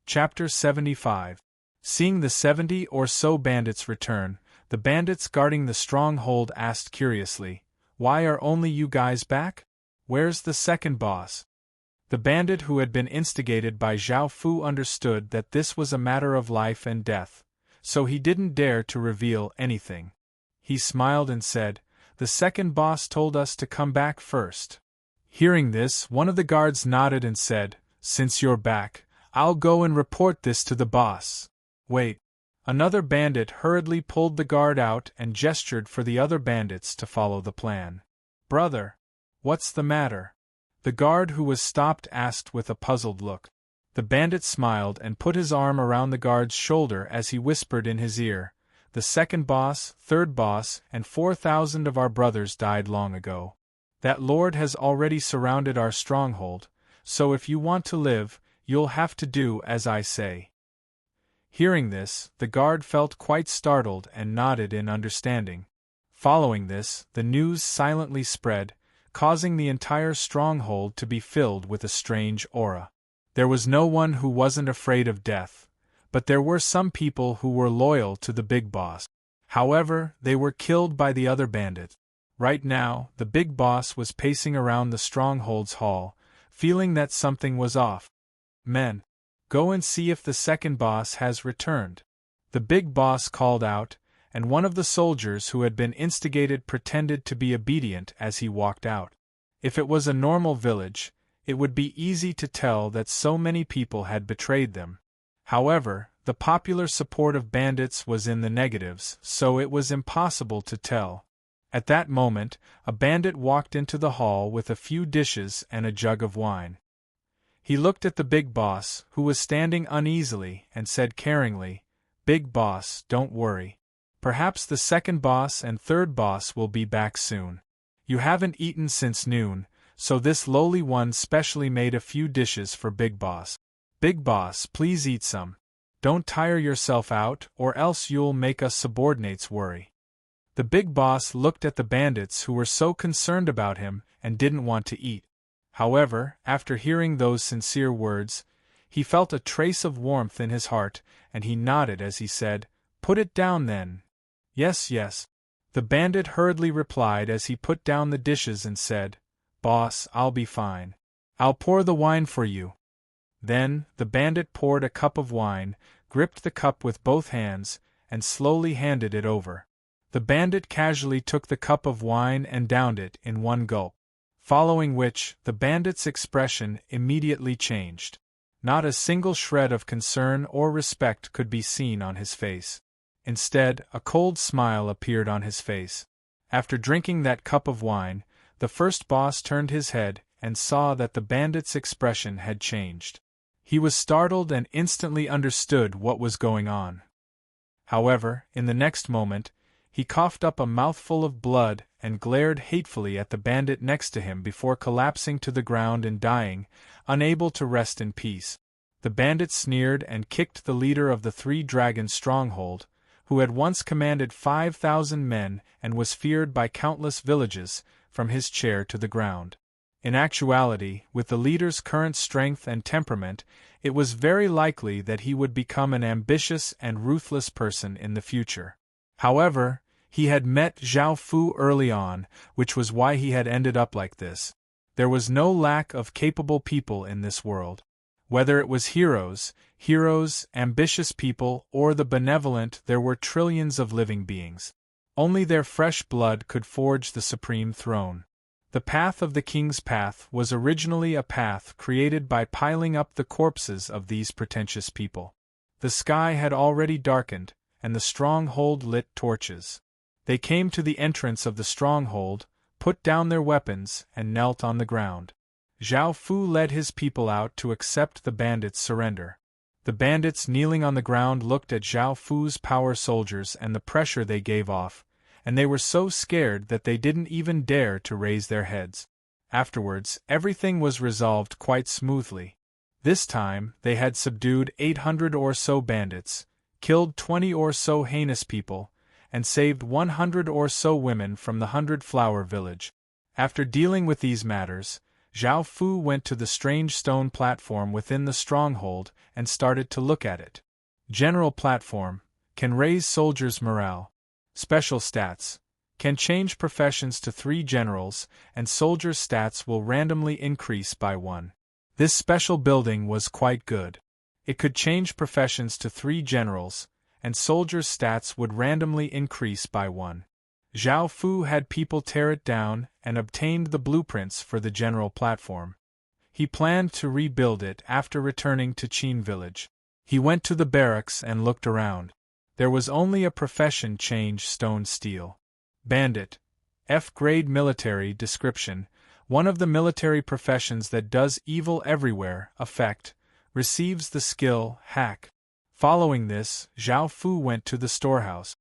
Chapter 75. Seeing the 70 or so bandits return, the bandits guarding the stronghold asked curiously, "Why are only you guys back? Where's the second boss?" The bandit who had been instigated by Zhao Fu understood that this was a matter of life and death, so he didn't dare to reveal anything. He smiled and said, "The second boss told us to come back first." Hearing this, one of the guards nodded and said, "Since you're back, I'll go and report this to the boss." "Wait." Another bandit hurriedly pulled the guard out and gestured for the other bandits to follow the plan. "Brother, what's the matter?" the guard who was stopped asked with a puzzled look. The bandit smiled and put his arm around the guard's shoulder as he whispered in his ear, "The second boss, third boss, and 4,000 of our brothers died long ago. That lord has already surrounded our stronghold, so if you want to live, you'll have to do as I say." Hearing this, the guard felt quite startled and nodded in understanding. Following this, the news silently spread, causing the entire stronghold to be filled with a strange aura. There was no one who wasn't afraid of death, but there were some people who were loyal to the big boss. However, they were killed by the other bandits. Right now, the big boss was pacing around the stronghold's hall, feeling that something was off. "Men, go and see if the second boss has returned," the big boss called out, and one of the soldiers who had been instigated pretended to be obedient as he walked out. If it was a normal village, it would be easy to tell that so many people had betrayed them. However, the popular support of bandits was in the negatives, so it was impossible to tell. At that moment, a bandit walked into the hall with a few dishes and a jug of wine. He looked at the big boss, who was standing uneasily, and said caringly, "Big boss, don't worry. Perhaps the second boss and third boss will be back soon. You haven't eaten since noon, so this lowly one specially made a few dishes for Big Boss. Big Boss, please eat some. Don't tire yourself out, or else you'll make us subordinates worry." The big boss looked at the bandits who were so concerned about him and didn't want to eat. However, after hearing those sincere words, he felt a trace of warmth in his heart, and he nodded as he said, "Put it down then." "Yes, yes," the bandit hurriedly replied as he put down the dishes and said, "Boss, I'll be fine. I'll pour the wine for you." Then, the bandit poured a cup of wine, gripped the cup with both hands, and slowly handed it over. The bandit casually took the cup of wine and downed it in one gulp. Following which, the bandit's expression immediately changed. Not a single shred of concern or respect could be seen on his face. Instead, a cold smile appeared on his face. After drinking that cup of wine, the first boss turned his head and saw that the bandit's expression had changed. He was startled and instantly understood what was going on. However, in the next moment, he coughed up a mouthful of blood and glared hatefully at the bandit next to him before collapsing to the ground and dying, unable to rest in peace. The bandit sneered and kicked the leader of the Three-Dragon stronghold, who had once commanded 5,000 men and was feared by countless villages, from his chair to the ground. In actuality, with the leader's current strength and temperament, it was very likely that he would become an ambitious and ruthless person in the future. However, he had met Zhao Fu early on, which was why he had ended up like this. There was no lack of capable people in this world. Whether it was heroes, ambitious people, or the benevolent, there were trillions of living beings. Only their fresh blood could forge the supreme throne. The path of the king's path was originally a path created by piling up the corpses of these pretentious people. The sky had already darkened, and the stronghold lit torches. They came to the entrance of the stronghold, put down their weapons, and knelt on the ground. Zhao Fu led his people out to accept the bandits' surrender. The bandits kneeling on the ground looked at Zhao Fu's power soldiers and the pressure they gave off, and they were so scared that they didn't even dare to raise their heads. Afterwards, everything was resolved quite smoothly. This time, they had subdued 800 or so bandits, killed 20 or so heinous people, and saved 100 or so women from the 100-Flower village. After dealing with these matters, Zhao Fu went to the strange stone platform within the stronghold and started to look at it. General platform can raise soldiers' morale. Special stats can change professions to 3 generals, and soldiers' stats will randomly increase by 1. This special building was quite good. It could change professions to 3 generals, and soldiers' stats would randomly increase by 1. Zhao Fu had people tear it down and obtained the blueprints for the general platform. He planned to rebuild it after returning to Qin village. He went to the barracks and looked around. There was only a profession change: stone steel. Bandit. F-grade military description. One of the military professions that does evil everywhere. Effect. Receives the skill hack. Following this, Zhao Fu went to the storehouse.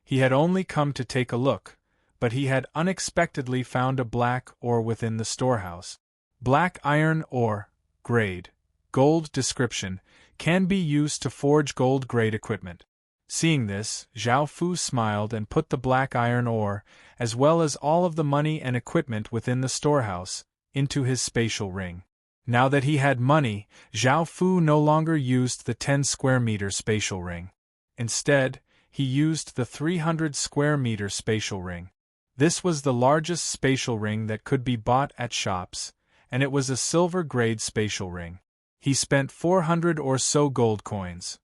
He had only come to take a look, but he had unexpectedly found a black ore within the storehouse. Black iron ore, grade, gold description, can be used to forge gold-grade equipment. Seeing this, Zhao Fu smiled and put the black iron ore, as well as all of the money and equipment within the storehouse, into his spatial ring. Now that he had money, Zhao Fu no longer used the 10 square meter spatial ring. Instead, he used the 300 square meter spatial ring. This was the largest spatial ring that could be bought at shops, and it was a silver-grade spatial ring. He spent 400 or so gold coins.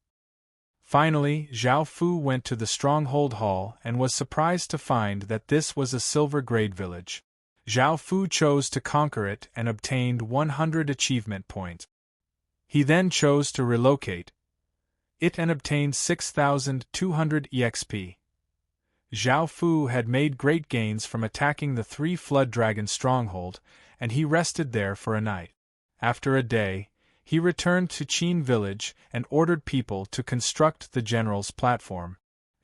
Finally, Zhao Fu went to the stronghold hall and was surprised to find that this was a silver-grade village. Zhao Fu chose to conquer it and obtained 100 achievement points. He then chose to relocate it and obtained 6,200 EXP. Zhao Fu had made great gains from attacking the 3 Flood Dragon stronghold, and he rested there for a night. After a day, he returned to Qin village and ordered people to construct the general's platform.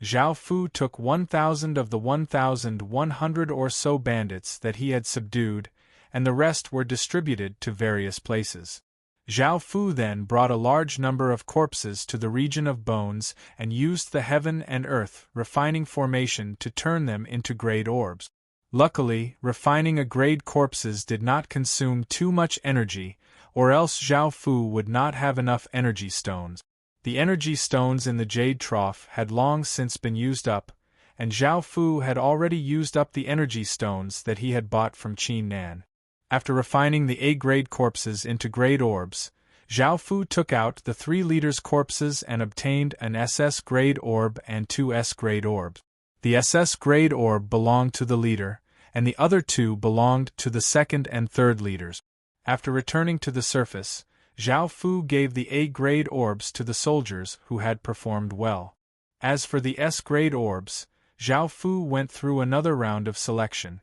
Zhao Fu took 1,000 of the 1,100 or so bandits that he had subdued, and the rest were distributed to various places. Zhao Fu then brought a large number of corpses to the region of bones and used the heaven and earth refining formation to turn them into grade orbs. Luckily, refining a grade corpses did not consume too much energy, or else Zhao Fu would not have enough energy stones. The energy stones in the jade trough had long since been used up, and Zhao Fu had already used up the energy stones that he had bought from Qin Nan. After refining the A-grade corpses into grade orbs, Zhao Fu took out the 3 leaders' corpses and obtained an SS-grade orb and 2 S-grade orbs. The SS-grade orb belonged to the leader, and the other 2 belonged to the 2nd and 3rd leaders. After returning to the surface, Zhao Fu gave the A-grade orbs to the soldiers who had performed well. As for the S-grade orbs, Zhao Fu went through another round of selection.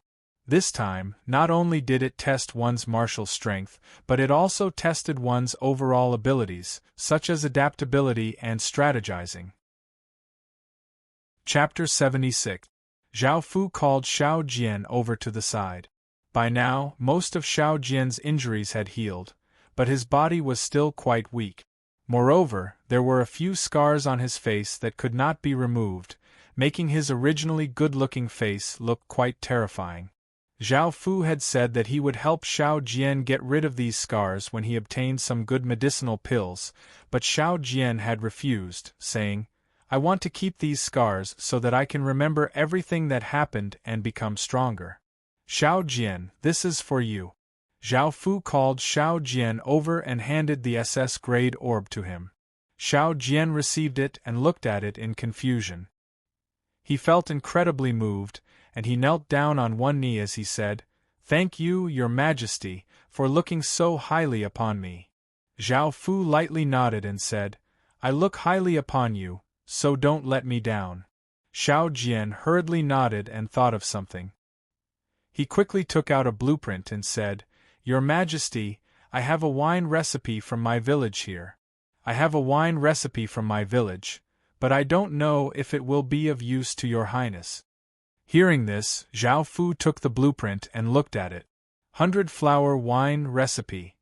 This time, not only did it test one's martial strength, but it also tested one's overall abilities, such as adaptability and strategizing. Chapter 76. Zhao Fu called Xiao Jian over to the side. By now, most of Xiao Jian's injuries had healed, but his body was still quite weak. Moreover, there were a few scars on his face that could not be removed, making his originally good-looking face look quite terrifying. Zhao Fu had said that he would help Xiao Jian get rid of these scars when he obtained some good medicinal pills, but Xiao Jian had refused, saying, "I want to keep these scars so that I can remember everything that happened and become stronger." "Xiao Jian, this is for you." Zhao Fu called Xiao Jian over and handed the SS-grade orb to him. Xiao Jian received it and looked at it in confusion. He felt incredibly moved, and he knelt down on one knee as he said, "Thank you, Your Majesty, for looking so highly upon me." Zhao Fu lightly nodded and said, "I look highly upon you, so don't let me down." Xiao Jian hurriedly nodded and thought of something. He quickly took out a blueprint and said, "Your Majesty, I have a wine recipe from my village here. I have a wine recipe from my village, but I don't know if it will be of use to Your Highness." Hearing this, Zhao Fu took the blueprint and looked at it. 100-flower wine recipe.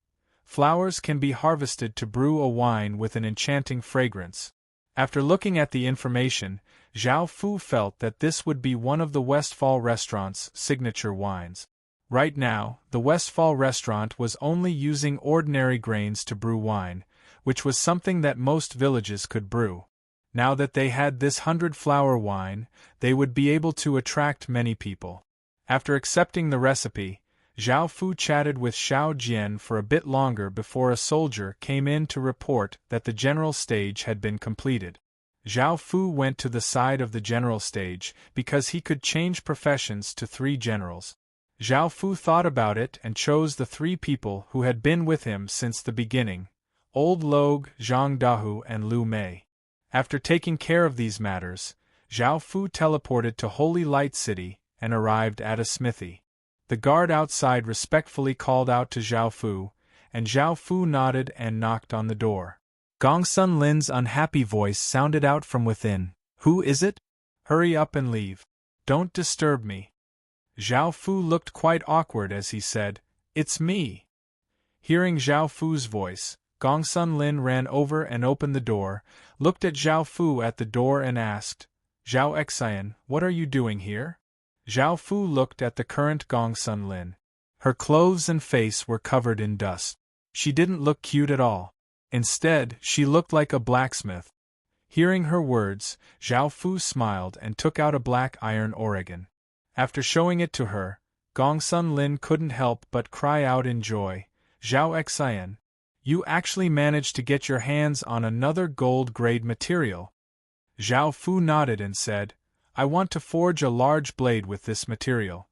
Flowers can be harvested to brew a wine with an enchanting fragrance. After looking at the information, Zhao Fu felt that this would be one of the Westfall restaurant's signature wines. Right now, the Westfall restaurant was only using ordinary grains to brew wine, which was something that most villages could brew. Now that they had this 100-flower wine, they would be able to attract many people. After accepting the recipe, Zhao Fu chatted with Xiao Jian for a bit longer before a soldier came in to report that the general stage had been completed. Zhao Fu went to the side of the general stage because he could change professions to 3 generals. Zhao Fu thought about it and chose the 3 people who had been with him since the beginning: Old Logue, Zhang Dahu and Lu Mei. After taking care of these matters, Zhao Fu teleported to Holy Light City and arrived at a smithy. The guard outside respectfully called out to Zhao Fu, and Zhao Fu nodded and knocked on the door. Gongsun Lin's unhappy voice sounded out from within. "Who is it? Hurry up and leave. Don't disturb me." Zhao Fu looked quite awkward as he said, "It's me." Hearing Zhao Fu's voice, Gongsun Lin ran over and opened the door, looked at Zhao Fu at the door and asked, "Zhao Xian, what are you doing here?" Zhao Fu looked at the current Gongsun Lin. Her clothes and face were covered in dust. She didn't look cute at all. Instead, she looked like a blacksmith. Hearing her words, Zhao Fu smiled and took out a black iron organ. After showing it to her, Gongsun Lin couldn't help but cry out in joy, "Zhao Xian, you actually managed to get your hands on another gold-grade material." Zhao Fu nodded and said, "I want to forge a large blade with this material."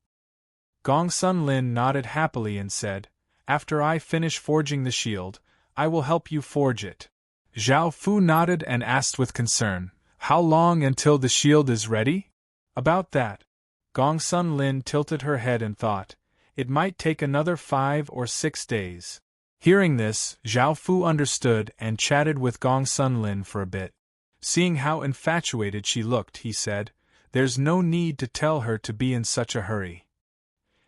Gongsun Lin nodded happily and said, "After I finish forging the shield, I will help you forge it." Zhao Fu nodded and asked with concern, "How long until the shield is ready?" "About that." Gongsun Lin tilted her head and thought, "It might take another 5 or 6 days." Hearing this, Zhao Fu understood and chatted with Gongsun Lin for a bit. Seeing how infatuated she looked, he said, "There's no need to tell her to be in such a hurry."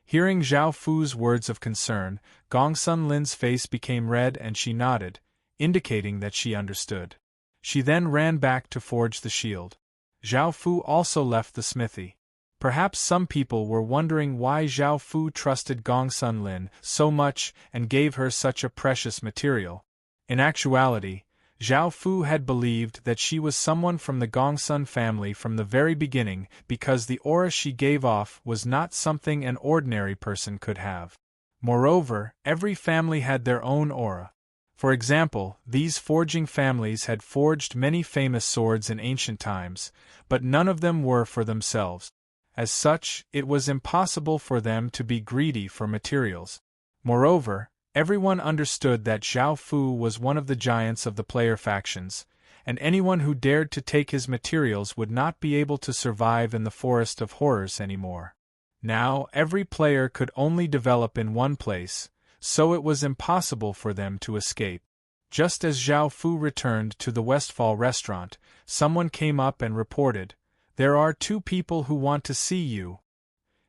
Hearing Zhao Fu's words of concern, Gongsun Lin's face became red and she nodded, indicating that she understood. She then ran back to forge the shield. Zhao Fu also left the smithy. Perhaps some people were wondering why Zhao Fu trusted Gongsun Lin so much and gave her such a precious material. In actuality, Zhao Fu had believed that she was someone from the Gongsun family from the very beginning because the aura she gave off was not something an ordinary person could have. Moreover, every family had their own aura. For example, these forging families had forged many famous swords in ancient times, but none of them were for themselves. As such, it was impossible for them to be greedy for materials. Moreover, everyone understood that Zhao Fu was one of the giants of the player factions, and anyone who dared to take his materials would not be able to survive in the Forest of Horrors anymore. Now, every player could only develop in one place, so it was impossible for them to escape. Just as Zhao Fu returned to the Westfall restaurant, someone came up and reported, "There are 2 people who want to see you."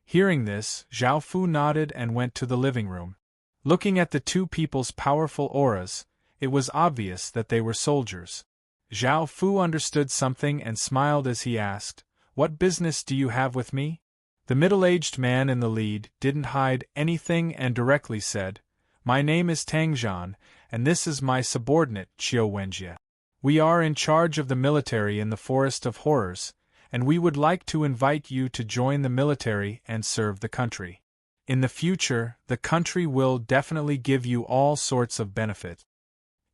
Hearing this, Zhao Fu nodded and went to the living room. Looking at the 2 people's powerful auras, it was obvious that they were soldiers. Zhao Fu understood something and smiled as he asked, "What business do you have with me?" The middle-aged man in the lead didn't hide anything and directly said, "My name is Tang Zhan, and this is my subordinate, Qiu Wenjie. We are in charge of the military in the Forest of Horrors, and we would like to invite you to join the military and serve the country. In the future, the country will definitely give you all sorts of benefits."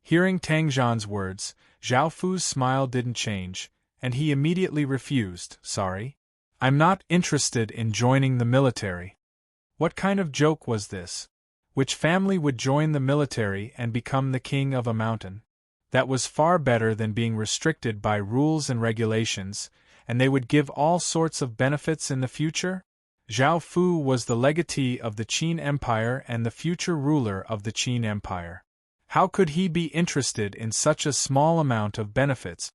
Hearing Tang Zhan's words, Zhao Fu's smile didn't change, and he immediately refused, "Sorry. I'm not interested in joining the military." What kind of joke was this? Which family would join the military and become the king of a mountain? That was far better than being restricted by rules and regulations, and they would give all sorts of benefits in the future? Zhao Fu was the legatee of the Qin Empire and the future ruler of the Qin Empire. How could he be interested in such a small amount of benefits?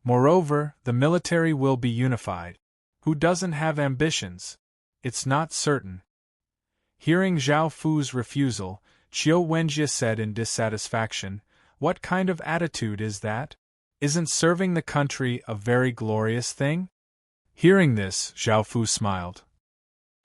Moreover, the military will be unified. Who doesn't have ambitions? It's not certain. Hearing Zhao Fu's refusal, Qiu Wenjie said in dissatisfaction, "What kind of attitude is that? Isn't serving the country a very glorious thing?" Hearing this, Zhao Fu smiled.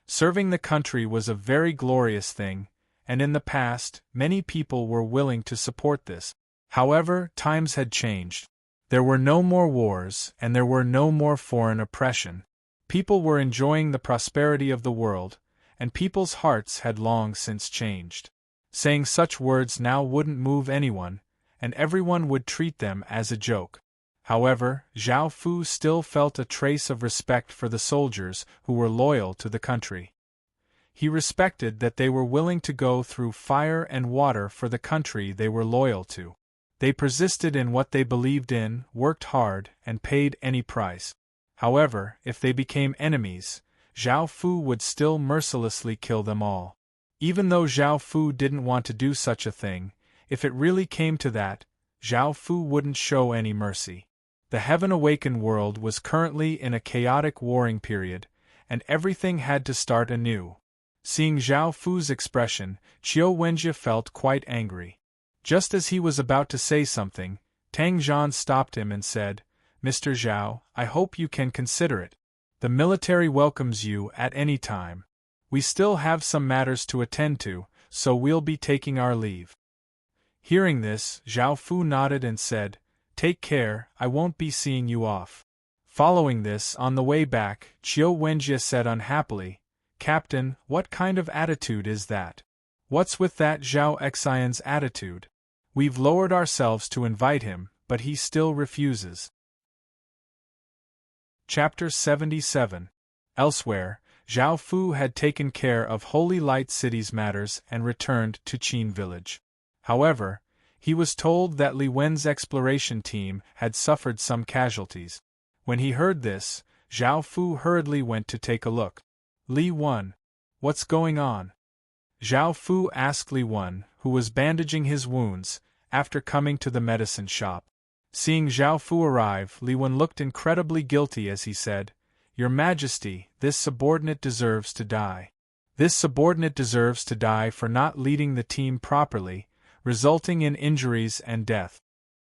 Serving the country was a very glorious thing, and in the past, many people were willing to support this. However, times had changed. There were no more wars, and there were no more foreign oppression. People were enjoying the prosperity of the world, and people's hearts had long since changed. Saying such words now wouldn't move anyone, and everyone would treat them as a joke. However, Zhao Fu still felt a trace of respect for the soldiers who were loyal to the country. He respected that they were willing to go through fire and water for the country they were loyal to. They persisted in what they believed in, worked hard, and paid any price. However, if they became enemies, Zhao Fu would still mercilessly kill them all. Even though Zhao Fu didn't want to do such a thing, if it really came to that, Zhao Fu wouldn't show any mercy. The Heaven-awakened world was currently in a chaotic warring period, and everything had to start anew. Seeing Zhao Fu's expression, Qiu Wenjie felt quite angry. Just as he was about to say something, Tang Zhan stopped him and said, "Mr. Zhao, I hope you can consider it. The military welcomes you at any time. We still have some matters to attend to, so we'll be taking our leave." Hearing this, Zhao Fu nodded and said, "Take care, I won't be seeing you off." Following this, on the way back, Qiu Wenjie said unhappily, "Captain, what kind of attitude is that? What's with that Zhao Xian's attitude? We've lowered ourselves to invite him, but he still refuses." Chapter 77. Elsewhere, Zhao Fu had taken care of Holy Light City's matters and returned to Qin village. However, he was told that Li Wen's exploration team had suffered some casualties. When he heard this, Zhao Fu hurriedly went to take a look. "Li Wen, what's going on?" Zhao Fu asked Li Wen, who was bandaging his wounds, after coming to the medicine shop. Seeing Zhao Fu arrive, Li Wen looked incredibly guilty as he said, "Your Majesty, this subordinate deserves to die. This subordinate deserves to die for not leading the team properly, resulting in injuries and death."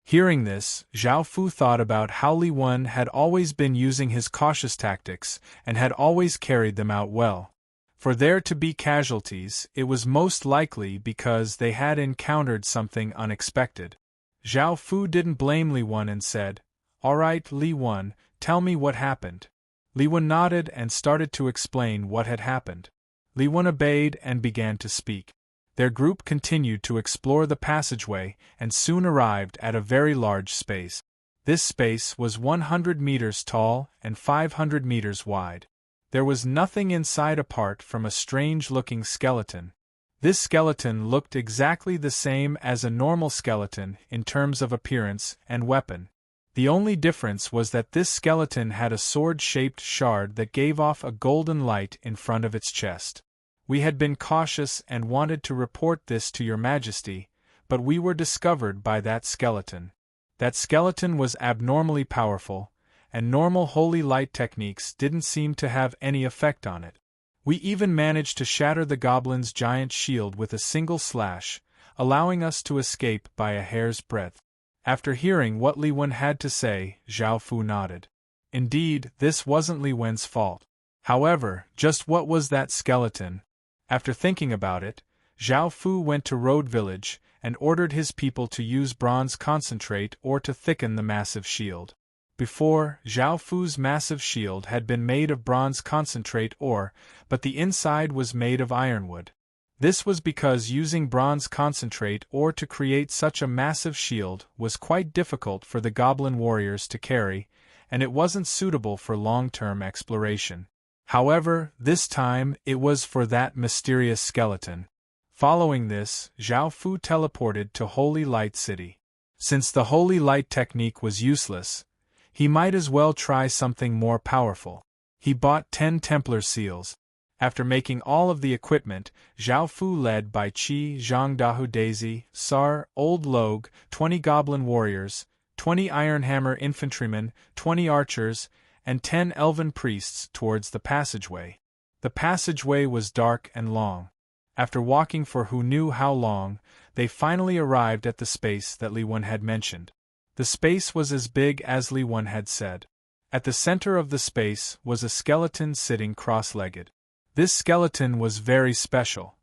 Hearing this, Zhao Fu thought about how Li Wen had always been using his cautious tactics and had always carried them out well. For there to be casualties, it was most likely because they had encountered something unexpected. Zhao Fu didn't blame Li Wen and said, "All right, Li Wen, tell me what happened." Li Wen nodded and started to explain what had happened. Li Wen obeyed and began to speak. Their group continued to explore the passageway and soon arrived at a very large space. This space was 100 meters tall and 500 meters wide. There was nothing inside apart from a strange-looking skeleton. This skeleton looked exactly the same as a normal skeleton in terms of appearance and weapon. The only difference was that this skeleton had a sword-shaped shard that gave off a golden light in front of its chest. "We had been cautious and wanted to report this to your Majesty, but we were discovered by that skeleton. That skeleton was abnormally powerful, and normal holy light techniques didn't seem to have any effect on it. We even managed to shatter the goblin's giant shield with a single slash, allowing us to escape by a hair's breadth." After hearing what Li Wen had to say, Zhao Fu nodded. Indeed, this wasn't Li Wen's fault. However, just what was that skeleton? After thinking about it, Zhao Fu went to Road Village and ordered his people to use bronze concentrate or to thicken the massive shield. Before, Zhao Fu's massive shield had been made of bronze concentrate ore, but the inside was made of ironwood. This was because using bronze concentrate ore to create such a massive shield was quite difficult for the goblin warriors to carry, and it wasn't suitable for long-term exploration. However, this time it was for that mysterious skeleton. Following this, Zhao Fu teleported to Holy Light City. Since the Holy Light technique was useless, he might as well try something more powerful. He bought 10 Templar seals. After making all of the equipment, Zhao Fu led by Qi, Zhang Dahu Daisy, Sar, Old Logue, 20 goblin warriors, 20 Ironhammer infantrymen, 20 archers, and 10 elven priests towards the passageway. The passageway was dark and long. After walking for who knew how long, they finally arrived at the space that Li Wen had mentioned. The space was as big as Li Wen had said. At the center of the space was a skeleton sitting cross-legged. This skeleton was very special.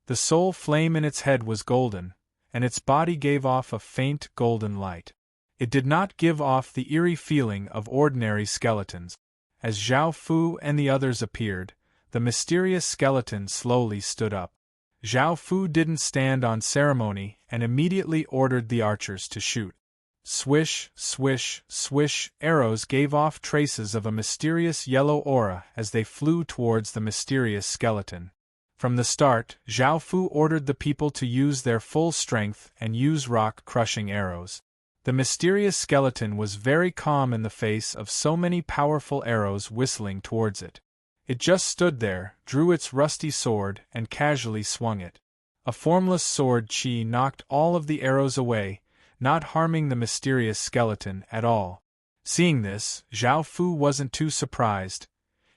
The sole flame in its head was golden, and its body gave off a faint golden light. It did not give off the eerie feeling of ordinary skeletons. As Zhao Fu and the others appeared, the mysterious skeleton slowly stood up. Zhao Fu didn't stand on ceremony and immediately ordered the archers to shoot. Swish, swish, swish, arrows gave off traces of a mysterious yellow aura as they flew towards the mysterious skeleton. From the start, Zhao Fu ordered the people to use their full strength and use rock-crushing arrows. The mysterious skeleton was very calm in the face of so many powerful arrows whistling towards it. It just stood there, drew its rusty sword, and casually swung it. A formless sword chi knocked all of the arrows away, not harming the mysterious skeleton at all. Seeing this, Zhao Fu wasn't too surprised.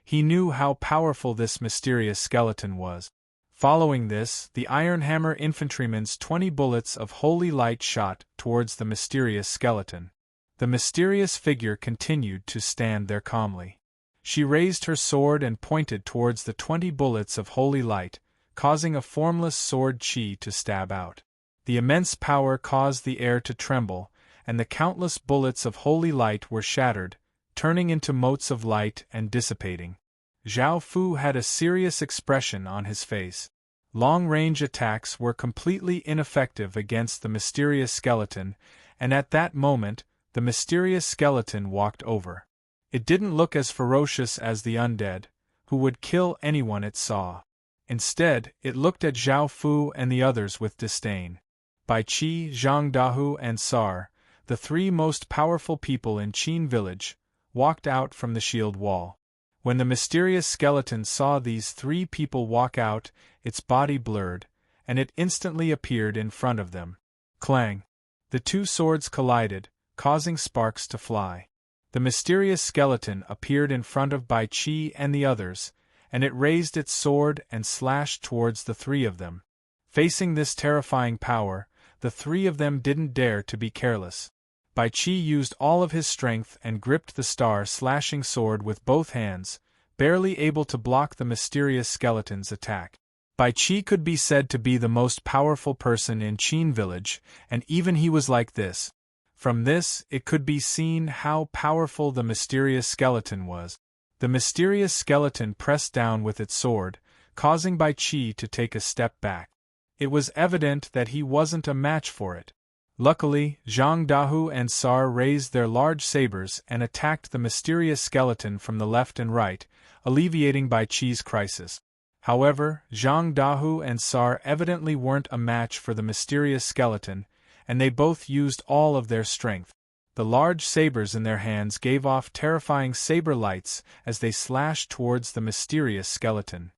He knew how powerful this mysterious skeleton was. Following this, the Iron Hammer infantryman's 20 bullets of holy light shot towards the mysterious skeleton. The mysterious figure continued to stand there calmly. She raised her sword and pointed towards the 20 bullets of holy light, causing a formless sword chi to stab out. The immense power caused the air to tremble, and the countless bullets of holy light were shattered, turning into motes of light and dissipating. Zhao Fu had a serious expression on his face. Long-range attacks were completely ineffective against the mysterious skeleton, and at that moment, the mysterious skeleton walked over. It didn't look as ferocious as the undead, who would kill anyone it saw. Instead, it looked at Zhao Fu and the others with disdain. Bai Qi, Zhang Dahu and Sar, the three most powerful people in Qin village, walked out from the shield wall. When the mysterious skeleton saw these three people walk out, its body blurred, and it instantly appeared in front of them. Clang! The two swords collided, causing sparks to fly. The mysterious skeleton appeared in front of Bai Qi and the others, and it raised its sword and slashed towards the three of them. Facing this terrifying power, the three of them didn't dare to be careless. Bai Qi used all of his strength and gripped the star-slashing sword with both hands, barely able to block the mysterious skeleton's attack. Bai Qi could be said to be the most powerful person in Qin village, and even he was like this. From this, it could be seen how powerful the mysterious skeleton was. The mysterious skeleton pressed down with its sword, causing Bai Qi to take a step back. It was evident that he wasn't a match for it. Luckily, Zhang Dahu and Sar raised their large sabers and attacked the mysterious skeleton from the left and right, alleviating Bai Qi's crisis. However, Zhang Dahu and Sar evidently weren't a match for the mysterious skeleton, and they both used all of their strength. The large sabers in their hands gave off terrifying saber lights as they slashed towards the mysterious skeleton.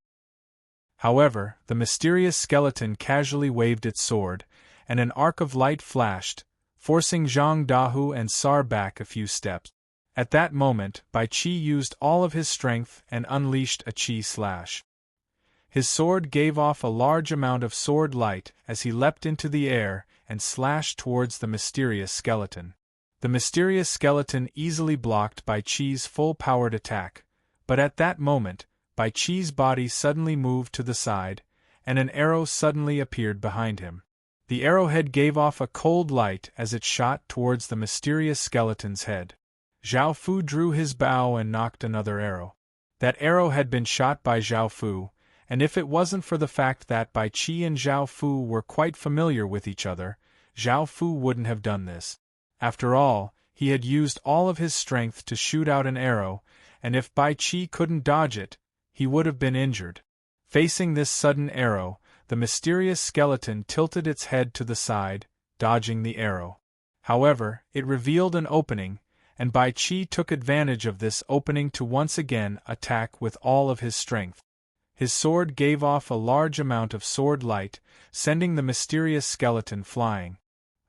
However, the mysterious skeleton casually waved its sword, and an arc of light flashed, forcing Zhang Dahu and Sar back a few steps. At that moment, Bai Qi used all of his strength and unleashed a Qi slash. His sword gave off a large amount of sword light as he leapt into the air and slashed towards the mysterious skeleton. The mysterious skeleton easily blocked Bai Qi's full-powered attack, but at that moment, Bai Qi's body suddenly moved to the side, and an arrow suddenly appeared behind him. The arrowhead gave off a cold light as it shot towards the mysterious skeleton's head. Zhao Fu drew his bow and knocked another arrow. That arrow had been shot by Zhao Fu, and if it wasn't for the fact that Bai Qi and Zhao Fu were quite familiar with each other, Zhao Fu wouldn't have done this. After all, he had used all of his strength to shoot out an arrow, and if Bai Qi couldn't dodge it, he would have been injured. Facing this sudden arrow, the mysterious skeleton tilted its head to the side, dodging the arrow. However, it revealed an opening, and Bai Qi took advantage of this opening to once again attack with all of his strength. His sword gave off a large amount of sword light, sending the mysterious skeleton flying.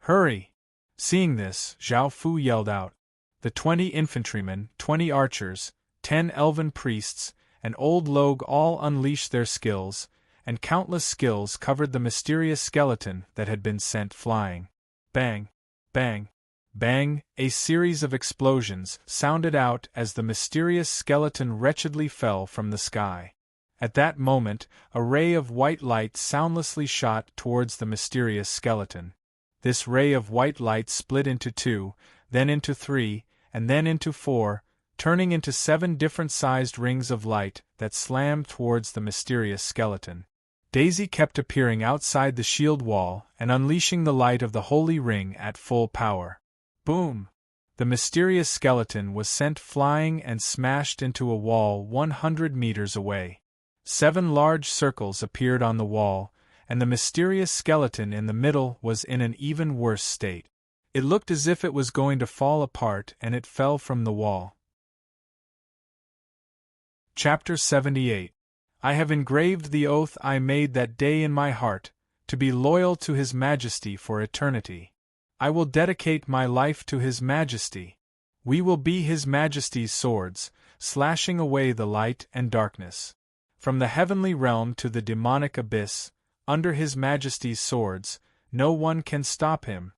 "Hurry!" Seeing this, Zhao Fu yelled out. The 20 infantrymen, 20 archers, 10 elven priests, and Old Logue all unleashed their skills, and countless skills covered the mysterious skeleton that had been sent flying. Bang! Bang! Bang! A series of explosions sounded out as the mysterious skeleton wretchedly fell from the sky. At that moment, a ray of white light soundlessly shot towards the mysterious skeleton. This ray of white light split into 2, then into 3, and then into 4, turning into 7 different-sized rings of light that slammed towards the mysterious skeleton. Daisy kept appearing outside the shield wall and unleashing the light of the holy ring at full power. Boom! The mysterious skeleton was sent flying and smashed into a wall 100 meters away. 7 large circles appeared on the wall, and the mysterious skeleton in the middle was in an even worse state. It looked as if it was going to fall apart, and it fell from the wall. Chapter 78. I have engraved the oath I made that day in my heart, to be loyal to His Majesty for eternity. I will dedicate my life to His Majesty. We will be His Majesty's swords, slashing away the light and darkness. From the heavenly realm to the demonic abyss, under His Majesty's swords, no one can stop Him.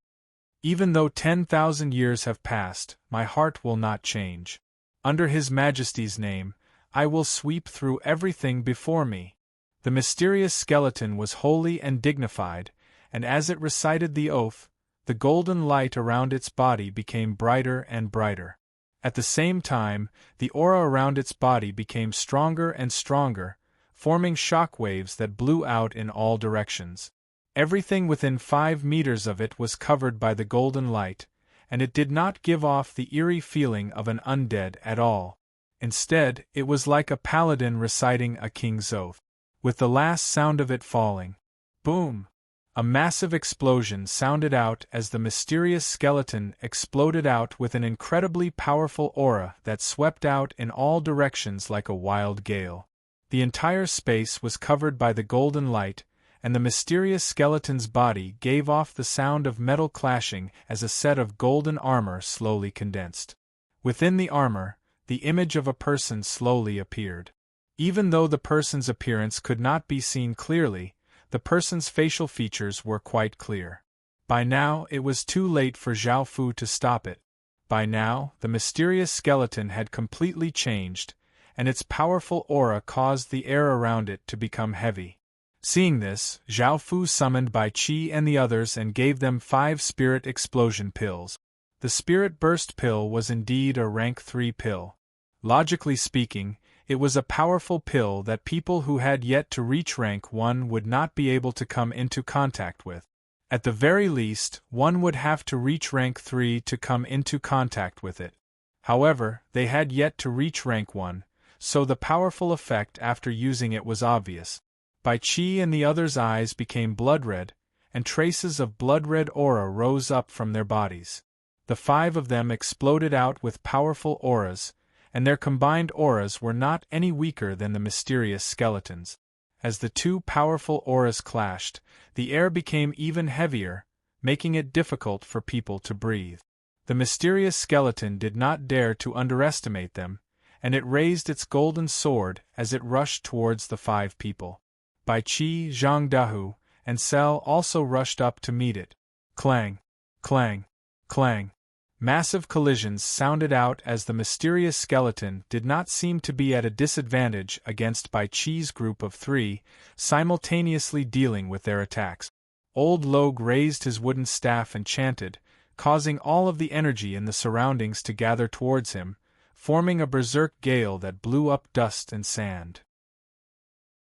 Even though 10,000 years have passed, my heart will not change. Under His Majesty's name, I will sweep through everything before me. The mysterious skeleton was holy and dignified, and as it recited the oath, the golden light around its body became brighter and brighter. At the same time, the aura around its body became stronger and stronger, forming shock waves that blew out in all directions. Everything within 5 meters of it was covered by the golden light, and it did not give off the eerie feeling of an undead at all. Instead, it was like a paladin reciting a king's oath. With the last sound of it falling, boom! A massive explosion sounded out as the mysterious skeleton exploded out with an incredibly powerful aura that swept out in all directions like a wild gale. The entire space was covered by the golden light, and the mysterious skeleton's body gave off the sound of metal clashing as a set of golden armor slowly condensed. Within the armor, the image of a person slowly appeared. Even though the person's appearance could not be seen clearly, the person's facial features were quite clear. By now it was too late for Zhao Fu to stop it. By now, the mysterious skeleton had completely changed, and its powerful aura caused the air around it to become heavy. Seeing this, Zhao Fu summoned Bai Qi and the others and gave them 5 spirit explosion pills. The spirit burst pill was indeed a rank 3 pill. Logically speaking, it was a powerful pill that people who had yet to reach rank 1 would not be able to come into contact with. At the very least, one would have to reach rank 3 to come into contact with it. However, they had yet to reach rank 1, so the powerful effect after using it was obvious. Bai Qi and the others' eyes became blood-red, and traces of blood-red aura rose up from their bodies. The 5 of them exploded out with powerful auras, and their combined auras were not any weaker than the mysterious skeleton's. As the 2 powerful auras clashed, the air became even heavier, making it difficult for people to breathe. The mysterious skeleton did not dare to underestimate them, and it raised its golden sword as it rushed towards the 5 people. Bai Qi, Zhang Dahu, and Cell also rushed up to meet it. Clang! Clang! Clang! Massive collisions sounded out as the mysterious skeleton did not seem to be at a disadvantage against Bai Qi's group of 3, simultaneously dealing with their attacks. Old Logue raised his wooden staff and chanted, causing all of the energy in the surroundings to gather towards him, forming a berserk gale that blew up dust and sand.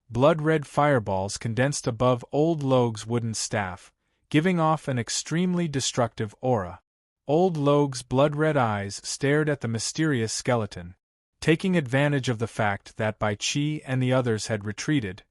Blood-red fireballs condensed above Old Logue's wooden staff, giving off an extremely destructive aura. Old Logue's blood-red eyes stared at the mysterious skeleton. Taking advantage of the fact that Bai Qi and the others had retreated,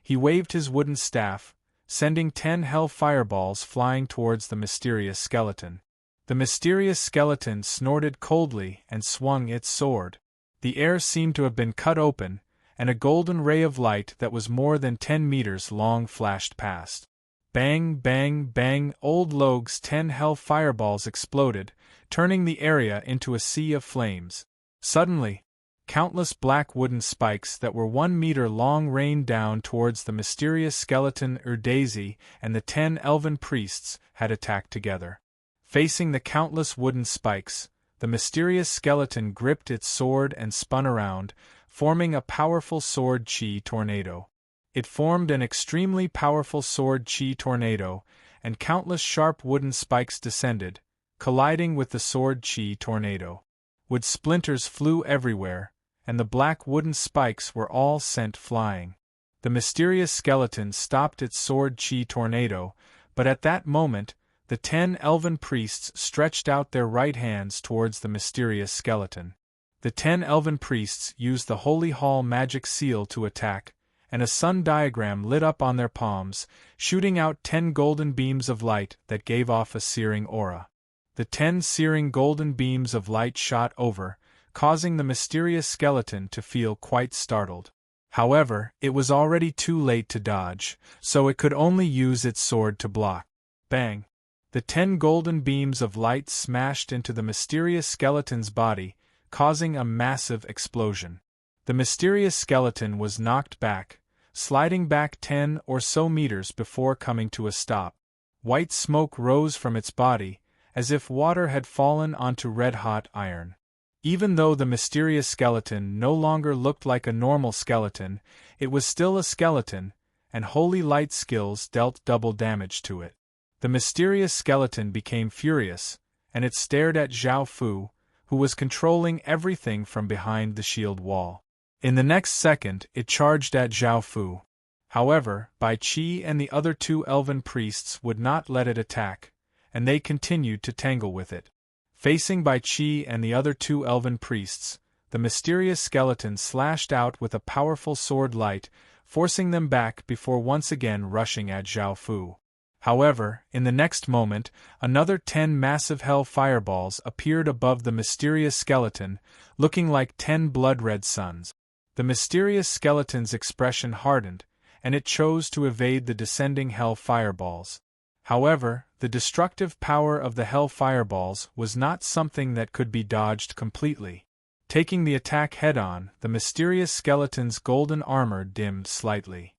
he waved his wooden staff, sending 10 hell fireballs flying towards the mysterious skeleton. The mysterious skeleton snorted coldly and swung its sword. The air seemed to have been cut open, and a golden ray of light that was more than 10 meters long flashed past. Bang, bang, bang! Old Logue's 10 hell fireballs exploded, turning the area into a sea of flames. Suddenly, countless black wooden spikes that were 1 meter long rained down towards the mysterious skeleton. Daisy and the 10 elven priests had attacked together. Facing the countless wooden spikes, the mysterious skeleton gripped its sword and spun around, forming a powerful sword chi tornado. It formed an extremely powerful sword chi tornado, and countless sharp wooden spikes descended, colliding with the sword chi tornado. Wood splinters flew everywhere, and the black wooden spikes were all sent flying. The mysterious skeleton stopped its sword chi tornado, but at that moment, the 10 elven priests stretched out their right hands towards the mysterious skeleton. The 10 elven priests used the Holy Hall magic seal to attack, and a sun diagram lit up on their palms, shooting out 10 golden beams of light that gave off a searing aura. The 10 searing golden beams of light shot over, causing the mysterious skeleton to feel quite startled. However, it was already too late to dodge, so it could only use its sword to block. Bang! The 10 golden beams of light smashed into the mysterious skeleton's body, causing a massive explosion. The mysterious skeleton was knocked back, sliding back 10 or so meters before coming to a stop. White smoke rose from its body, as if water had fallen onto red-hot iron. Even though the mysterious skeleton no longer looked like a normal skeleton, it was still a skeleton, and holy light skills dealt double damage to it. The mysterious skeleton became furious, and it stared at Zhao Fu, who was controlling everything from behind the shield wall. In the next second, it charged at Zhao Fu. However, Bai Qi and the other 2 elven priests would not let it attack, and they continued to tangle with it. Facing Bai Qi and the other 2 elven priests, the mysterious skeleton slashed out with a powerful sword light, forcing them back before once again rushing at Zhao Fu. However, in the next moment, another 10 massive hell fireballs appeared above the mysterious skeleton, looking like 10 blood-red suns. The mysterious skeleton's expression hardened, and it chose to evade the descending hell fireballs. However, the destructive power of the hell fireballs was not something that could be dodged completely. Taking the attack head-on, the mysterious skeleton's golden armor dimmed slightly.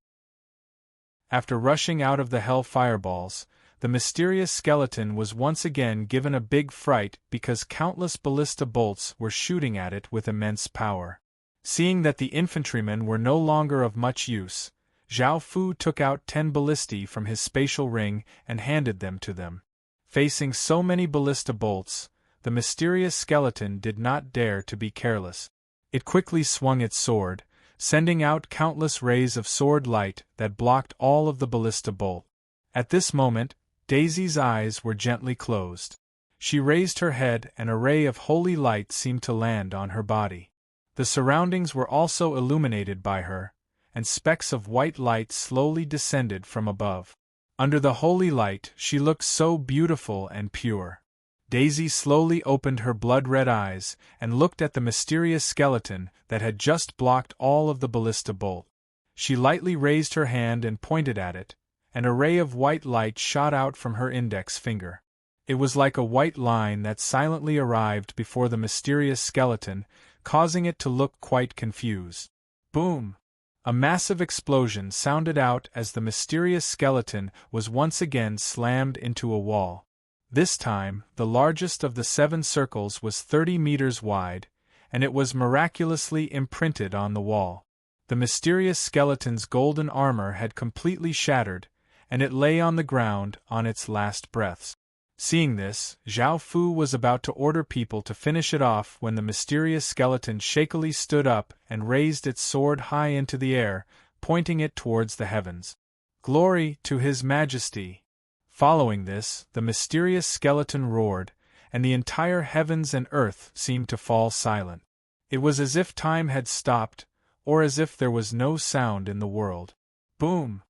After rushing out of the hell fireballs, the mysterious skeleton was once again given a big fright because countless ballista bolts were shooting at it with immense power. Seeing that the infantrymen were no longer of much use, Zhao Fu took out 10 ballistae from his spatial ring and handed them to them. Facing so many ballista bolts, the mysterious skeleton did not dare to be careless. It quickly swung its sword, sending out countless rays of sword light that blocked all of the ballista bolt. At this moment, Daisy's eyes were gently closed. She raised her head and a ray of holy light seemed to land on her body. The surroundings were also illuminated by her, and specks of white light slowly descended from above. Under the holy light, she looked so beautiful and pure. Daisy slowly opened her blood-red eyes and looked at the mysterious skeleton that had just blocked all of the ballista bolt. She lightly raised her hand and pointed at it, and a ray of white light shot out from her index finger. It was like a white line that silently arrived before the mysterious skeleton, causing it to look quite confused. Boom! A massive explosion sounded out as the mysterious skeleton was once again slammed into a wall. This time, the largest of the 7 circles was 30 meters wide, and it was miraculously imprinted on the wall. The mysterious skeleton's golden armor had completely shattered, and it lay on the ground on its last breaths. Seeing this, Zhao Fu was about to order people to finish it off when the mysterious skeleton shakily stood up and raised its sword high into the air, pointing it towards the heavens. Glory to His Majesty! Following this, the mysterious skeleton roared, and the entire heavens and earth seemed to fall silent. It was as if time had stopped, or as if there was no sound in the world. Boom!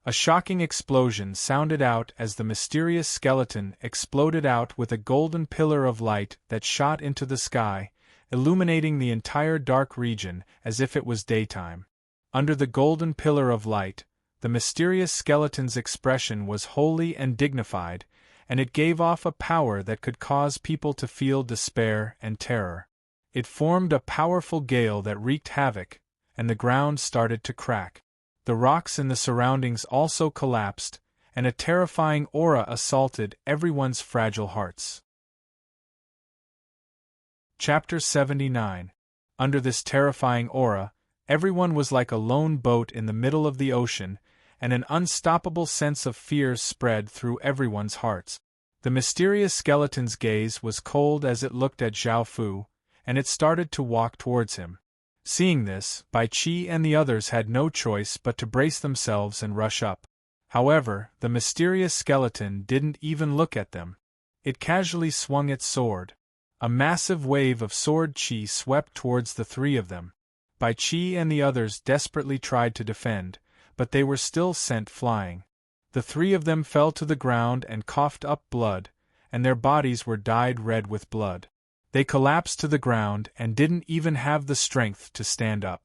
A shocking explosion sounded out as the mysterious skeleton exploded out with a golden pillar of light that shot into the sky, illuminating the entire dark region as if it was daytime. Under the golden pillar of light, the mysterious skeleton's expression was holy and dignified, and it gave off a power that could cause people to feel despair and terror. It formed a powerful gale that wreaked havoc, and the ground started to crack. The rocks in the surroundings also collapsed, and a terrifying aura assaulted everyone's fragile hearts. Chapter 79. Under this terrifying aura, Everyone was like a lone boat in the middle of the ocean, and an unstoppable sense of fear spread through everyone's hearts. The mysterious skeleton's gaze was cold as it looked at Zhao Fu, and it started to walk towards him. Seeing this, Bai Qi and the others had no choice but to brace themselves and rush up. However, the mysterious skeleton didn't even look at them. It casually swung its sword. A massive wave of sword qi swept towards the three of them. Bai Qi and the others desperately tried to defend, but they were still sent flying. The three of them fell to the ground and coughed up blood, and their bodies were dyed red with blood. They collapsed to the ground and didn't even have the strength to stand up.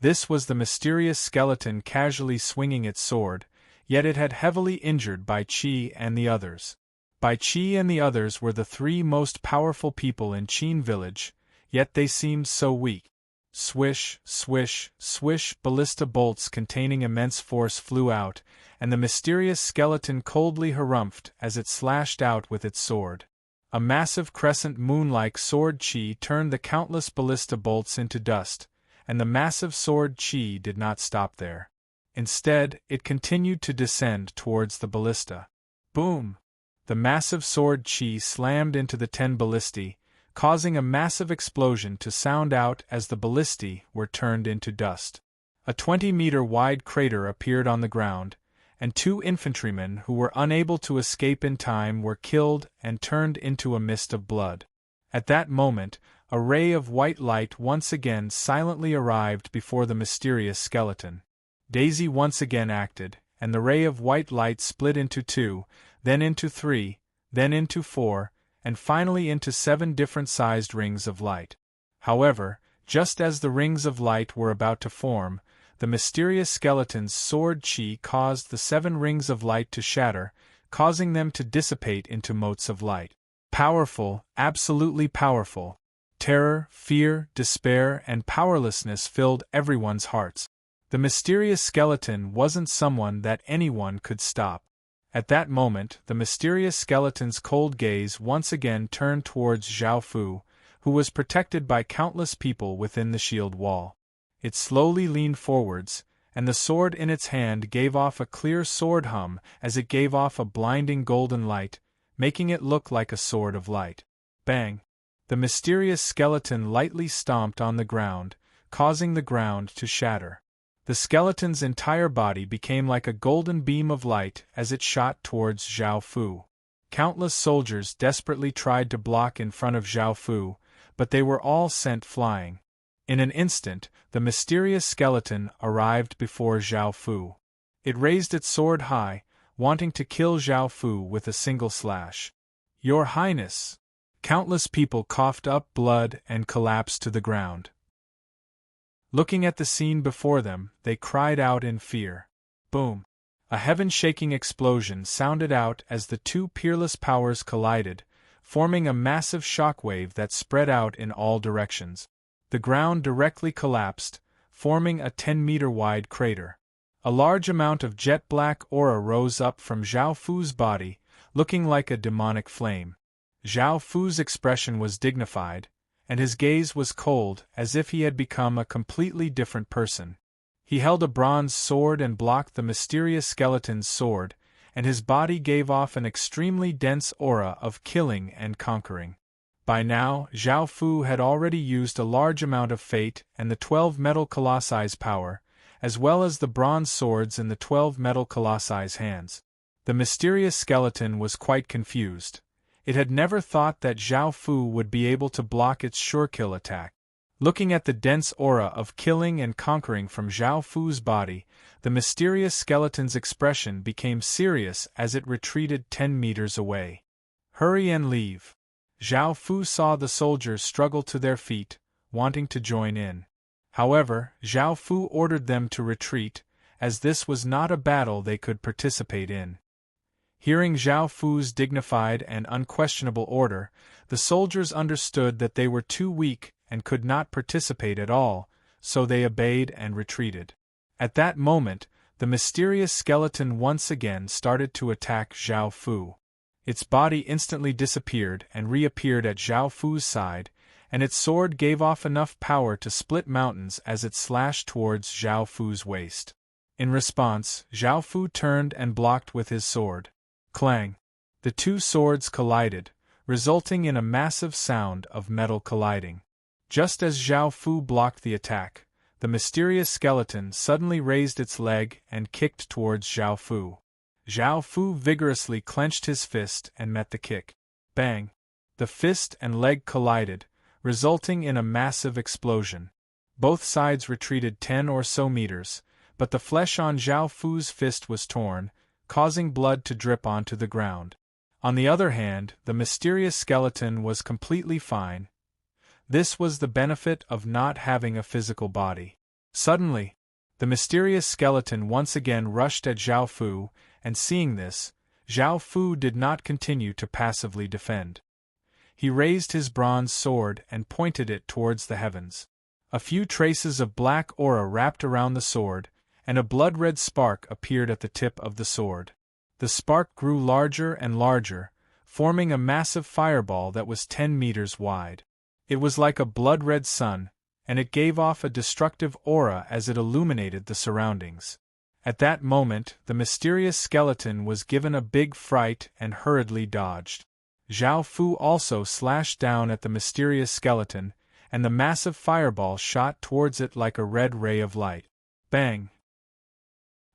This was the mysterious skeleton casually swinging its sword, yet it had heavily injured Bai Qi and the others. Bai Qi and the others were the three most powerful people in Qin village, yet they seemed so weak. Swish, swish, swish, ballista bolts containing immense force flew out, and the mysterious skeleton coldly harumphed as it slashed out with its sword. A massive crescent moon-like sword qi turned the countless ballista bolts into dust, and the massive sword qi did not stop there. Instead, it continued to descend towards the ballista. Boom! The massive sword qi slammed into the 10 ballistae, causing a massive explosion to sound out as the ballistae were turned into dust. A 20-meter-wide crater appeared on the ground, and 2 infantrymen who were unable to escape in time were killed and turned into a mist of blood. At that moment, a ray of white light once again silently arrived before the mysterious skeleton. Daisy once again acted, and the ray of white light split into 2, then into 3, then into 4, and finally into 7 different-sized rings of light. However, just as the rings of light were about to form, the mysterious skeleton's sword qi caused the 7 rings of light to shatter, causing them to dissipate into motes of light. Powerful, absolutely powerful. Terror, fear, despair, and powerlessness filled everyone's hearts. The mysterious skeleton wasn't someone that anyone could stop. At that moment, the mysterious skeleton's cold gaze once again turned towards Zhao Fu, who was protected by countless people within the shield wall. It slowly leaned forwards, and the sword in its hand gave off a clear sword hum as it gave off a blinding golden light, making it look like a sword of light. Bang! The mysterious skeleton lightly stomped on the ground, causing the ground to shatter. The skeleton's entire body became like a golden beam of light as it shot towards Zhao Fu. Countless soldiers desperately tried to block in front of Zhao Fu, but they were all sent flying. In an instant, the mysterious skeleton arrived before Zhao Fu. It raised its sword high, wanting to kill Zhao Fu with a single slash. "Your Highness!" Countless people coughed up blood and collapsed to the ground. Looking at the scene before them, they cried out in fear. Boom! A heaven-shaking explosion sounded out as the 2 peerless powers collided, forming a massive shockwave that spread out in all directions. The ground directly collapsed, forming a 10-meter-wide crater. A large amount of jet-black aura rose up from Zhao Fu's body, looking like a demonic flame. Zhao Fu's expression was dignified, and his gaze was cold as if he had become a completely different person. He held a bronze sword and blocked the mysterious skeleton's sword, and his body gave off an extremely dense aura of killing and conquering. By now, Zhao Fu had already used a large amount of fate and the 12 metal colossi's power, as well as the bronze swords in the 12 metal colossi's hands. The mysterious skeleton was quite confused. It had never thought that Zhao Fu would be able to block its sure-kill attack. Looking at the dense aura of killing and conquering from Zhao Fu's body, the mysterious skeleton's expression became serious as it retreated 10 meters away. "Hurry and leave." Zhao Fu saw the soldiers struggle to their feet, wanting to join in. However, Zhao Fu ordered them to retreat, as this was not a battle they could participate in. Hearing Zhao Fu's dignified and unquestionable order, the soldiers understood that they were too weak and could not participate at all, so they obeyed and retreated. At that moment, the mysterious skeleton once again started to attack Zhao Fu. Its body instantly disappeared and reappeared at Zhao Fu's side, and its sword gave off enough power to split mountains as it slashed towards Zhao Fu's waist. In response, Zhao Fu turned and blocked with his sword. Clang! The two swords collided, resulting in a massive sound of metal colliding. Just as Zhao Fu blocked the attack, the mysterious skeleton suddenly raised its leg and kicked towards Zhao Fu. Zhao Fu vigorously clenched his fist and met the kick. Bang! The fist and leg collided, resulting in a massive explosion. Both sides retreated 10 or so meters, but the flesh on Zhao Fu's fist was torn, causing blood to drip onto the ground. On the other hand, the mysterious skeleton was completely fine. This was the benefit of not having a physical body. Suddenly, the mysterious skeleton once again rushed at Zhao Fu, and seeing this, Zhao Fu did not continue to passively defend. He raised his bronze sword and pointed it towards the heavens. A few traces of black aura wrapped around the sword, and a blood-red spark appeared at the tip of the sword. The spark grew larger and larger, forming a massive fireball that was 10 meters wide. It was like a blood-red sun, and it gave off a destructive aura as it illuminated the surroundings. At that moment, the mysterious skeleton was given a big fright and hurriedly dodged. Zhao Fu also slashed down at the mysterious skeleton, and the massive fireball shot towards it like a red ray of light. Bang!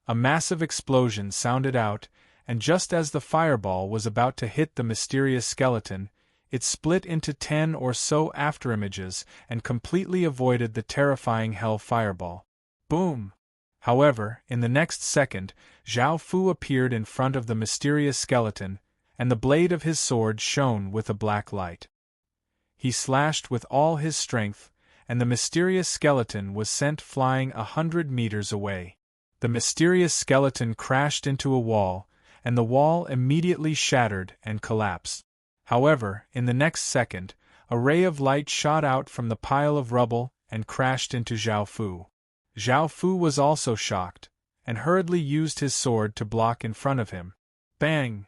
A massive explosion sounded out, and just as the fireball was about to hit the mysterious skeleton, it split into 10 or so afterimages and completely avoided the terrifying hell fireball. Boom! However, in the next second, Zhao Fu appeared in front of the mysterious skeleton, and the blade of his sword shone with a black light. He slashed with all his strength, and the mysterious skeleton was sent flying 100 meters away. The mysterious skeleton crashed into a wall, and the wall immediately shattered and collapsed. However, in the next second, a ray of light shot out from the pile of rubble and crashed into Zhao Fu. Zhao Fu was also shocked, and hurriedly used his sword to block in front of him. Bang!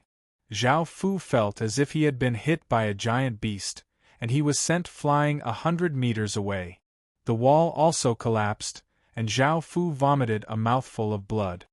Zhao Fu felt as if he had been hit by a giant beast, and he was sent flying 100 meters away. The wall also collapsed, and Zhao Fu vomited a mouthful of blood.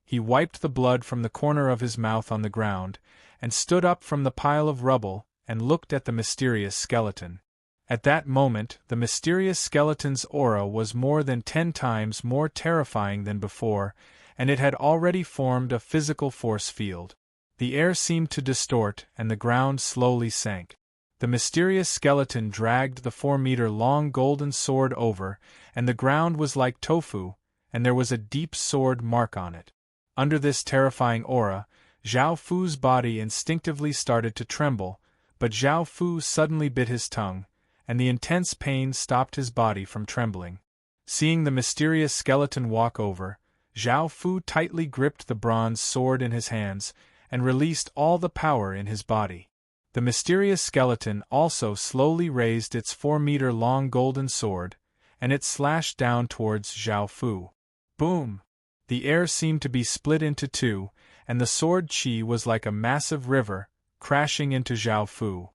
He wiped the blood from the corner of his mouth on the ground, and stood up from the pile of rubble and looked at the mysterious skeleton. At that moment, the mysterious skeleton's aura was more than 10 times more terrifying than before, and it had already formed a physical force field. The air seemed to distort, and the ground slowly sank. The mysterious skeleton dragged the 4-meter-long golden sword over, and the ground was like tofu, and there was a deep sword mark on it. Under this terrifying aura, Zhao Fu's body instinctively started to tremble, but Zhao Fu suddenly bit his tongue, and the intense pain stopped his body from trembling. Seeing the mysterious skeleton walk over, Zhao Fu tightly gripped the bronze sword in his hands, and released all the power in his body. The mysterious skeleton also slowly raised its 4-meter-long golden sword, and it slashed down towards Zhao Fu. Boom! The air seemed to be split into two, and the sword chi was like a massive river, crashing into Zhao Fu.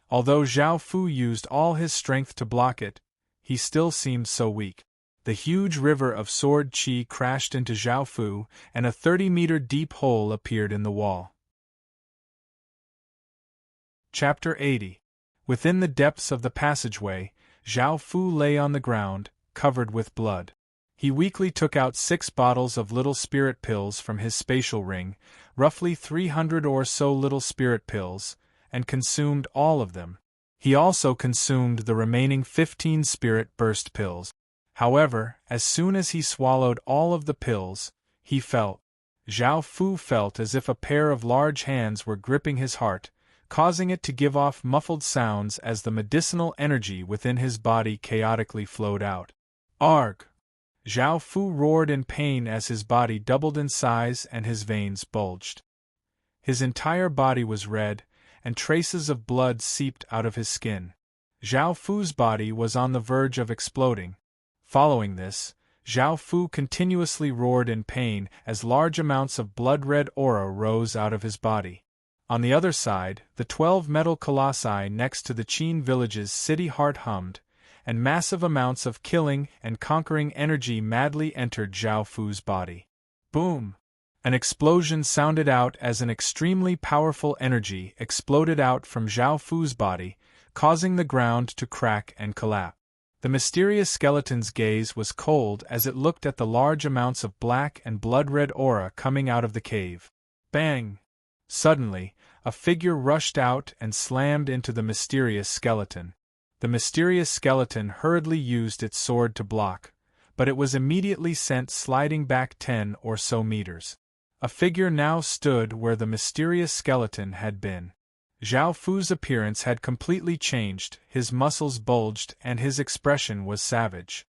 Although Zhao Fu used all his strength to block it, he still seemed so weak. The huge river of sword chi crashed into Zhao Fu, and a 30-meter deep hole appeared in the wall. Chapter 80. Within the depths of the passageway, Zhao Fu lay on the ground, covered with blood. He weakly took out 6 bottles of little spirit pills from his spatial ring, roughly 300 or so little spirit pills, and consumed all of them. He also consumed the remaining 15 spirit burst pills. However, as soon as he swallowed all of the pills, Zhao Fu felt as if a pair of large hands were gripping his heart, causing it to give off muffled sounds as the medicinal energy within his body chaotically flowed out. Arg! Zhao Fu roared in pain as his body doubled in size and his veins bulged. His entire body was red, and traces of blood seeped out of his skin. Zhao Fu's body was on the verge of exploding. Following this, Zhao Fu continuously roared in pain as large amounts of blood-red aura rose out of his body. On the other side, the 12 metal colossi next to the Qin village's city heart hummed, and massive amounts of killing and conquering energy madly entered Zhao Fu's body. Boom! An explosion sounded out as an extremely powerful energy exploded out from Zhao Fu's body, causing the ground to crack and collapse. The mysterious skeleton's gaze was cold as it looked at the large amounts of black and blood-red aura coming out of the cave. Bang! Suddenly, a figure rushed out and slammed into the mysterious skeleton. The mysterious skeleton hurriedly used its sword to block, but it was immediately sent sliding back 10 or so meters. A figure now stood where the mysterious skeleton had been. Zhao Fu's appearance had completely changed, his muscles bulged and his expression was savage.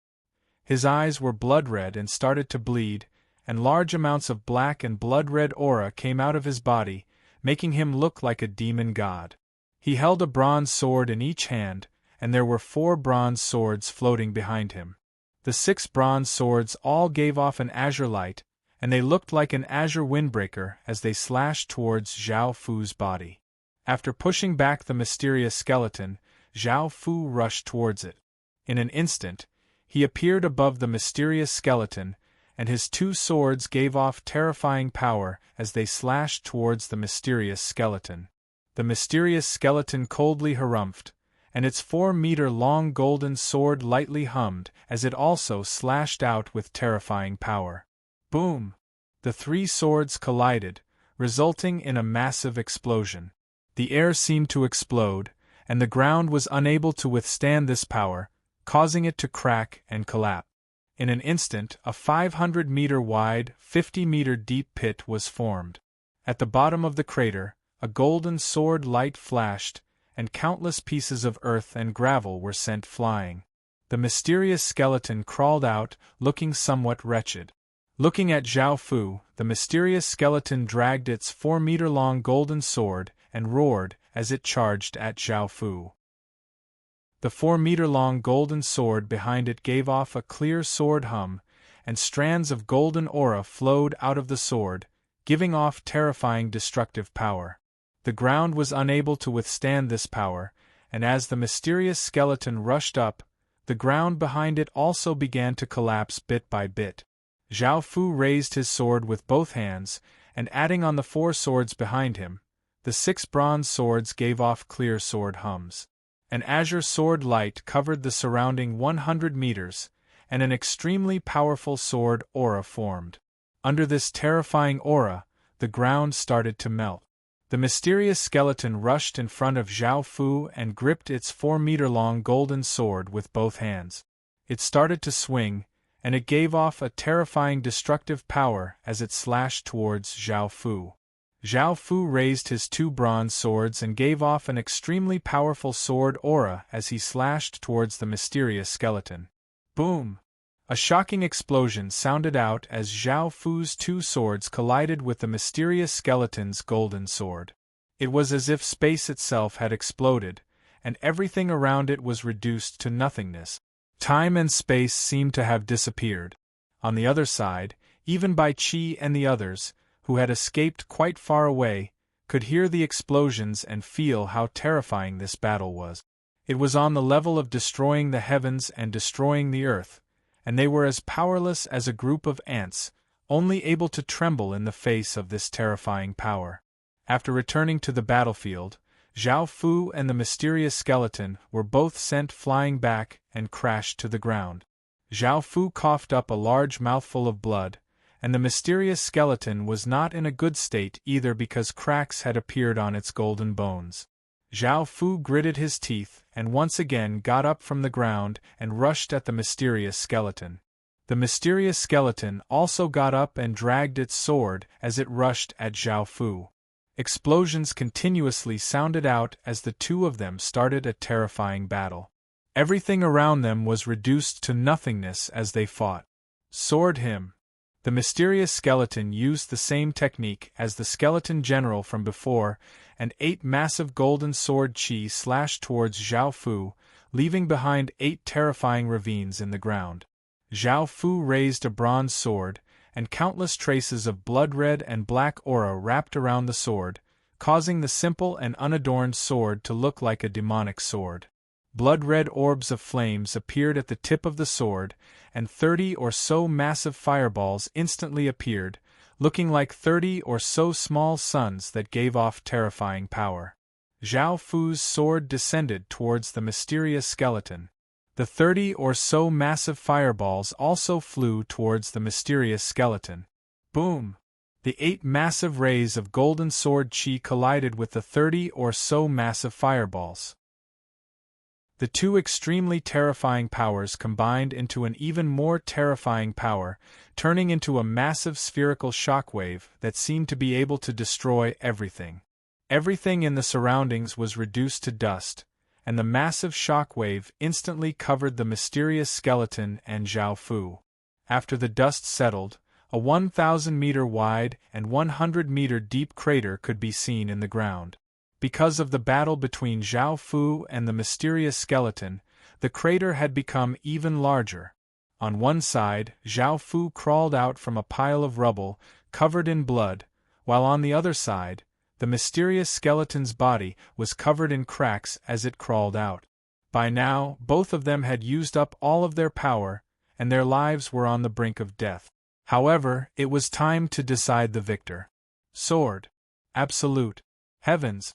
His eyes were blood-red and started to bleed, and large amounts of black and blood-red aura came out of his body, making him look like a demon god. He held a bronze sword in each hand, and there were 4 bronze swords floating behind him. The 6 bronze swords all gave off an azure light, and they looked like an azure windbreaker as they slashed towards Zhao Fu's body. After pushing back the mysterious skeleton, Zhao Fu rushed towards it. In an instant, he appeared above the mysterious skeleton, and his 2 swords gave off terrifying power as they slashed towards the mysterious skeleton. The mysterious skeleton coldly harumphed, and its 4-meter-long golden sword lightly hummed as it also slashed out with terrifying power. Boom! The 3 swords collided, resulting in a massive explosion. The air seemed to explode, and the ground was unable to withstand this power, causing it to crack and collapse. In an instant, a 500-meter-wide, 50-meter-deep pit was formed. At the bottom of the crater, a golden sword light flashed, and countless pieces of earth and gravel were sent flying. The mysterious skeleton crawled out, looking somewhat wretched. Looking at Zhao Fu, the mysterious skeleton dragged its 4-meter-long golden sword and roared as it charged at Zhao Fu. The 4-meter-long golden sword behind it gave off a clear sword hum, and strands of golden aura flowed out of the sword, giving off terrifying destructive power. The ground was unable to withstand this power, and as the mysterious skeleton rushed up, the ground behind it also began to collapse bit by bit. Zhao Fu raised his sword with both hands, and adding on the 4 swords behind him, the 6 bronze swords gave off clear sword hums. An azure sword light covered the surrounding 100 meters, and an extremely powerful sword aura formed. Under this terrifying aura, the ground started to melt. The mysterious skeleton rushed in front of Zhao Fu and gripped its 4-meter-long golden sword with both hands. It started to swing, and it gave off a terrifying destructive power as it slashed towards Zhao Fu. Zhao Fu raised his 2 bronze swords and gave off an extremely powerful sword aura as he slashed towards the mysterious skeleton. Boom! A shocking explosion sounded out as Zhao Fu's 2 swords collided with the mysterious skeleton's golden sword. It was as if space itself had exploded, and everything around it was reduced to nothingness. Time and space seemed to have disappeared. On the other side, even Bai Qi and the others, who had escaped quite far away, could hear the explosions and feel how terrifying this battle was. It was on the level of destroying the heavens and destroying the earth, and they were as powerless as a group of ants, only able to tremble in the face of this terrifying power. After returning to the battlefield, Zhao Fu and the mysterious skeleton were both sent flying back and crashed to the ground. Zhao Fu coughed up a large mouthful of blood, and the mysterious skeleton was not in a good state either because cracks had appeared on its golden bones. Zhao Fu gritted his teeth and once again got up from the ground and rushed at the mysterious skeleton. The mysterious skeleton also got up and dragged its sword as it rushed at Zhao Fu. Explosions continuously sounded out as the 2 of them started a terrifying battle. Everything around them was reduced to nothingness as they fought. Sword him! The mysterious skeleton used the same technique as the skeleton general from before, and 8 massive golden sword chi slashed towards Zhao Fu, leaving behind 8 terrifying ravines in the ground. Zhao Fu raised a bronze sword, and countless traces of blood-red and black aura wrapped around the sword, causing the simple and unadorned sword to look like a demonic sword. Blood-red orbs of flames appeared at the tip of the sword, and 30 or so massive fireballs instantly appeared, looking like 30 or so small suns that gave off terrifying power. Zhao Fu's sword descended towards the mysterious skeleton. The 30 or so massive fireballs also flew towards the mysterious skeleton. Boom! The 8 massive rays of golden sword chi collided with the 30 or so massive fireballs. The two extremely terrifying powers combined into an even more terrifying power, turning into a massive spherical shockwave that seemed to be able to destroy everything. Everything in the surroundings was reduced to dust, and the massive shockwave instantly covered the mysterious skeleton and Zhao Fu. After the dust settled, a 1,000-meter wide and 100-meter deep crater could be seen in the ground. Because of the battle between Zhao Fu and the mysterious skeleton, the crater had become even larger. On one side, Zhao Fu crawled out from a pile of rubble, covered in blood, while on the other side, the mysterious skeleton's body was covered in cracks as it crawled out. By now, both of them had used up all of their power, and their lives were on the brink of death. However, it was time to decide the victor. Sword. Absolute. Heavens.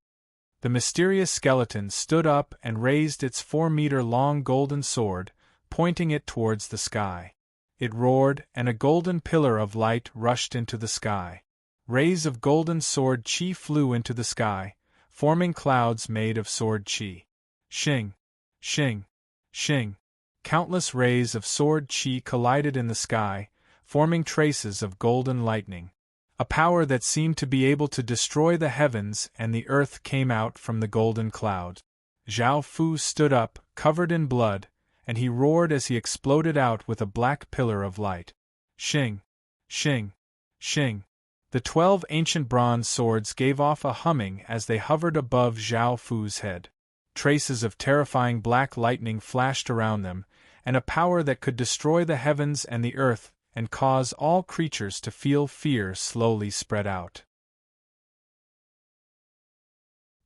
The mysterious skeleton stood up and raised its 4-meter-long golden sword, pointing it towards the sky. It roared, and a golden pillar of light rushed into the sky. Rays of golden sword chi flew into the sky, forming clouds made of sword chi. Shing! Shing! Shing! Countless rays of sword chi collided in the sky, forming traces of golden lightning. A power that seemed to be able to destroy the heavens and the earth came out from the golden cloud. Zhao Fu stood up, covered in blood, and he roared as he exploded out with a black pillar of light. Shing! Shing! Shing! The 12 ancient bronze swords gave off a humming as they hovered above Zhao Fu's head. Traces of terrifying black lightning flashed around them, and a power that could destroy the heavens and the earth and cause all creatures to feel fear slowly spread out.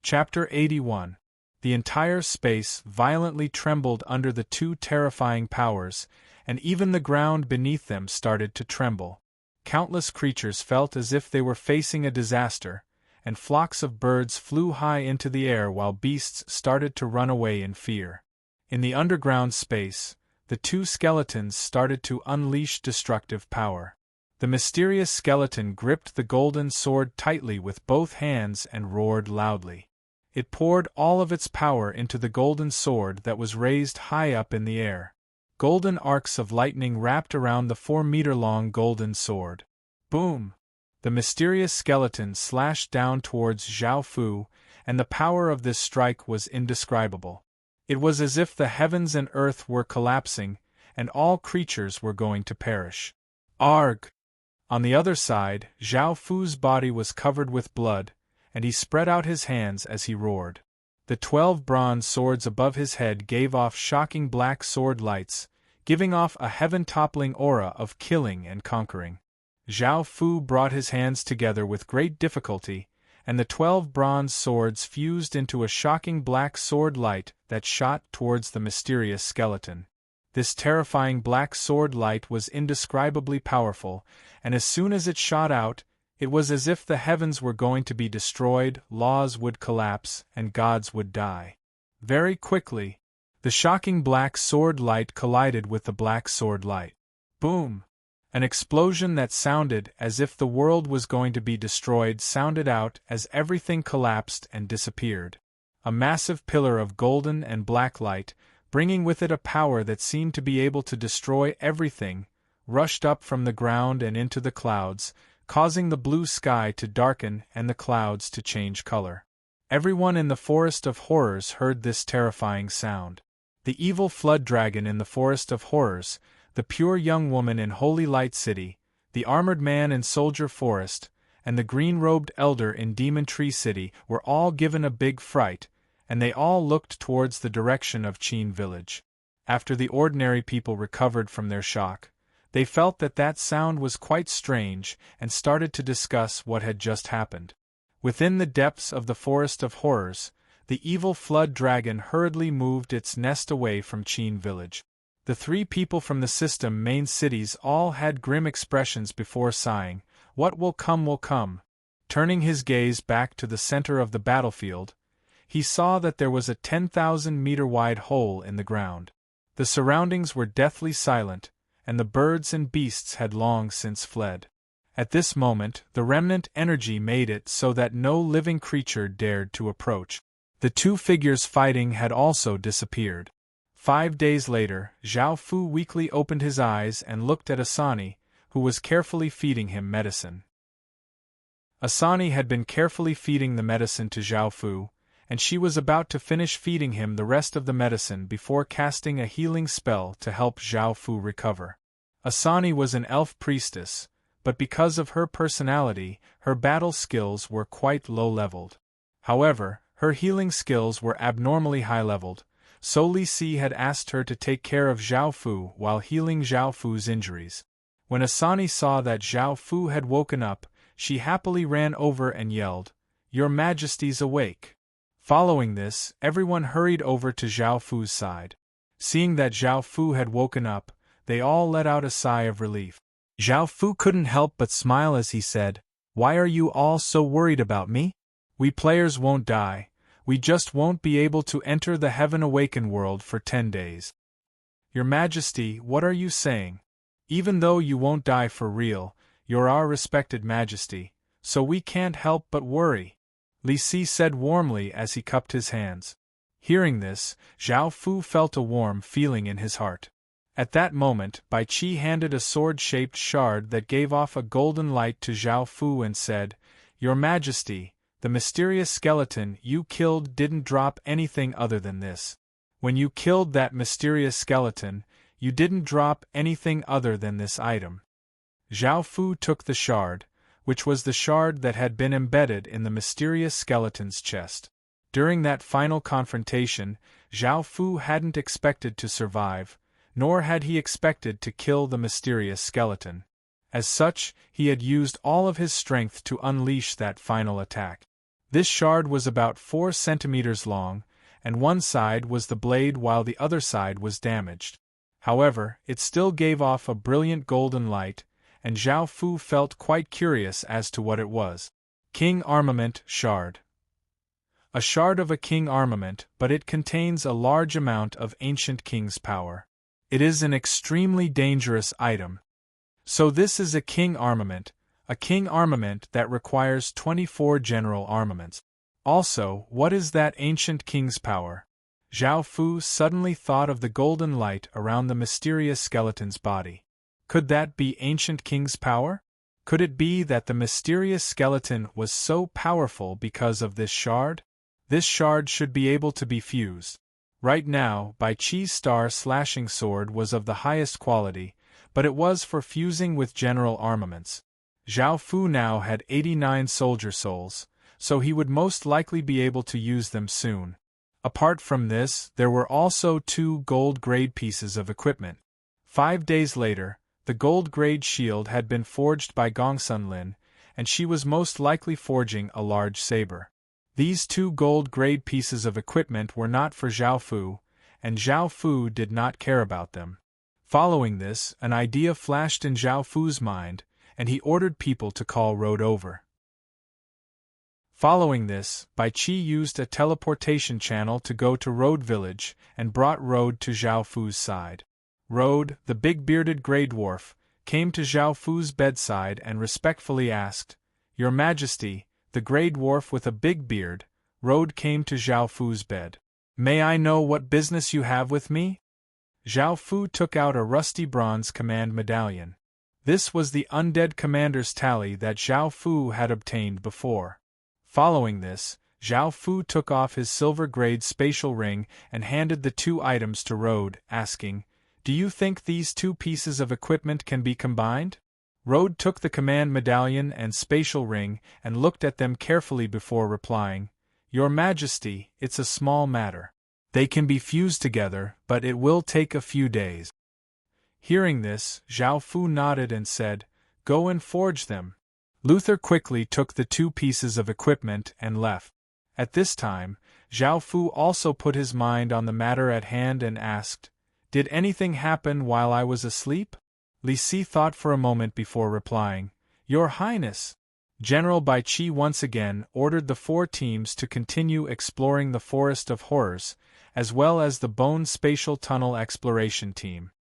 Chapter 81. The entire space violently trembled under the two terrifying powers, and even the ground beneath them started to tremble. Countless creatures felt as if they were facing a disaster, and flocks of birds flew high into the air while beasts started to run away in fear. In the underground space, the two skeletons started to unleash destructive power. The mysterious skeleton gripped the golden sword tightly with both hands and roared loudly. It poured all of its power into the golden sword that was raised high up in the air. Golden arcs of lightning wrapped around the 4-meter-long golden sword. Boom! The mysterious skeleton slashed down towards Zhao Fu, and the power of this strike was indescribable. It was as if the heavens and earth were collapsing, and all creatures were going to perish. Arg! On the other side, Zhao Fu's body was covered with blood, and he spread out his hands as he roared. The 12 bronze swords above his head gave off shocking black sword lights, giving off a heaven-toppling aura of killing and conquering. Zhao Fu brought his hands together with great difficulty, and the 12 bronze swords fused into a shocking black sword light that shot towards the mysterious skeleton. This terrifying black sword light was indescribably powerful, and as soon as it shot out, it was as if the heavens were going to be destroyed, laws would collapse, and gods would die. Very quickly, the shocking black sword light collided with the black sword light. Boom! An explosion that sounded as if the world was going to be destroyed sounded out as everything collapsed and disappeared. A massive pillar of golden and black light, bringing with it a power that seemed to be able to destroy everything, rushed up from the ground and into the clouds, causing the blue sky to darken and the clouds to change color. Everyone in the Forest of Horrors heard this terrifying sound. The evil flood dragon in the Forest of Horrors, the pure young woman in Holy Light City, the armored man in Soldier Forest, and the green-robed elder in Demon Tree City were all given a big fright, and they all looked towards the direction of Qin Village. After the ordinary people recovered from their shock, they felt that that sound was quite strange and started to discuss what had just happened. Within the depths of the Forest of Horrors, the evil flood dragon hurriedly moved its nest away from Qin village. The three people from the system main cities all had grim expressions before sighing, "What will come will come." Turning his gaze back to the center of the battlefield, he saw that there was a 10,000-meter-wide hole in the ground. The surroundings were deathly silent, and the birds and beasts had long since fled. At this moment, the remnant energy made it so that no living creature dared to approach. The two figures fighting had also disappeared. 5 days later, Zhao Fu weakly opened his eyes and looked at Asani, who was carefully feeding him medicine. Asani had been carefully feeding the medicine to Zhao Fu, and she was about to finish feeding him the rest of the medicine before casting a healing spell to help Zhao Fu recover. Asani was an elf priestess, but because of her personality, her battle skills were quite low-leveled. However, her healing skills were abnormally high-leveled, so Li Si had asked her to take care of Zhao Fu while healing Zhao Fu's injuries. When Asani saw that Zhao Fu had woken up, she happily ran over and yelled, "Your Majesty's awake!" Following this, everyone hurried over to Zhao Fu's side. Seeing that Zhao Fu had woken up, they all let out a sigh of relief. Zhao Fu couldn't help but smile as he said, "Why are you all so worried about me? We players won't die, we just won't be able to enter the Heaven Awaken world for 10 days. Your Majesty, what are you saying? Even though you won't die for real, you're our respected Majesty, so we can't help but worry," Li Si said warmly as he cupped his hands. Hearing this, Zhao Fu felt a warm feeling in his heart. At that moment, Bai Qi handed a sword-shaped shard that gave off a golden light to Zhao Fu and said, "Your Majesty, the mysterious skeleton you killed didn't drop anything other than this. When you killed that mysterious skeleton, you didn't drop anything other than this item." Zhao Fu took the shard, which was the shard that had been embedded in the mysterious skeleton's chest. During that final confrontation, Zhao Fu hadn't expected to survive, nor had he expected to kill the mysterious skeleton. As such, he had used all of his strength to unleash that final attack. This shard was about 4 centimeters long, and one side was the blade while the other side was damaged. However, it still gave off a brilliant golden light, and Zhao Fu felt quite curious as to what it was. King Armament Shard. A shard of a king armament, but it contains a large amount of ancient king's power. It is an extremely dangerous item. So this is a king armament that requires 24 general armaments. Also, what is that ancient king's power? Zhao Fu suddenly thought of the golden light around the mysterious skeleton's body. Could that be ancient king's power? Could it be that the mysterious skeleton was so powerful because of this shard? This shard should be able to be fused. Right now, Bai Qi's star-slashing sword was of the highest quality, but it was for fusing with general armaments. Zhao Fu now had 89 soldier souls, so he would most likely be able to use them soon. Apart from this, there were also 2 gold-grade pieces of equipment. 5 days later, the gold-grade shield had been forged by Gongsun Lin, and she was most likely forging a large saber. These 2 gold-grade pieces of equipment were not for Zhao Fu, and Zhao Fu did not care about them. Following this, an idea flashed in Zhao Fu's mind, and he ordered people to call Road over. Following this, Bai Qi used a teleportation channel to go to Road village and brought Road to Zhao Fu's side. Road, the big-bearded grey dwarf, came to Zhao Fu's bedside and respectfully asked, "Your Majesty," the grey dwarf with a big beard, Road came to Zhao Fu's bed. "May I know what business you have with me?" Zhao Fu took out a rusty bronze command medallion. This was the undead commander's tally that Zhao Fu had obtained before. Following this, Zhao Fu took off his silver-grade spatial ring and handed the 2 items to Road, asking, "Do you think these 2 pieces of equipment can be combined?" Road took the command medallion and spatial ring and looked at them carefully before replying, "Your Majesty, it's a small matter. They can be fused together, but it will take a few days." Hearing this, Zhao Fu nodded and said, "Go and forge them." Luther quickly took the 2 pieces of equipment and left. At this time, Zhao Fu also put his mind on the matter at hand and asked, "Did anything happen while I was asleep?" Li Si thought for a moment before replying, "Your Highness." General Bai Qi once again ordered the 4 teams to continue exploring the Forest of Horrors, as well as the Bone Spatial Tunnel Exploration Team.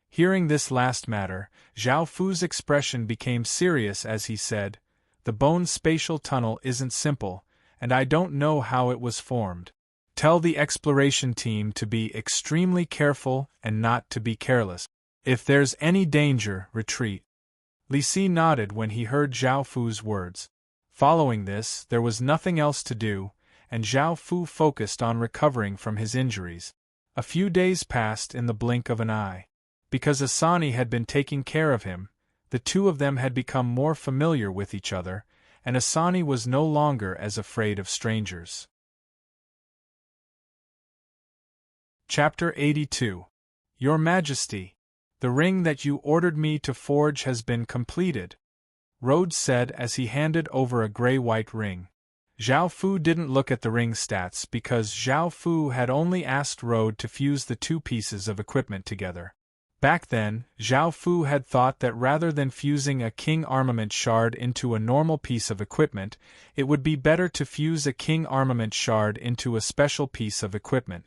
Hearing this last matter, Zhao Fu's expression became serious as he said, "The Bone Spatial Tunnel isn't simple, and I don't know how it was formed. Tell the exploration team to be extremely careful and not to be careless. If there's any danger, retreat." Li Si nodded when he heard Zhao Fu's words. Following this, there was nothing else to do, and Zhao Fu focused on recovering from his injuries. A few days passed in the blink of an eye. Because Asani had been taking care of him, the 2 of them had become more familiar with each other, and Asani was no longer as afraid of strangers. Chapter 82. Your Majesty, the ring that you ordered me to forge has been completed, Rhodes said as he handed over a gray-white ring. Zhao Fu didn't look at the ring stats because Zhao Fu had only asked Rhodes to fuse the 2 pieces of equipment together. Back then, Zhao Fu had thought that rather than fusing a king armament shard into a normal piece of equipment, it would be better to fuse a king armament shard into a special piece of equipment.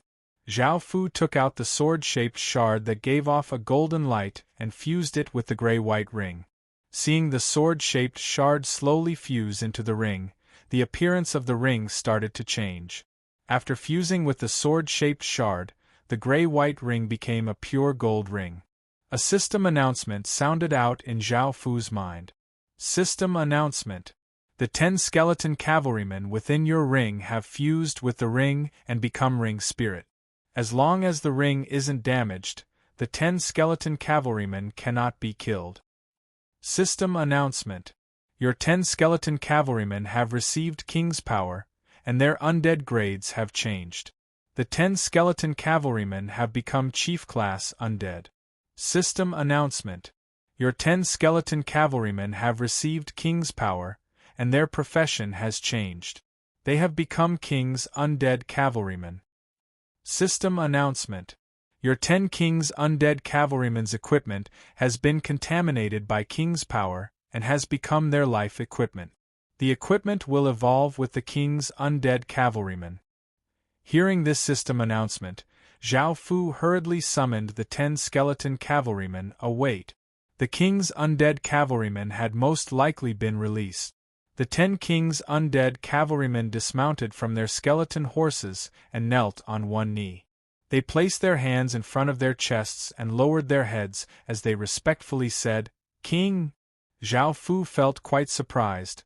Zhao Fu took out the sword-shaped shard that gave off a golden light and fused it with the gray-white ring. Seeing the sword-shaped shard slowly fuse into the ring, the appearance of the ring started to change. After fusing with the sword-shaped shard, the gray-white ring became a pure gold ring. A system announcement sounded out in Zhao Fu's mind. System announcement. The 10 skeleton cavalrymen within your ring have fused with the ring and become ring spirit. As long as the ring isn't damaged, the 10 skeleton cavalrymen cannot be killed. System announcement. Your 10 skeleton cavalrymen have received King's power, and their undead grades have changed. The 10 skeleton cavalrymen have become Chief Class Undead. System announcement. Your 10 skeleton cavalrymen have received King's power, and their profession has changed. They have become King's Undead Cavalrymen. System announcement. Your 10 King's Undead Cavalrymen's equipment has been contaminated by King's power and has become their life equipment. The equipment will evolve with the King's Undead Cavalrymen. Hearing this system announcement, Zhao Fu hurriedly summoned the 10 skeleton cavalrymen. Await. The King's Undead Cavalrymen had most likely been released. The 10 King's Undead Cavalrymen dismounted from their skeleton horses and knelt on one knee. They placed their hands in front of their chests and lowered their heads as they respectfully said, "King." Zhao Fu felt quite surprised.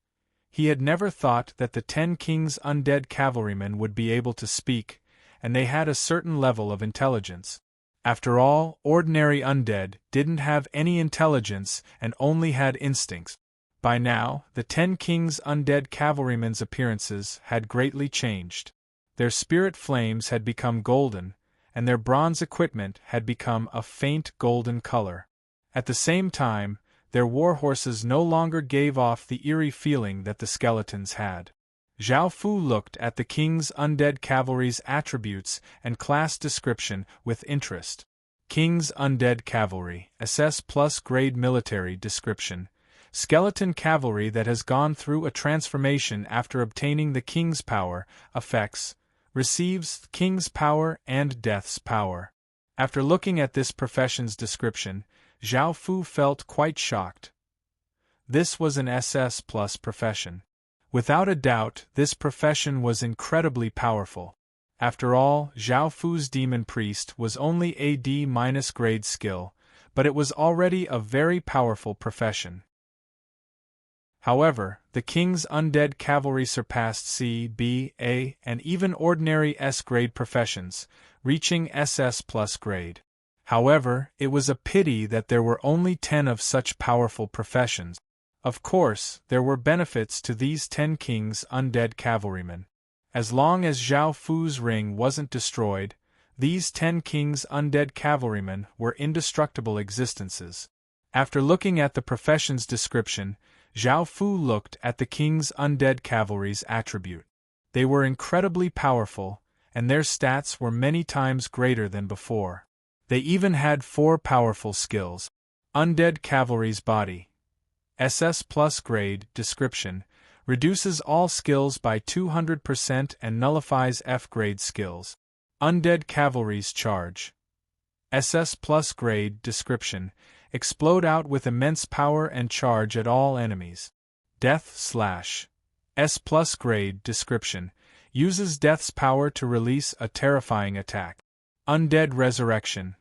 He had never thought that the 10 King's Undead Cavalrymen would be able to speak, and they had a certain level of intelligence. After all, ordinary undead didn't have any intelligence and only had instincts. By now, the 10 King's Undead Cavalrymen's appearances had greatly changed. Their spirit flames had become golden, and their bronze equipment had become a faint golden color. At the same time, their war horses no longer gave off the eerie feeling that the skeletons had. Zhao Fu looked at the King's Undead Cavalry's attributes and class description with interest. King's Undead Cavalry, SS Plus Grade Military Description. Skeleton cavalry that has gone through a transformation after obtaining the King's power, effects, receives King's power and Death's power. After looking at this profession's description, Zhao Fu felt quite shocked. This was an SS Plus profession. Without a doubt, this profession was incredibly powerful. After all, Zhao Fu's Demon Priest was only a D- grade skill, but it was already a very powerful profession. However, the King's Undead Cavalry surpassed C, B, A, and even ordinary S-grade professions, reaching SS Plus grade. However, it was a pity that there were only 10 of such powerful professions. Of course, there were benefits to these 10 King's Undead Cavalrymen. As long as Zhao Fu's ring wasn't destroyed, these 10 King's Undead Cavalrymen were indestructible existences. After looking at the profession's description, Zhao Fu looked at the king's undead cavalry's attribute. They were incredibly powerful, and their stats were many times greater than before. They even had 4 powerful skills. Undead Cavalry's Body. SS Plus Grade Description: reduces all skills by 200% and nullifies F-grade skills. Undead Cavalry's Charge. SS Plus Grade Description: explode out with immense power and charge at all enemies. Death Slash. S Plus Grade Description: uses Death's power to release a terrifying attack. Undead Resurrection.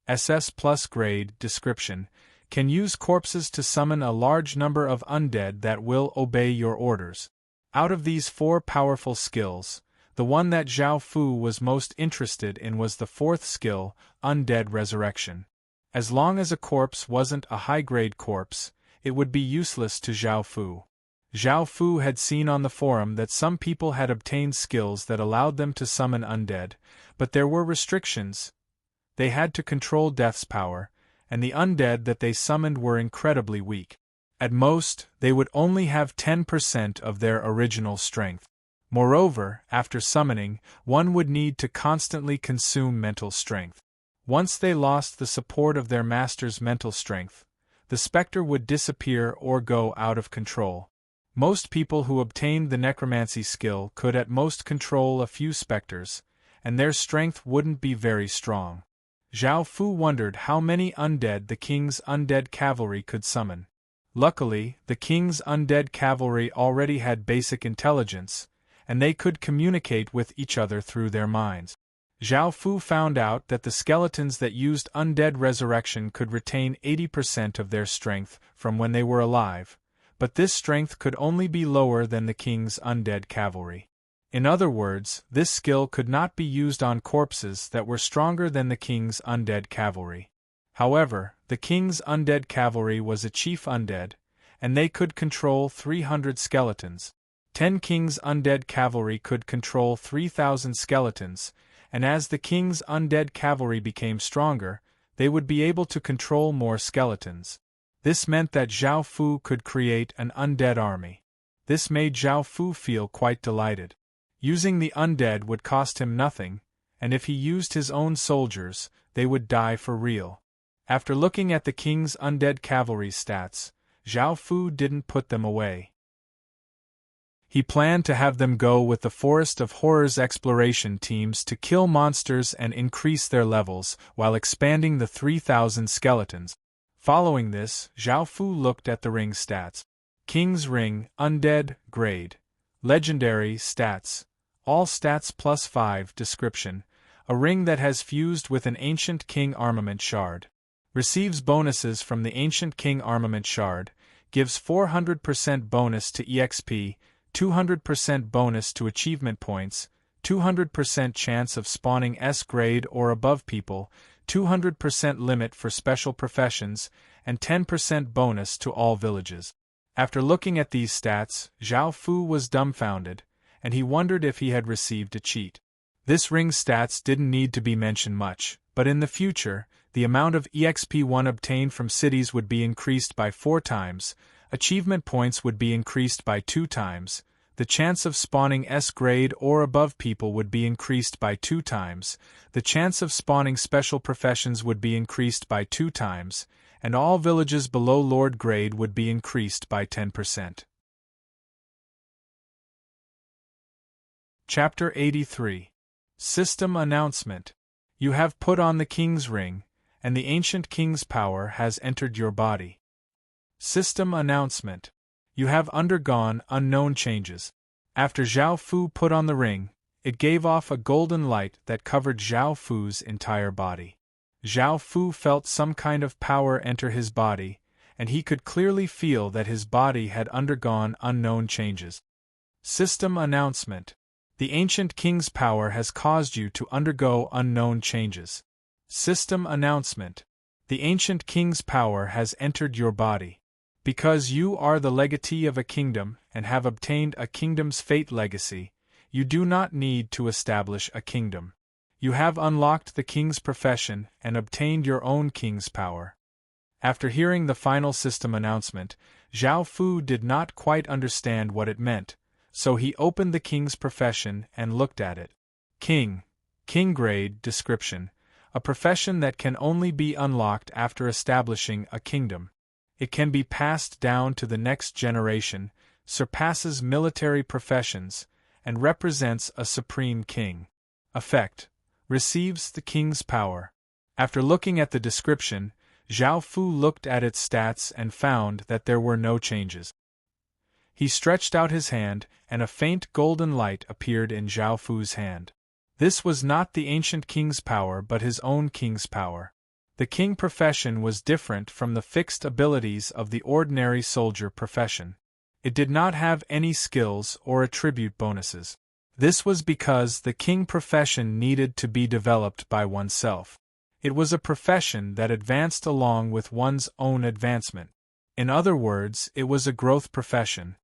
SS Plus Grade Description: can use corpses to summon a large number of undead that will obey your orders. Out of these 4 powerful skills, the one that Zhao Fu was most interested in was the 4th skill, Undead Resurrection. As long as a corpse wasn't a high-grade corpse, it would be useless to Zhao Fu. Zhao Fu had seen on the forum that some people had obtained skills that allowed them to summon undead, but there were restrictions. They had to control Death's power, and the undead that they summoned were incredibly weak. At most, they would only have 10% of their original strength. Moreover, after summoning, one would need to constantly consume mental strength. Once they lost the support of their master's mental strength, the specter would disappear or go out of control. Most people who obtained the necromancy skill could at most control a few specters, and their strength wouldn't be very strong. Zhao Fu wondered how many undead the king's undead cavalry could summon. Luckily, the king's undead cavalry already had basic intelligence, and they could communicate with each other through their minds. Zhao Fu found out that the skeletons that used undead resurrection could retain 80% of their strength from when they were alive, but this strength could only be lower than the king's undead cavalry. In other words, this skill could not be used on corpses that were stronger than the king's undead cavalry. However, the king's undead cavalry was a chief undead, and they could control 300 skeletons. 10 king's undead cavalry could control 3,000 skeletons, and as the king's undead cavalry became stronger, they would be able to control more skeletons. This meant that Zhao Fu could create an undead army. This made Zhao Fu feel quite delighted. Using the undead would cost him nothing, and if he used his own soldiers, they would die for real. After looking at the king's undead cavalry's stats, Zhao Fu didn't put them away. He planned to have them go with the Forest of Horrors exploration teams to kill monsters and increase their levels, while expanding the 3,000 skeletons. Following this, Zhao Fu looked at the ring stats. King's Ring, Undead, Grade. Legendary Stats. All stats +5 Description: a ring that has fused with an Ancient King Armament Shard. Receives bonuses from the Ancient King Armament Shard, gives 400% bonus to EXP, 200% bonus to achievement points, 200% chance of spawning S-grade or above people, 200% limit for special professions, and 10% bonus to all villages. After looking at these stats, Zhao Fu was dumbfounded, and he wondered if he had received a cheat. This ring's stats didn't need to be mentioned much, but in the future, the amount of EXP1 obtained from cities would be increased by 4 times, achievement points would be increased by 2 times, the chance of spawning S-grade or above people would be increased by 2 times, the chance of spawning special professions would be increased by 2 times, and all villages below Lord grade would be increased by 10%. Chapter 83. System Announcement. You have put on the King's Ring, and the Ancient King's power has entered your body. System Announcement. You have undergone unknown changes. After Zhao Fu put on the ring, it gave off a golden light that covered Zhao Fu's entire body. Zhao Fu felt some kind of power enter his body, and he could clearly feel that his body had undergone unknown changes. System Announcement. The Ancient King's power has caused you to undergo unknown changes. System Announcement. The Ancient King's power has entered your body. Because you are the legatee of a kingdom and have obtained a kingdom's fate legacy, you do not need to establish a kingdom. You have unlocked the king's profession and obtained your own king's power. After hearing the final system announcement, Zhao Fu did not quite understand what it meant, so he opened the king's profession and looked at it. King grade description, a profession that can only be unlocked after establishing a kingdom. It can be passed down to the next generation, surpasses military professions, and represents a supreme king. Effect: receives the king's power. After looking at the description, Zhao Fu looked at its stats and found that there were no changes. He stretched out his hand, and a faint golden light appeared in Zhao Fu's hand. This was not the ancient king's power but his own king's power. The king profession was different from the fixed abilities of the ordinary soldier profession. It did not have any skills or attribute bonuses. This was because the king profession needed to be developed by oneself. It was a profession that advanced along with one's own advancement. In other words, it was a growth profession.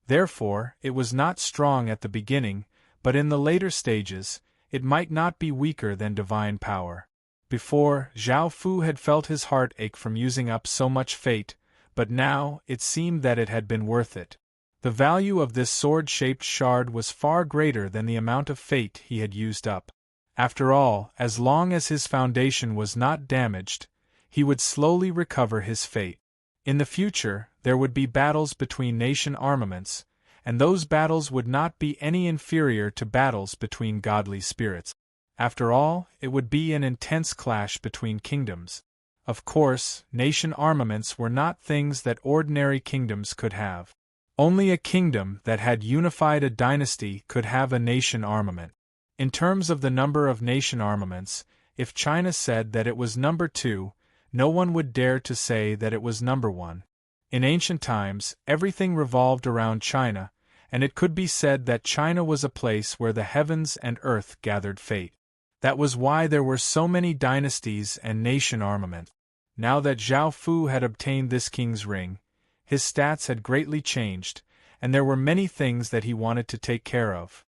Therefore, it was not strong at the beginning, but in the later stages, it might not be weaker than divine power. Before, Zhao Fu had felt his heart ache from using up so much fate, but now, it seemed that it had been worth it. The value of this sword-shaped shard was far greater than the amount of fate he had used up. After all, as long as his foundation was not damaged, he would slowly recover his fate. In the future, there would be battles between nation armaments, and those battles would not be any inferior to battles between godly spirits. After all, it would be an intense clash between kingdoms. Of course, nation armaments were not things that ordinary kingdoms could have. Only a kingdom that had unified a dynasty could have a nation armament. In terms of the number of nation armaments, if China said that it was number 2, no one would dare to say that it was number 1. In ancient times, everything revolved around China, and it could be said that China was a place where the heavens and earth gathered fate. That was why there were so many dynasties and nation armament. Now that Zhao Fu had obtained this king's ring, his stats had greatly changed, and there were many things that he wanted to take care of.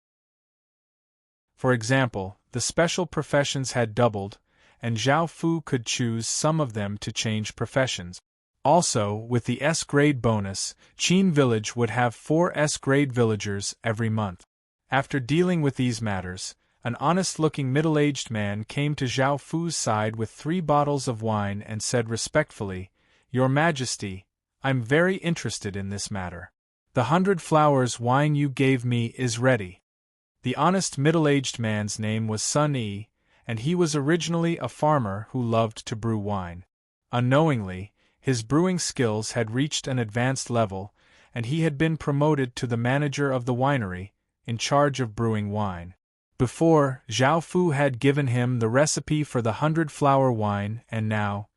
For example, the special professions had doubled, and Zhao Fu could choose some of them to change professions. Also, with the S-grade bonus, Qin Village would have 4 S-grade villagers every month. After dealing with these matters, an honest-looking middle-aged man came to Zhao Fu's side with 3 bottles of wine and said respectfully, "Your Majesty, I'm very interested in this matter. The 100 flowers wine you gave me is ready." The honest middle-aged man's name was Sun Yi, and he was originally a farmer who loved to brew wine. Unknowingly, his brewing skills had reached an advanced level, and he had been promoted to the manager of the winery, in charge of brewing wine. Before, Zhao Fu had given him the recipe for the 100-flower wine, and now,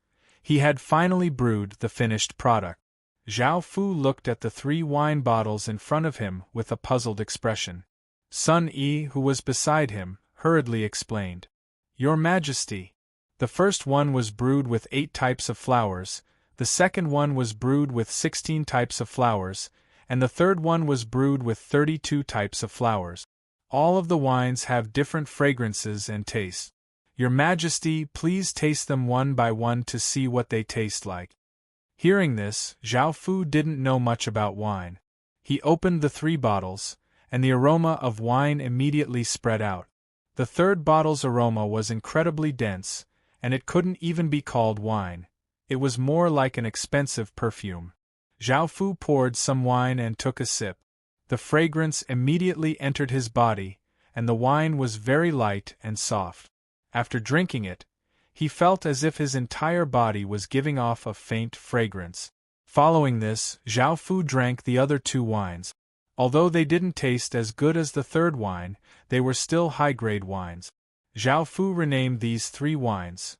he had finally brewed the finished product. Zhao Fu looked at the 3 wine bottles in front of him with a puzzled expression. Sun Yi, who was beside him, hurriedly explained, "Your Majesty, the first one was brewed with 8 types of flowers, the second one was brewed with 16 types of flowers, and the third one was brewed with 32 types of flowers. All of the wines have different fragrances and tastes. Your Majesty, please taste them one by one to see what they taste like." Hearing this, Zhao Fu didn't know much about wine. He opened the 3 bottles, and the aroma of wine immediately spread out. The third bottle's aroma was incredibly dense, and it couldn't even be called wine. It was more like an expensive perfume. Zhao Fu poured some wine and took a sip. The fragrance immediately entered his body, and the wine was very light and soft. After drinking it, he felt as if his entire body was giving off a faint fragrance. Following this, Zhao Fu drank the other 2 wines. Although they didn't taste as good as the third wine, they were still high-grade wines. Zhao Fu renamed these 3 wines.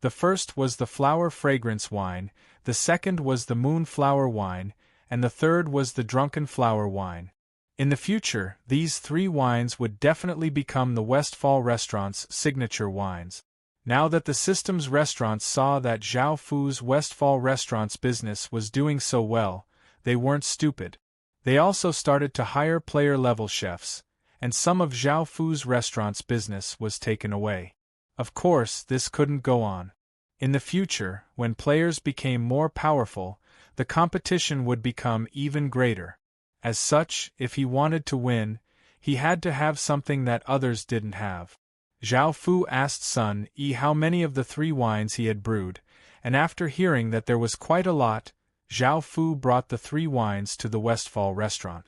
The first was the flower fragrance wine, the second was the moonflower wine, and the third was the drunken flower wine. In the future, these 3 wines would definitely become the Westfall restaurant's signature wines. Now that the system's restaurants saw that Zhao Fu's Westfall restaurant's business was doing so well, they weren't stupid. They also started to hire player-level chefs, and some of Zhao Fu's restaurant's business was taken away. Of course, this couldn't go on. In the future, when players became more powerful, the competition would become even greater. As such, if he wanted to win, he had to have something that others didn't have. Zhao Fu asked Sun Yi how many of the 3 wines he had brewed, and after hearing that there was quite a lot, Zhao Fu brought the 3 wines to the Westfall restaurant.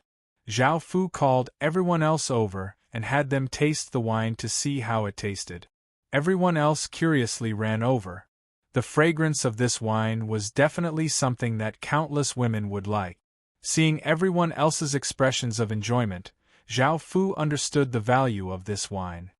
Zhao Fu called everyone else over and had them taste the wine to see how it tasted. Everyone else curiously ran over. The fragrance of this wine was definitely something that countless women would like. Seeing everyone else's expressions of enjoyment, Zhao Fu understood the value of this wine.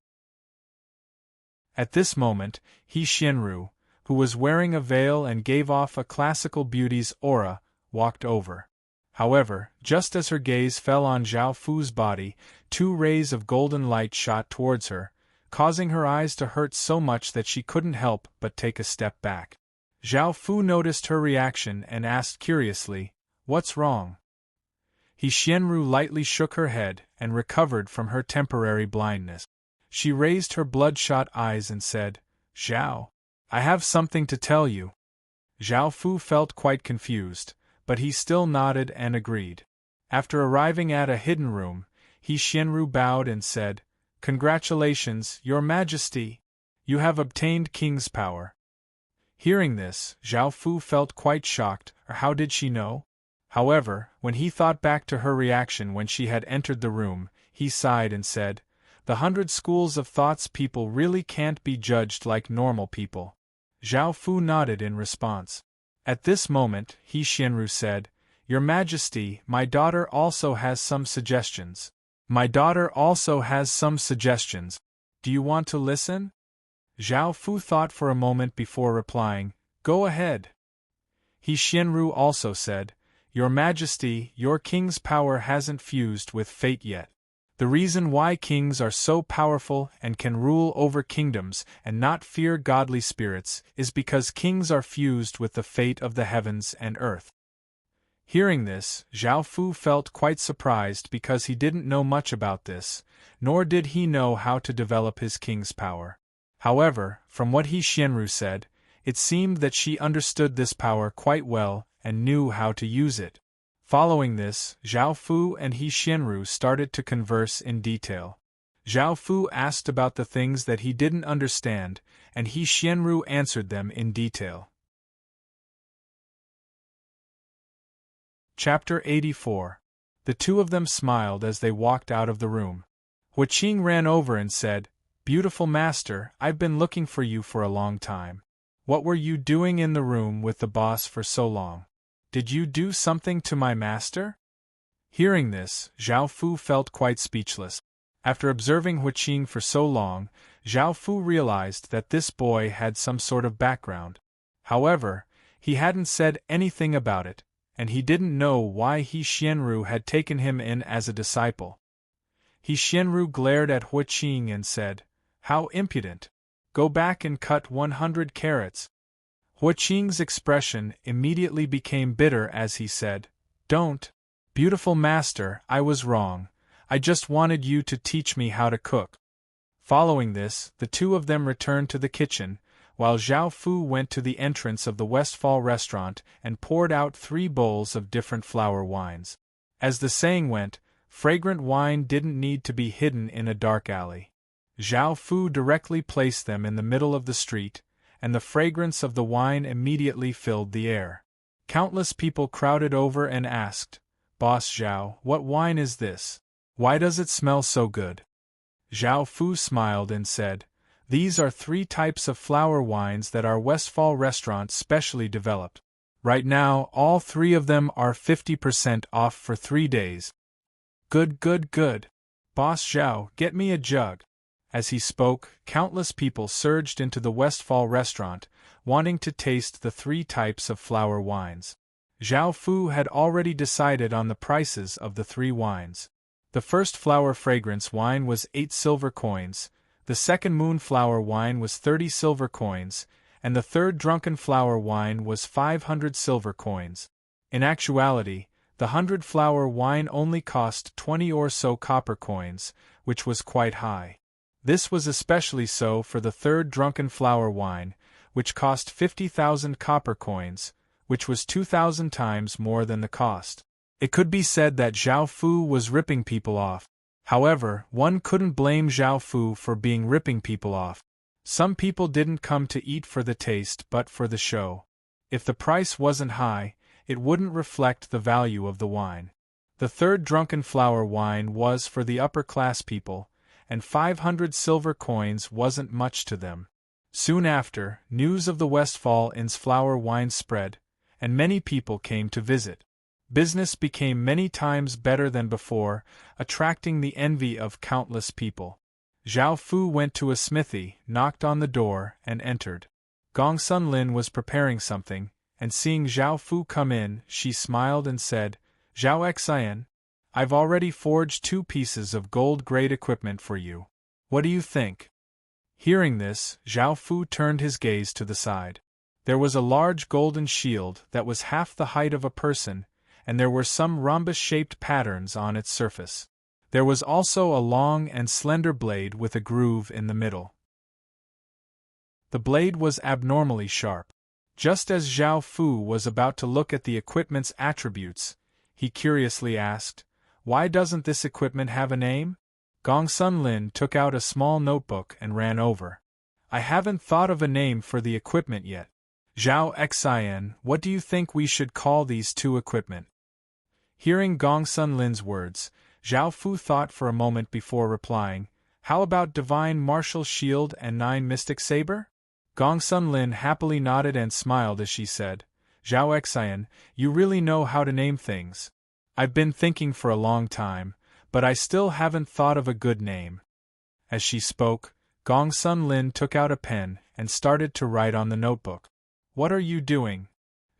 At this moment, He Xianru, who was wearing a veil and gave off a classical beauty's aura, walked over. However, just as her gaze fell on Zhao Fu's body, 2 rays of golden light shot towards her, causing her eyes to hurt so much that she couldn't help but take a step back. Zhao Fu noticed her reaction and asked curiously, "What's wrong?" He Xianru lightly shook her head and recovered from her temporary blindness. She raised her bloodshot eyes and said, "Zhao, I have something to tell you." Zhao Fu felt quite confused, but he still nodded and agreed. After arriving at a hidden room, He Xianru bowed and said, "Congratulations, Your Majesty! You have obtained king's power." Hearing this, Zhao Fu felt quite shocked, or how did she know? However, when he thought back to her reaction when she had entered the room, he sighed and said, "The 100 schools of thoughts people really can't be judged like normal people." Zhao Fu nodded in response. At this moment, He Xianru said, "Your Majesty, my daughter also has some suggestions. My daughter also has some suggestions. Do you want to listen?" Zhao Fu thought for a moment before replying, "Go ahead." He Xianru also said, "Your Majesty, your king's power hasn't fused with fate yet. The reason why kings are so powerful and can rule over kingdoms and not fear godly spirits is because kings are fused with the fate of the heavens and earth." Hearing this, Zhao Fu felt quite surprised because he didn't know much about this, nor did he know how to develop his king's power. However, from what He Xianru said, it seemed that she understood this power quite well and knew how to use it. Following this, Zhao Fu and He Xianru started to converse in detail. Zhao Fu asked about the things that he didn't understand, and He Xianru answered them in detail. Chapter 84. The 2 of them smiled as they walked out of the room. Huaqing ran over and said, "Beautiful master, I've been looking for you for a long time. What were you doing in the room with the boss for so long? Did you do something to my master?" Hearing this, Zhao Fu felt quite speechless. After observing Huaqing for so long, Zhao Fu realized that this boy had some sort of background. However, he hadn't said anything about it, and he didn't know why He Xianru had taken him in as a disciple. He Xianru glared at Huaqing and said, "How impudent! Go back and cut 100 carrots." Huaqing's expression immediately became bitter as he said, "Don't. Beautiful master, I was wrong. I just wanted you to teach me how to cook." Following this, the 2 of them returned to the kitchen, while Zhao Fu went to the entrance of the Westfall restaurant and poured out 3 bowls of different flower wines. As the saying went, fragrant wine didn't need to be hidden in a dark alley. Zhao Fu directly placed them in the middle of the street, and the fragrance of the wine immediately filled the air. Countless people crowded over and asked, "Boss Zhao, what wine is this? Why does it smell so good?" Zhao Fu smiled and said, "These are 3 types of flower wines that our Westfall restaurant specially developed. Right now, all 3 of them are 50% off for 3 days. Good, good, good. Boss Zhao, get me a jug." As he spoke, countless people surged into the Westfall restaurant, wanting to taste the 3 types of flower wines. Zhao Fu had already decided on the prices of the 3 wines. The first flower fragrance wine was 8 silver coins, the second moonflower wine was 30 silver coins, and the third drunken flower wine was 500 silver coins. In actuality, the 100-flower wine only cost 20 or so copper coins, which was quite high. This was especially so for the third drunken flower wine, which cost 50,000 copper coins, which was 2,000 times more than the cost. It could be said that Zhao Fu was ripping people off. However, one couldn't blame Zhao Fu for being ripping people off. Some people didn't come to eat for the taste but for the show. If the price wasn't high, it wouldn't reflect the value of the wine. The third drunken flower wine was for the upper-class people, and 500 silver coins wasn't much to them. Soon after, news of the Westfall Inn's flower wine spread, and many people came to visit. Business became many times better than before, attracting the envy of countless people. Zhao Fu went to a smithy, knocked on the door, and entered. Gong Sun Lin was preparing something, and seeing Zhao Fu come in, she smiled and said, "Zhao Xian, I've already forged 2 pieces of gold-grade equipment for you. What do you think?" Hearing this, Zhao Fu turned his gaze to the side. There was a large golden shield that was half the height of a person, and there were some rhombus-shaped patterns on its surface. There was also a long and slender blade with a groove in the middle. The blade was abnormally sharp. Just as Zhao Fu was about to look at the equipment's attributes, he curiously asked, "Why doesn't this equipment have a name?" Gong Sun Lin took out a small notebook and ran over. "I haven't thought of a name for the equipment yet. Zhao Xian, what do you think we should call these 2 equipment?" Hearing Gong Sun Lin's words, Zhao Fu thought for a moment before replying, "How about Divine Martial Shield and 9 Mystic Saber?" Gong Sun Lin happily nodded and smiled as she said, "Zhao Xian, you really know how to name things. I've been thinking for a long time, but I still haven't thought of a good name." As she spoke, Gong Sun Lin took out a pen and started to write on the notebook. "What are you doing?"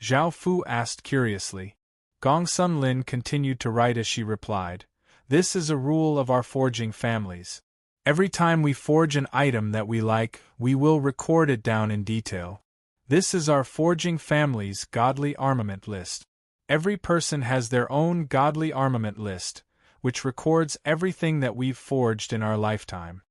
Zhao Fu asked curiously. Gong Sun Lin continued to write as she replied, "This is a rule of our forging families. Every time we forge an item that we like, we will record it down in detail. This is our forging family's godly armament list. Every person has their own godly armament list, which records everything that we've forged in our lifetime."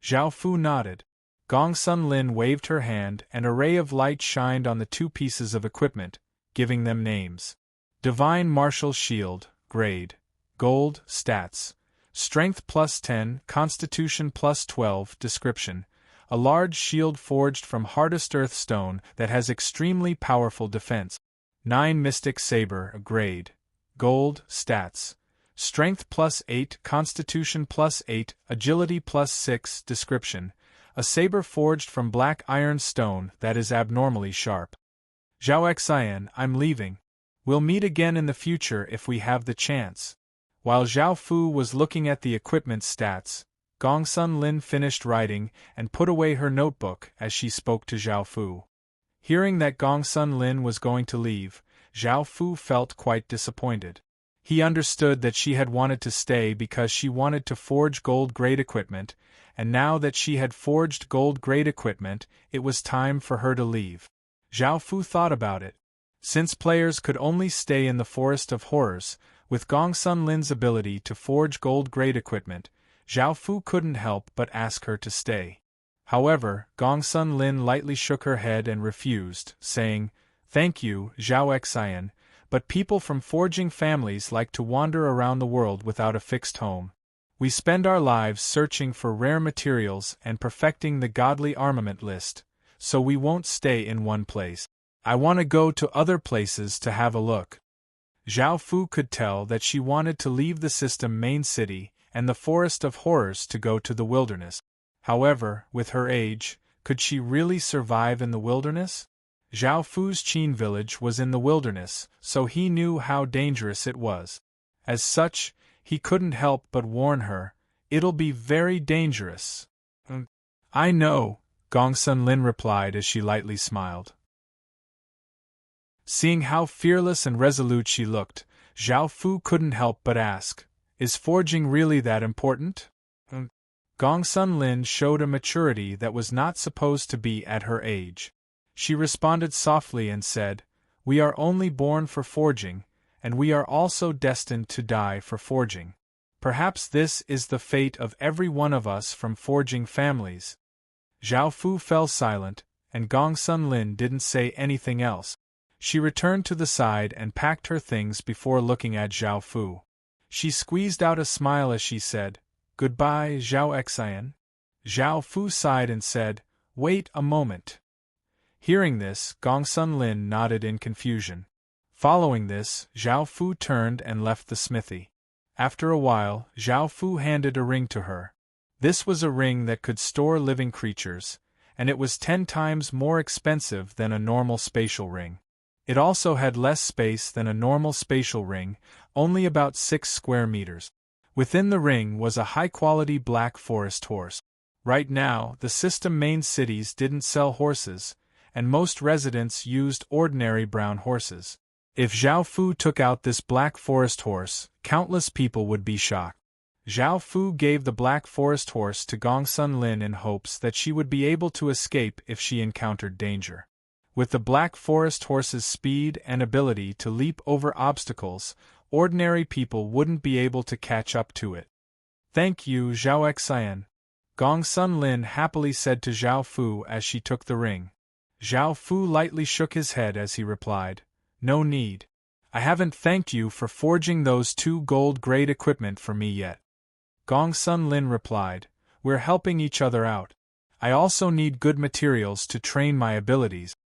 Zhao Fu nodded. Gong Sun Lin waved her hand and a ray of light shined on the 2 pieces of equipment, giving them names. Divine Martial Shield, Grade, Gold, Stats, Strength +10, Constitution +12, Description, a large shield forged from hardest earth stone that has extremely powerful defense. 9 Mystic Saber, Grade, Gold, Stats, Strength +8, Constitution +8, Agility +6, Description, a saber forged from black iron stone that is abnormally sharp. Zhao Xian, I'm leaving. We'll meet again in the future if we have the chance. While Zhao Fu was looking at the equipment stats, Gong Sun Lin finished writing and put away her notebook as she spoke to Zhao Fu. Hearing that Gong Sun Lin was going to leave, Zhao Fu felt quite disappointed. He understood that she had wanted to stay because she wanted to forge gold-grade equipment, and now that she had forged gold-grade equipment, it was time for her to leave. Zhao Fu thought about it. Since players could only stay in the Forest of Horrors, with Gong Sun Lin's ability to forge gold-grade equipment, Zhao Fu couldn't help but ask her to stay. However, Gong Sun Lin lightly shook her head and refused, saying, "Thank you, Zhao Xian, but people from forging families like to wander around the world without a fixed home. We spend our lives searching for rare materials and perfecting the godly armament list, so we won't stay in one place. I want to go to other places to have a look." Zhao Fu could tell that she wanted to leave the system main city and the Forest of Horrors to go to the wilderness. However, with her age, could she really survive in the wilderness? Zhao Fu's Qin village was in the wilderness, so he knew how dangerous it was. As such, he couldn't help but warn her, "It'll be very dangerous." "I know," Gong Sun Lin replied as she lightly smiled. Seeing how fearless and resolute she looked, Zhao Fu couldn't help but ask, "Is forging really that important?" Gong Sun Lin showed a maturity that was not supposed to be at her age. She responded softly and said, "We are only born for forging, and we are also destined to die for forging. Perhaps this is the fate of every one of us from forging families." Zhao Fu fell silent, and Gong Sun Lin didn't say anything else. She returned to the side and packed her things before looking at Zhao Fu. She squeezed out a smile as she said, "Goodbye, Zhao Xian." Zhao Fu sighed and said, "Wait a moment." Hearing this, Gong Sun Lin nodded in confusion. Following this, Zhao Fu turned and left the smithy. After a while, Zhao Fu handed a ring to her. This was a ring that could store living creatures, and it was 10 times more expensive than a normal spatial ring. It also had less space than a normal spatial ring, only about 6 square meters. Within the ring was a high-quality black forest horse. Right now, the system main cities didn't sell horses, and most residents used ordinary brown horses. If Zhao Fu took out this black forest horse, countless people would be shocked. Zhao Fu gave the black forest horse to Gong Sun Lin in hopes that she would be able to escape if she encountered danger. With the black forest horse's speed and ability to leap over obstacles, ordinary people wouldn't be able to catch up to it. "Thank you, Zhao Xian," Gong Sun Lin happily said to Zhao Fu as she took the ring. Zhao Fu lightly shook his head as he replied, "No need. I haven't thanked you for forging those 2 gold-grade equipment for me yet." Gong Sun Lin replied, "We're helping each other out. I also need good materials to train my abilities."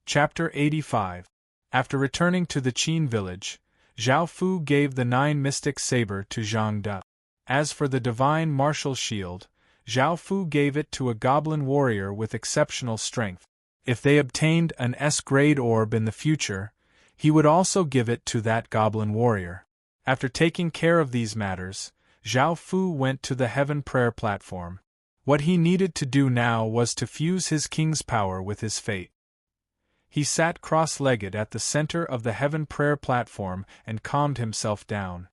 Chapter 85. After returning to the Qin village, Zhao Fu gave the 9 mystic saber to Zhang De. As for the divine martial shield, Zhao Fu gave it to a goblin warrior with exceptional strength. If they obtained an S-grade orb in the future, he would also give it to that goblin warrior. After taking care of these matters, Zhao Fu went to the heaven prayer platform. What he needed to do now was to fuse his king's power with his fate. He sat cross-legged at the center of the heaven prayer platform and calmed himself down.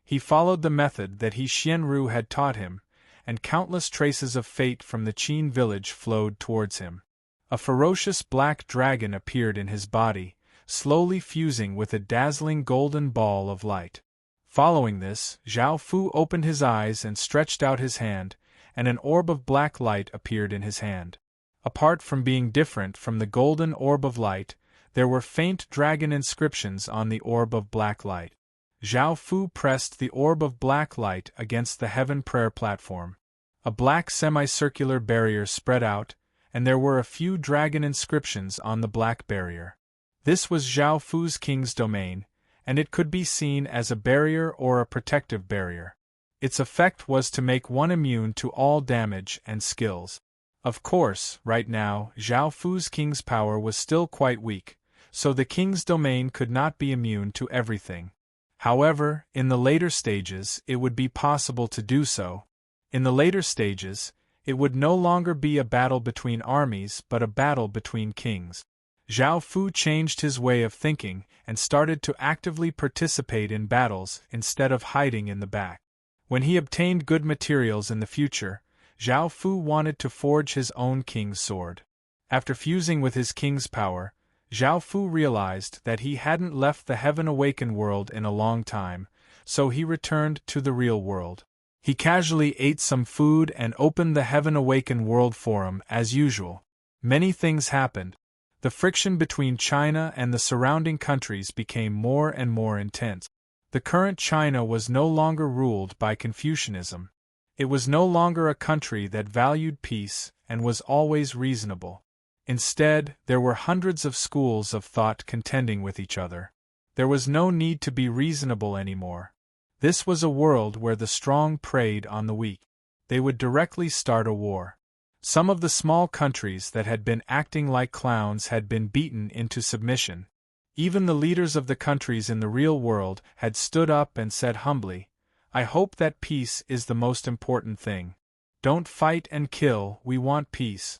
He followed the method that He Xianru had taught him, and countless traces of fate from the Qin village flowed towards him. A ferocious black dragon appeared in his body, slowly fusing with a dazzling golden ball of light. Following this, Zhao Fu opened his eyes and stretched out his hand, and an orb of black light appeared in his hand. Apart from being different from the golden orb of light, there were faint dragon inscriptions on the orb of black light. Zhao Fu pressed the orb of black light against the heaven prayer platform. A black semicircular barrier spread out, and there were a few dragon inscriptions on the black barrier. This was Zhao Fu's king's domain, and it could be seen as a barrier or a protective barrier. Its effect was to make one immune to all damage and skills. Of course, right now, Zhao Fu's king's power was still quite weak, so the king's domain could not be immune to everything. However, in the later stages, it would be possible to do so. In the later stages, it would no longer be a battle between armies but a battle between kings. Zhao Fu changed his way of thinking and started to actively participate in battles instead of hiding in the back. When he obtained good materials in the future, Zhao Fu wanted to forge his own king's sword. After fusing with his king's power, Zhao Fu realized that he hadn't left the Heaven Awakened world in a long time, so he returned to the real world. He casually ate some food and opened the Heaven Awakened world forum as usual. Many things happened. The friction between China and the surrounding countries became more and more intense. The current China was no longer ruled by Confucianism. It was no longer a country that valued peace and was always reasonable. Instead, there were hundreds of schools of thought contending with each other. There was no need to be reasonable anymore. This was a world where the strong preyed on the weak. They would directly start a war. Some of the small countries that had been acting like clowns had been beaten into submission. Even the leaders of the countries in the real world had stood up and said humbly, "I hope that peace is the most important thing. Don't fight and kill, we want peace."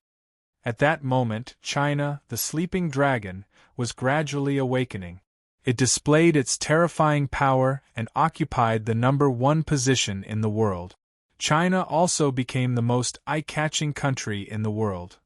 At that moment, China, the sleeping dragon, was gradually awakening. It displayed its terrifying power and occupied the #1 position in the world. China also became the most eye-catching country in the world.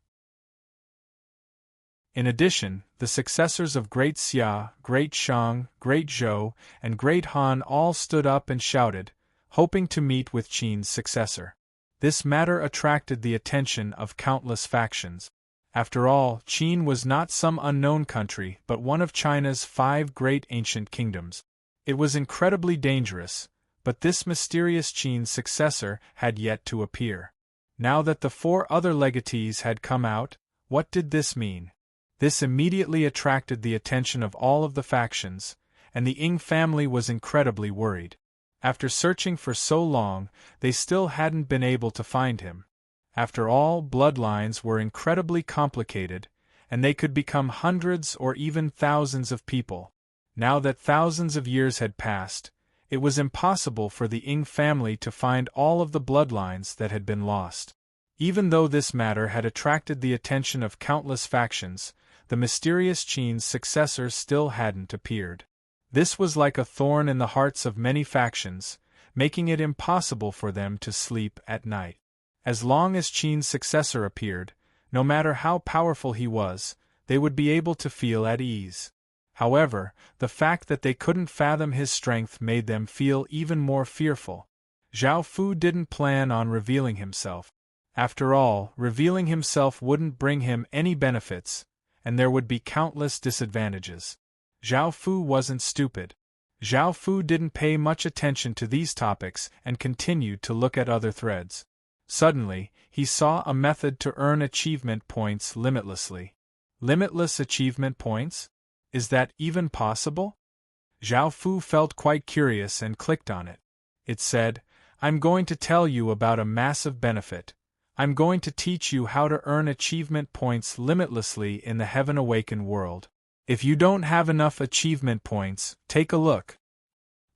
In addition, the successors of Great Xia, Great Shang, Great Zhou, and Great Han all stood up and shouted, hoping to meet with Qin's successor. This matter attracted the attention of countless factions. After all, Qin was not some unknown country but one of China's 5 great ancient kingdoms. It was incredibly dangerous, but this mysterious Qin successor had yet to appear. Now that the 4 other legatees had come out, what did this mean? This immediately attracted the attention of all of the factions, and the Ying family was incredibly worried. After searching for so long, they still hadn't been able to find him. After all, bloodlines were incredibly complicated, and they could become hundreds or even thousands of people. Now that thousands of years had passed, it was impossible for the Ying family to find all of the bloodlines that had been lost. Even though this matter had attracted the attention of countless factions, the mysterious Qin's successor still hadn't appeared. This was like a thorn in the hearts of many factions, making it impossible for them to sleep at night. As long as Qin's successor appeared, no matter how powerful he was, they would be able to feel at ease. However, the fact that they couldn't fathom his strength made them feel even more fearful. Zhao Fu didn't plan on revealing himself. After all, revealing himself wouldn't bring him any benefits, and there would be countless disadvantages. Zhao Fu wasn't stupid. Zhao Fu didn't pay much attention to these topics and continued to look at other threads. Suddenly, he saw a method to earn achievement points limitlessly. Limitless achievement points? Is that even possible? Zhao Fu felt quite curious and clicked on it. It said, "I'm going to tell you about a massive benefit. I'm going to teach you how to earn achievement points limitlessly in the Heaven Awakened world. If you don't have enough achievement points, take a look."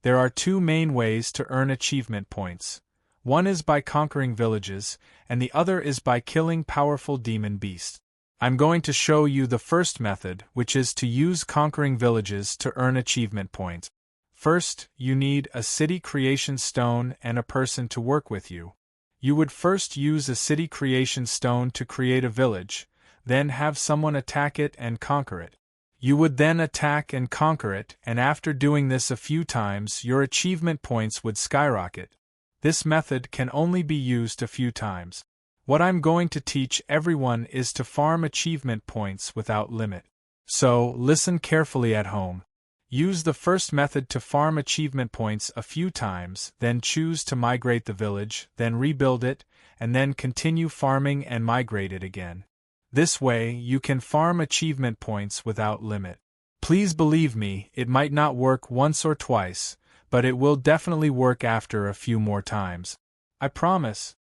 There are 2 main ways to earn achievement points. One is by conquering villages, and the other is by killing powerful demon beasts. I'm going to show you the first method, which is to use conquering villages to earn achievement points. First, you need a city creation stone and a person to work with you. You would first use a city creation stone to create a village, then have someone attack it and conquer it. You would then attack and conquer it, and after doing this a few times, your achievement points would skyrocket. This method can only be used a few times. What I'm going to teach everyone is to farm achievement points without limit. So, listen carefully at home. Use the first method to farm achievement points a few times, then choose to migrate the village, then rebuild it, and then continue farming and migrate it again. This way, you can farm achievement points without limit. Please believe me, it might not work once or twice, but it will definitely work after a few more times. I promise.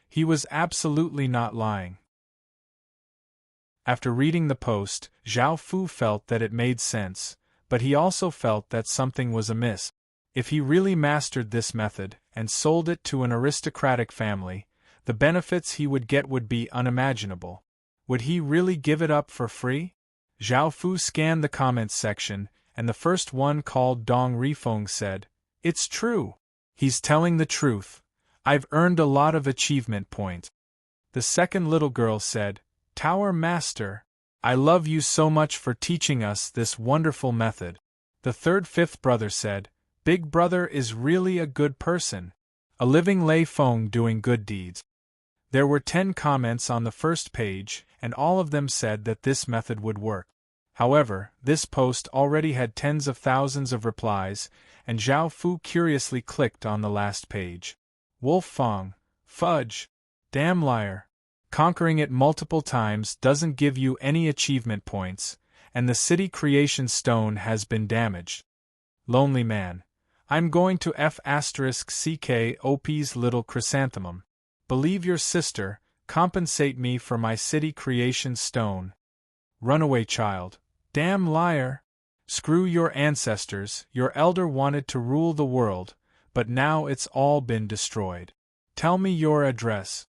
He was absolutely not lying. After reading the post, Zhao Fu felt that it made sense, but he also felt that something was amiss. If he really mastered this method and sold it to an aristocratic family, the benefits he would get would be unimaginable. Would he really give it up for free? Zhao Fu scanned the comments section, and the first one, called Dong Rifeng, said, "It's true. He's telling the truth. I've earned a lot of achievement points." The second little girl said, "Tower Master, I love you so much for teaching us this wonderful method." The third fifth brother said, "Big brother is really a good person. A living Lei Feng doing good deeds." There were 10 comments on the first page, and all of them said that this method would work. However, this post already had tens of thousands of replies, and Zhao Fu curiously clicked on the last page. Wolf Fong, fudge, damn liar. Conquering it multiple times doesn't give you any achievement points, and the city creation stone has been damaged. Lonely man. I'm going to F***CK OP's little chrysanthemum. Believe your sister, compensate me for my city creation stone. Runaway child. Damn liar. Screw your ancestors, your elder wanted to rule the world, but now it's all been destroyed. Tell me your address.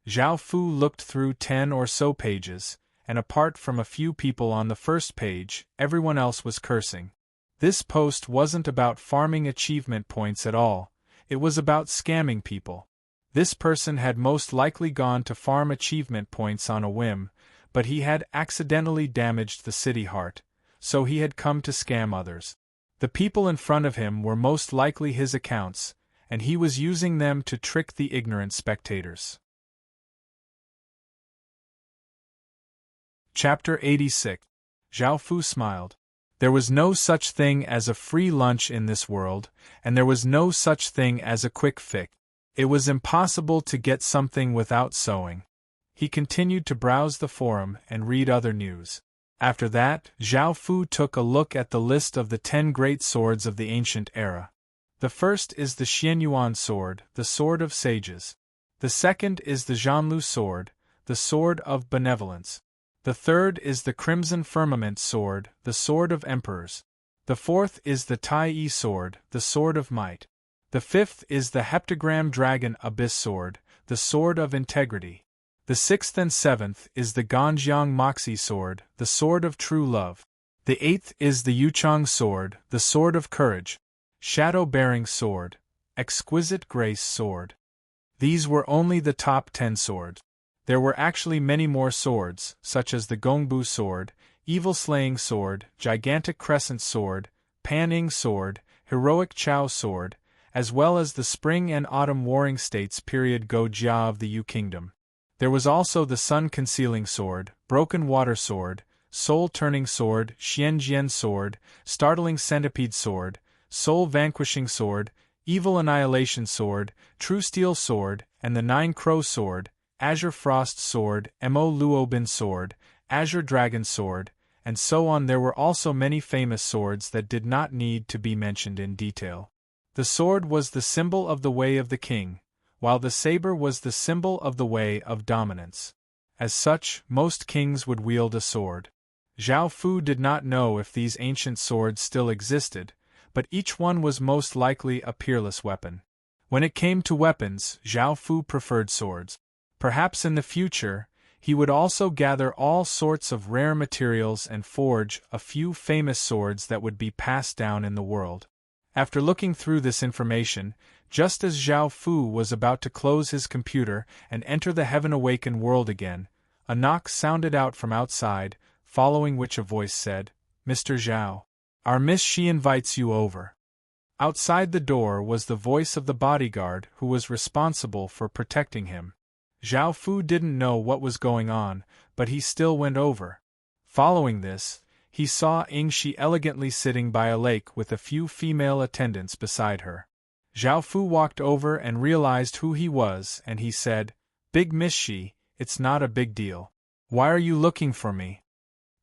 Zhao Fu looked through 10 or so pages, and apart from a few people on the first page, everyone else was cursing. This post wasn't about farming achievement points at all, it was about scamming people. This person had most likely gone to farm achievement points on a whim, but he had accidentally damaged the city heart, so he had come to scam others. The people in front of him were most likely his accounts, and he was using them to trick the ignorant spectators. Chapter 86. Zhao Fu smiled. There was no such thing as a free lunch in this world, and there was no such thing as a quick fix. It was impossible to get something without sewing. He continued to browse the forum and read other news. After that, Zhao Fu took a look at the list of the 10 great swords of the ancient era. The first is the Xianyuan sword, the sword of sages. The second is the Zhanlu sword, the sword of benevolence. The third is the Crimson Firmament sword, the sword of emperors. The fourth is the Tai Yi sword, the sword of might. The fifth is the Heptagram Dragon Abyss sword, the sword of integrity. The sixth and seventh is the Ganjiang Moxie sword, the sword of true love. The eighth is the Yuchang sword, the sword of courage. Shadow-bearing sword, exquisite grace sword. These were only the top 10 swords. There were actually many more swords, such as the Gongbu sword, evil-slaying sword, gigantic crescent sword, Pan-Ing sword, heroic Chao sword, as well as the spring and autumn warring states period Go-Jia of the Yu Kingdom. There was also the sun-concealing sword, broken water sword, soul-turning sword, Xianjian sword, startling centipede sword, soul-vanquishing sword, evil annihilation sword, true steel sword, and the nine-crow sword, Azure Frost Sword, Mo Luobin Sword, Azure Dragon Sword, and so on. There were also many famous swords that did not need to be mentioned in detail. The sword was the symbol of the way of the king, while the saber was the symbol of the way of dominance. As such, most kings would wield a sword. Zhao Fu did not know if these ancient swords still existed, but each one was most likely a peerless weapon. When it came to weapons, Zhao Fu preferred swords. Perhaps in the future, he would also gather all sorts of rare materials and forge a few famous swords that would be passed down in the world. After looking through this information, just as Zhao Fu was about to close his computer and enter the heaven-awakened world again, a knock sounded out from outside, following which a voice said, "Mr. Zhao, our Miss Shi invites you over." Outside the door was the voice of the bodyguard who was responsible for protecting him. Zhao Fu didn't know what was going on, but he still went over. Following this, he saw Ying Shi elegantly sitting by a lake with a few female attendants beside her. Zhao Fu walked over and realized who he was, and he said, "Big Miss Shi, it's not a big deal. Why are you looking for me?"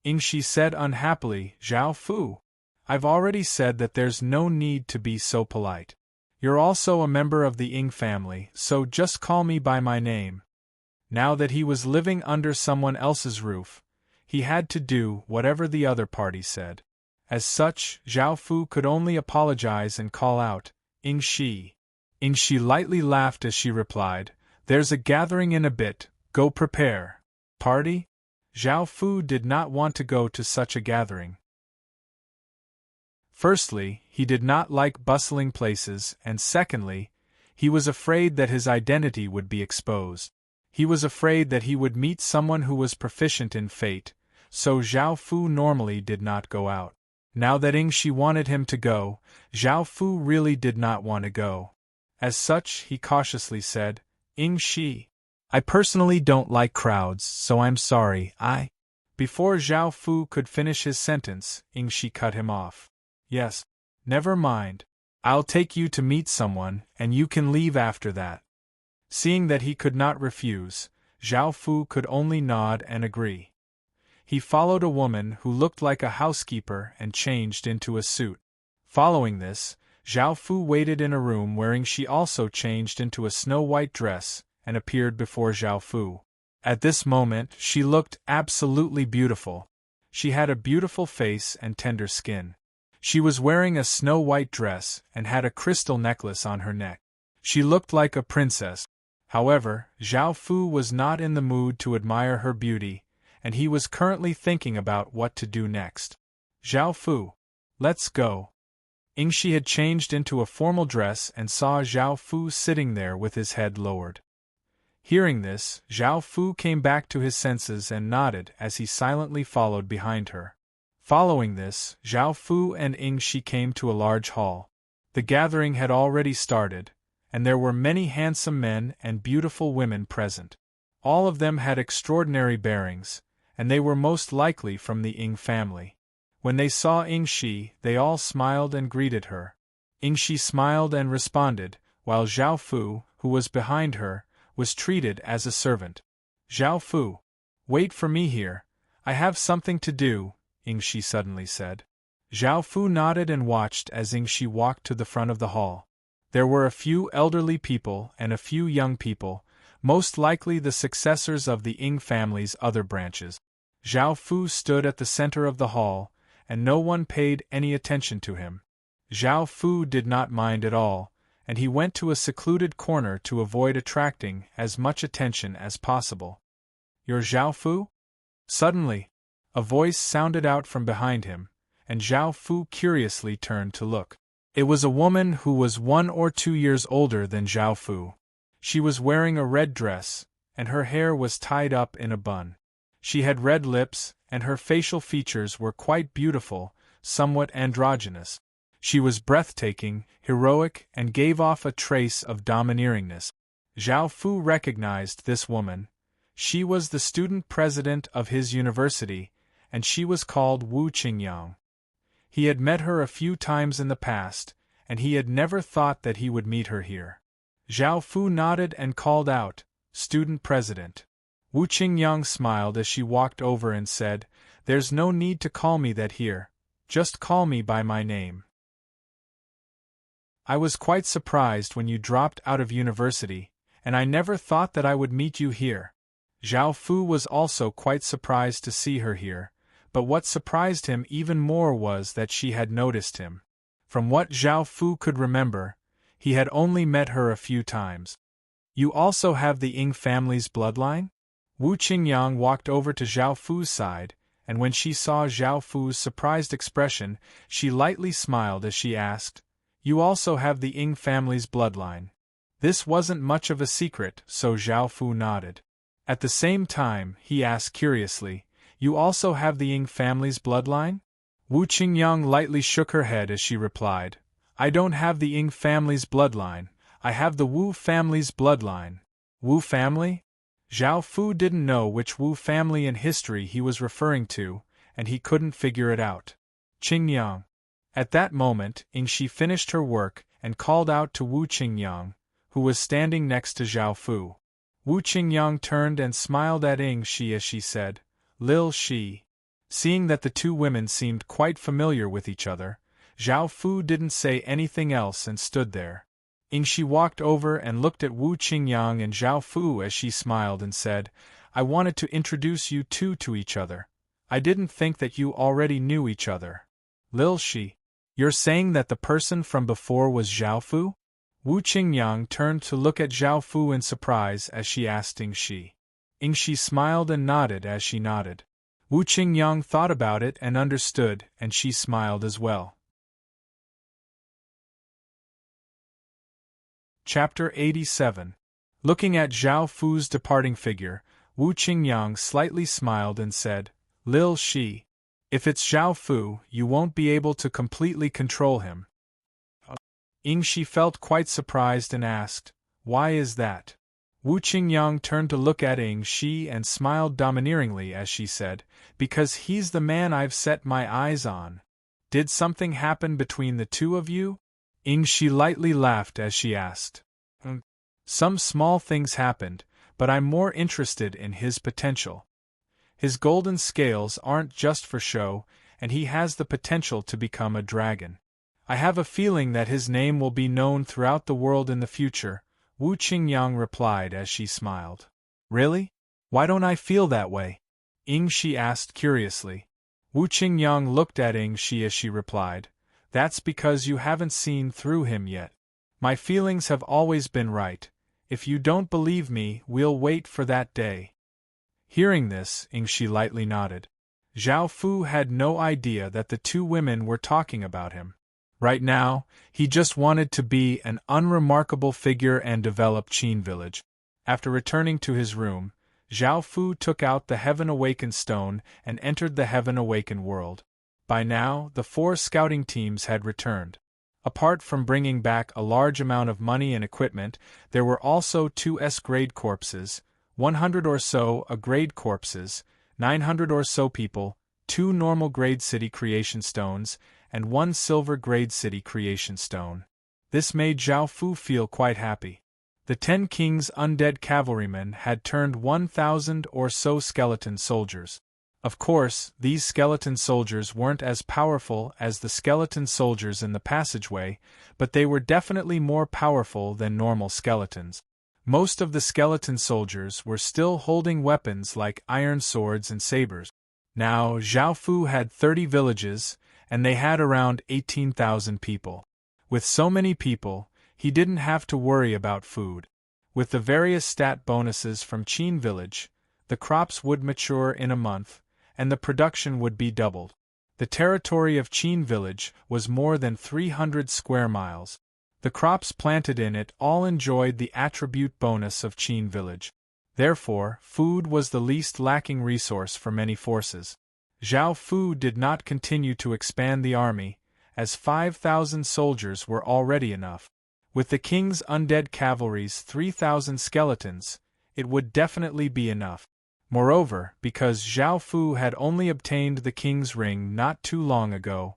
Ying Shi said unhappily, "Zhao Fu, I've already said that there's no need to be so polite. You're also a member of the Ying family, so just call me by my name." Now that he was living under someone else's roof, he had to do whatever the other party said. As such, Zhao Fu could only apologize and call out, "Ying Shi." Ying Shi lightly laughed as she replied, "There's a gathering in a bit, go prepare." Party? Zhao Fu did not want to go to such a gathering. Firstly, he did not like bustling places, and secondly, he was afraid that his identity would be exposed. He was afraid that he would meet someone who was proficient in fate, so Zhao Fu normally did not go out. Now that Ying Shi wanted him to go, Zhao Fu really did not want to go. As such, he cautiously said, "Ying Shi, I personally don't like crowds, so I'm sorry, Before Zhao Fu could finish his sentence, Ying Shi cut him off. "Yes, never mind. I'll take you to meet someone, and you can leave after that." Seeing that he could not refuse, Zhao Fu could only nod and agree. He followed a woman who looked like a housekeeper and changed into a suit. Following this, Zhao Fu waited in a room wherein she also changed into a snow-white dress and appeared before Zhao Fu. At this moment, she looked absolutely beautiful. She had a beautiful face and tender skin. She was wearing a snow-white dress and had a crystal necklace on her neck. She looked like a princess. However, Zhao Fu was not in the mood to admire her beauty, and he was currently thinking about what to do next. "Zhao Fu, let's go." Ying Shi had changed into a formal dress and saw Zhao Fu sitting there with his head lowered. Hearing this, Zhao Fu came back to his senses and nodded as he silently followed behind her. Following this, Zhao Fu and Ying Shi came to a large hall. The gathering had already started, and there were many handsome men and beautiful women present. All of them had extraordinary bearings, and they were most likely from the Ying family. When they saw Ying Shi, they all smiled and greeted her. Ying Shi smiled and responded, while Zhao Fu, who was behind her, was treated as a servant. Zhao Fu, wait for me here. I have something to do, Ying Shi suddenly said. Zhao Fu nodded and watched as Ying Shi walked to the front of the hall. There were a few elderly people and a few young people, most likely the successors of the Ying family's other branches. Zhao Fu stood at the center of the hall, and no one paid any attention to him. Zhao Fu did not mind at all, and he went to a secluded corner to avoid attracting as much attention as possible. You're Zhao Fu? Suddenly, a voice sounded out from behind him, and Zhao Fu curiously turned to look. It was a woman who was 1 or 2 years older than Zhao Fu. She was wearing a red dress, and her hair was tied up in a bun. She had red lips, and her facial features were quite beautiful, somewhat androgynous. She was breathtaking, heroic, and gave off a trace of domineeringness. Zhao Fu recognized this woman. She was the student president of his university, and she was called Wu Qingyang. He had met her a few times in the past, and he had never thought that he would meet her here. Zhao Fu nodded and called out, "Student president." Wu Qingyang smiled as she walked over and said, "There's no need to call me that here, just call me by my name. I was quite surprised when you dropped out of university, and I never thought that I would meet you here." Zhao Fu was also quite surprised to see her here, but what surprised him even more was that she had noticed him. From what Zhao Fu could remember, he had only met her a few times. "You also have the Ying family's bloodline?" Wu Qingyang walked over to Zhao Fu's side, and when she saw Zhao Fu's surprised expression, she lightly smiled as she asked, "You also have the Ying family's bloodline." This wasn't much of a secret, so Zhao Fu nodded. At the same time, he asked curiously, "You also have the Ying family's bloodline?" Wu Qingyang lightly shook her head as she replied, "I don't have the Ying family's bloodline, I have the Wu family's bloodline." Wu family? Zhao Fu didn't know which Wu family in history he was referring to, and he couldn't figure it out. "Qingyang." At that moment, Ying Shi finished her work and called out to Wu Qingyang, who was standing next to Zhao Fu. Wu Qingyang turned and smiled at Ying Shi as she said, "Lil Shi." Seeing that the two women seemed quite familiar with each other, Zhao Fu didn't say anything else and stood there. Ying Shi walked over and looked at Wu Qingyang and Zhao Fu as she smiled and said, "I wanted to introduce you two to each other. I didn't think that you already knew each other." "Lil Shi, you're saying that the person from before was Zhao Fu?" Wu Qingyang turned to look at Zhao Fu in surprise as she asked Ying Shi. Ying Shi smiled and nodded as she nodded. Wu Qingyang thought about it and understood, and she smiled as well. Chapter 87. Looking at Zhao Fu's departing figure, Wu Qingyang slightly smiled and said, "Lil Shi, if it's Zhao Fu, you won't be able to completely control him." Ying Shi felt quite surprised and asked, "Why is that?" Wu Qingyang turned to look at Ying Shi and smiled domineeringly as she said, "Because he's the man I've set my eyes on." "Did something happen between the two of you?" Ying Shi lightly laughed as she asked. "Some small things happened, but I'm more interested in his potential. His golden scales aren't just for show, and he has the potential to become a dragon. I have a feeling that his name will be known throughout the world in the future," Wu Qingyang replied as she smiled. "Really? Why don't I feel that way?" Ying Shi asked curiously. Wu Qingyang looked at Ying Shi as she replied, "That's because you haven't seen through him yet. My feelings have always been right. If you don't believe me, we'll wait for that day." Hearing this, Ying Shi lightly nodded. Zhao Fu had no idea that the two women were talking about him. Right now, he just wanted to be an unremarkable figure and develop Qin village. After returning to his room, Zhao Fu took out the Heaven Awakened stone and entered the Heaven Awakened world. By now, the 4 scouting teams had returned. Apart from bringing back a large amount of money and equipment, there were also 2 S-grade corpses, 100 or so A-grade corpses, 900 or so people, 2 normal grade city creation stones, and 1 silver grade city creation stone. This made Zhao Fu feel quite happy. The 10 king's undead cavalrymen had turned 1,000 or so skeleton soldiers. Of course, these skeleton soldiers weren't as powerful as the skeleton soldiers in the passageway, but they were definitely more powerful than normal skeletons. Most of the skeleton soldiers were still holding weapons like iron swords and sabers. Now, Zhao Fu had 30 villages, and they had around 18,000 people. With so many people, he didn't have to worry about food. With the various stat bonuses from Qin Village, the crops would mature in a month, and the production would be doubled. The territory of Qin Village was more than 300 square miles. The crops planted in it all enjoyed the attribute bonus of Qin Village. Therefore, food was the least lacking resource for many forces. Zhao Fu did not continue to expand the army, as 5,000 soldiers were already enough. With the king's undead cavalry's 3,000 skeletons, it would definitely be enough. Moreover, because Zhao Fu had only obtained the king's ring not too long ago,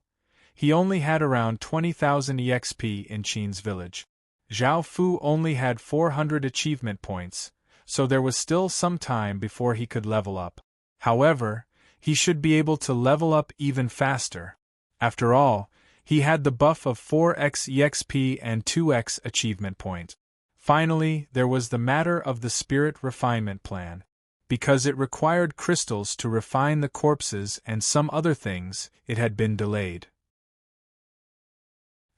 he only had around 20,000 EXP in Qin's village. Zhao Fu only had 400 achievement points, so there was still some time before he could level up. However, he should be able to level up even faster. After all, he had the buff of 4x EXP and 2x achievement point. Finally, there was the matter of the spirit refinement plan. Because it required crystals to refine the corpses and some other things, it had been delayed.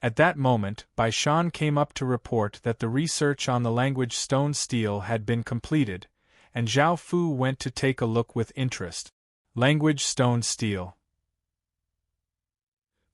At that moment, Bai Shan came up to report that the research on the language stone steel had been completed, and Zhao Fu went to take a look with interest. Language stone steel.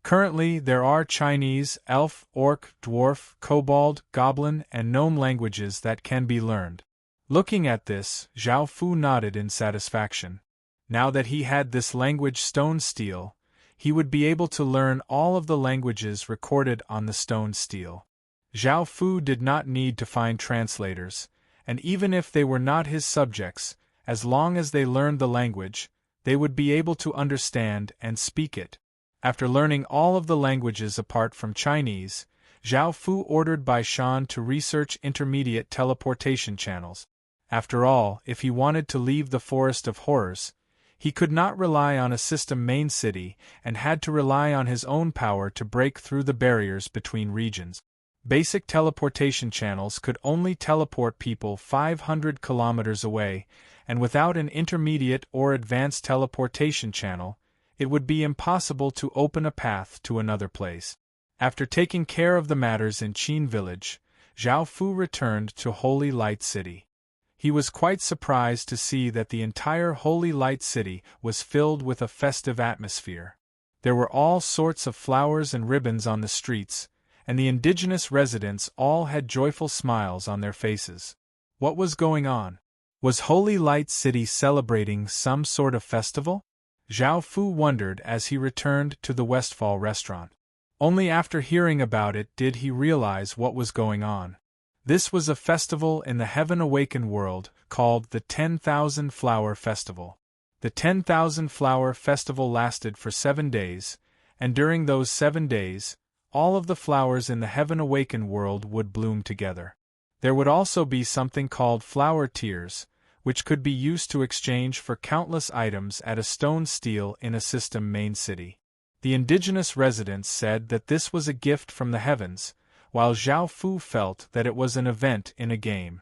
Currently, there are Chinese, Elf, Orc, Dwarf, Kobold, Goblin, and Gnome languages that can be learned. Looking at this, Zhao Fu nodded in satisfaction. Now that he had this language stone steel, he would be able to learn all of the languages recorded on the stone steel. Zhao Fu did not need to find translators, and even if they were not his subjects, as long as they learned the language, they would be able to understand and speak it. After learning all of the languages apart from Chinese, Zhao Fu ordered Bai Shan to research intermediate teleportation channels. After all, if he wanted to leave the Forest of Horrors, he could not rely on a system main city and had to rely on his own power to break through the barriers between regions. Basic teleportation channels could only teleport people 500 kilometers away, and without an intermediate or advanced teleportation channel, it would be impossible to open a path to another place. After taking care of the matters in Qin Village, Zhao Fu returned to Holy Light City. He was quite surprised to see that the entire Holy Light City was filled with a festive atmosphere. There were all sorts of flowers and ribbons on the streets, and the indigenous residents all had joyful smiles on their faces. What was going on? Was Holy Light City celebrating some sort of festival? Zhao Fu wondered as he returned to the Westfall restaurant. Only after hearing about it did he realize what was going on. This was a festival in the Heaven Awakened world called the 10,000 Flower Festival. The 10,000 Flower Festival lasted for 7 days, and during those 7 days, all of the flowers in the Heaven Awakened world would bloom together. There would also be something called flower tiers, which could be used to exchange for countless items at a stone steel in a system main city. The indigenous residents said that this was a gift from the heavens, while Zhao Fu felt that it was an event in a game.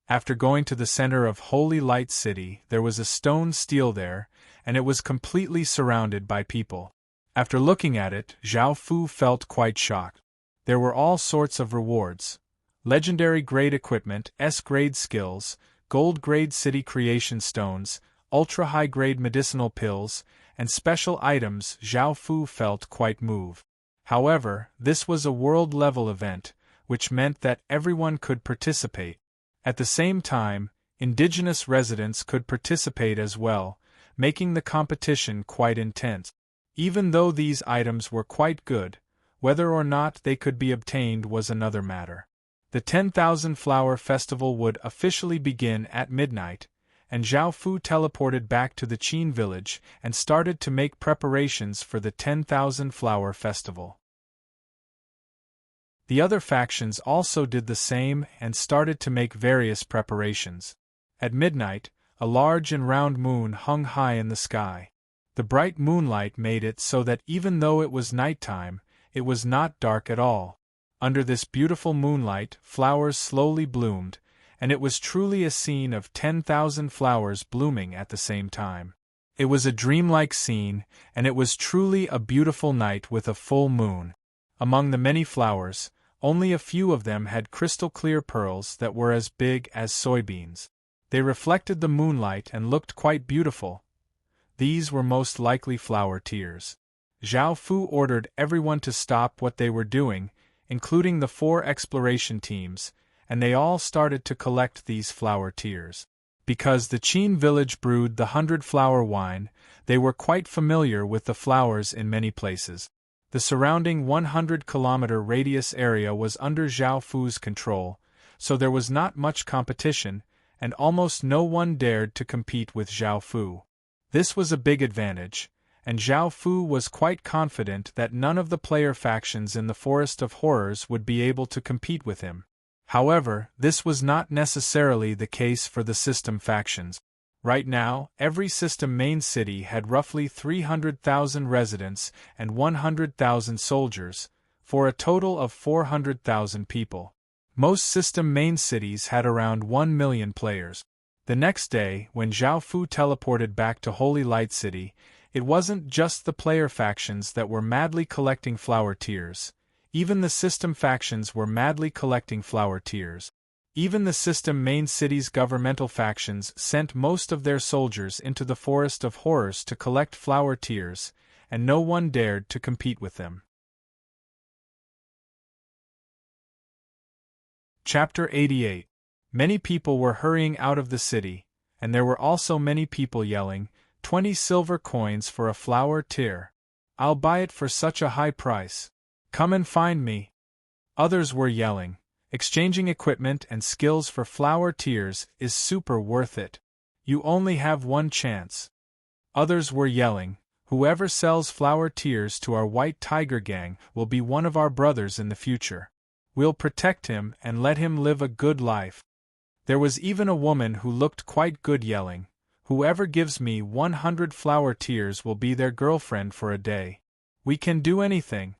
After going to the center of Holy Light City, there was a stone steel there, and it was completely surrounded by people. After looking at it, Zhao Fu felt quite shocked. There were all sorts of rewards: legendary grade equipment, S-grade skills, gold grade city creation stones, ultra-high grade medicinal pills, and special items. Zhao Fu felt quite moved. However, this was a world-level event, which meant that everyone could participate. At the same time, indigenous residents could participate as well, making the competition quite intense. Even though these items were quite good, Whether or not they could be obtained was another matter. The 10,000 Flower Festival would officially begin at midnight, and Zhao Fu teleported back to the Qin village and started to make preparations for the 10,000 Flower Festival. The other factions also did the same and started to make various preparations. At midnight, a large and round moon hung high in the sky. The bright moonlight made it so that even though it was nighttime, it was not dark at all. Under this beautiful moonlight, flowers slowly bloomed, and it was truly a scene of 10,000 flowers blooming at the same time. It was a dreamlike scene, and it was truly a beautiful night with a full moon. Among the many flowers, only a few of them had crystal-clear pearls that were as big as soybeans. They reflected the moonlight and looked quite beautiful. These were most likely flower tears. Zhao Fu ordered everyone to stop what they were doing, including the 4 exploration teams, and they all started to collect these flower tears. Because the Qin village brewed the 100-flower wine, they were quite familiar with the flowers in many places. The surrounding 100-kilometer radius area was under Zhao Fu's control, so there was not much competition, and almost no one dared to compete with Zhao Fu. This was a big advantage, and Zhao Fu was quite confident that none of the player factions in the Forest of Horrors would be able to compete with him. However, this was not necessarily the case for the system factions. Right now, every system main city had roughly 300,000 residents and 100,000 soldiers, for a total of 400,000 people. Most system main cities had around 1 million players. The next day, when Zhao Fu teleported back to Holy Light City, it wasn't just the player factions that were madly collecting flower tears. Even the system factions were madly collecting flower tears. Even the system main city's governmental factions sent most of their soldiers into the Forest of Horrors to collect flower tears, and no one dared to compete with them. Chapter 88. Many people were hurrying out of the city, and there were also many people yelling, 20 silver coins for a flower tear. I'll buy it for such a high price. Come and find me. Others were yelling, exchanging equipment and skills for flower tears is super worth it. You only have one chance. Others were yelling, whoever sells flower tears to our White Tiger gang will be one of our brothers in the future. We'll protect him and let him live a good life. There was even a woman who looked quite good yelling, whoever gives me 100 flower tears will be their girlfriend for a day. We can do anything.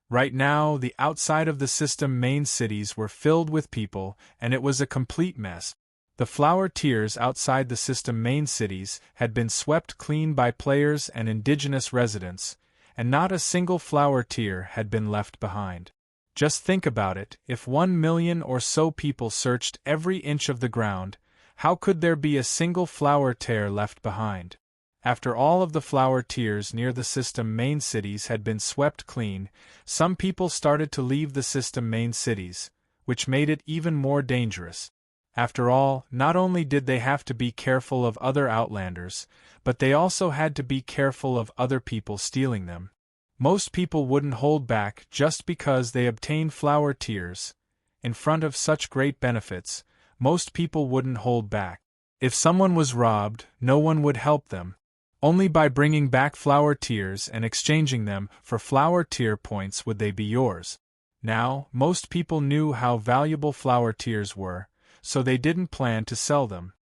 Right now, the outside of the system main cities were filled with people, and it was a complete mess. The flower tiers outside the system main cities had been swept clean by players and indigenous residents, and not a single flower tier had been left behind. Just think about it, if 1 million or so people searched every inch of the ground, how could there be a single flower tier left behind? After all of the flower tiers near the system main cities had been swept clean, some people started to leave the system main cities, which made it even more dangerous. After all, not only did they have to be careful of other outlanders, but they also had to be careful of other people stealing them. Most people wouldn't hold back just because they obtained flower tiers. In front of such great benefits, most people wouldn't hold back. If someone was robbed, no one would help them. Only by bringing back flower tiers and exchanging them for flower tier points would they be yours. Now, most people knew how valuable flower tiers were, so they didn't plan to sell them.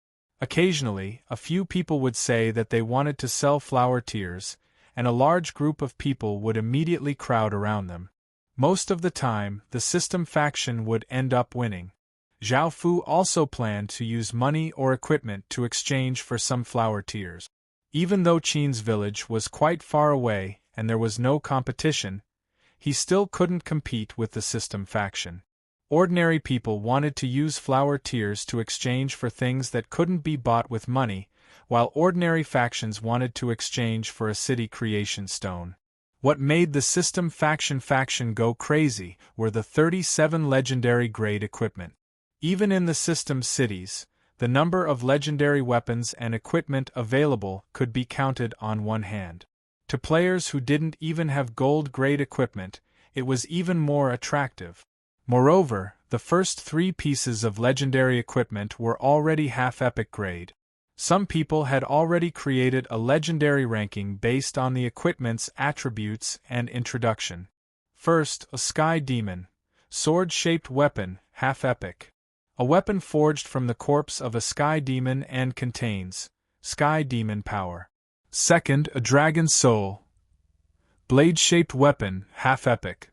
Occasionally, a few people would say that they wanted to sell flower tiers, and a large group of people would immediately crowd around them. Most of the time, the system faction would end up winning. Zhao Fu also planned to use money or equipment to exchange for some flower tiers. Even though Qin's village was quite far away and there was no competition, he still couldn't compete with the system faction. Ordinary people wanted to use flower tiers to exchange for things that couldn't be bought with money, while ordinary factions wanted to exchange for a city creation stone. What made the system faction go crazy were the 37 legendary grade equipment. Even in the system cities, the number of legendary weapons and equipment available could be counted on one hand. To players who didn't even have gold grade equipment, it was even more attractive. Moreover, the first 3 pieces of legendary equipment were already half-epic grade. Some people had already created a legendary ranking based on the equipment's attributes and introduction. First, a Sky Demon, sword-shaped weapon, half-epic. A weapon forged from the corpse of a Sky Demon and contains Sky Demon power. Second, a Dragon Soul, blade-shaped weapon, half-epic.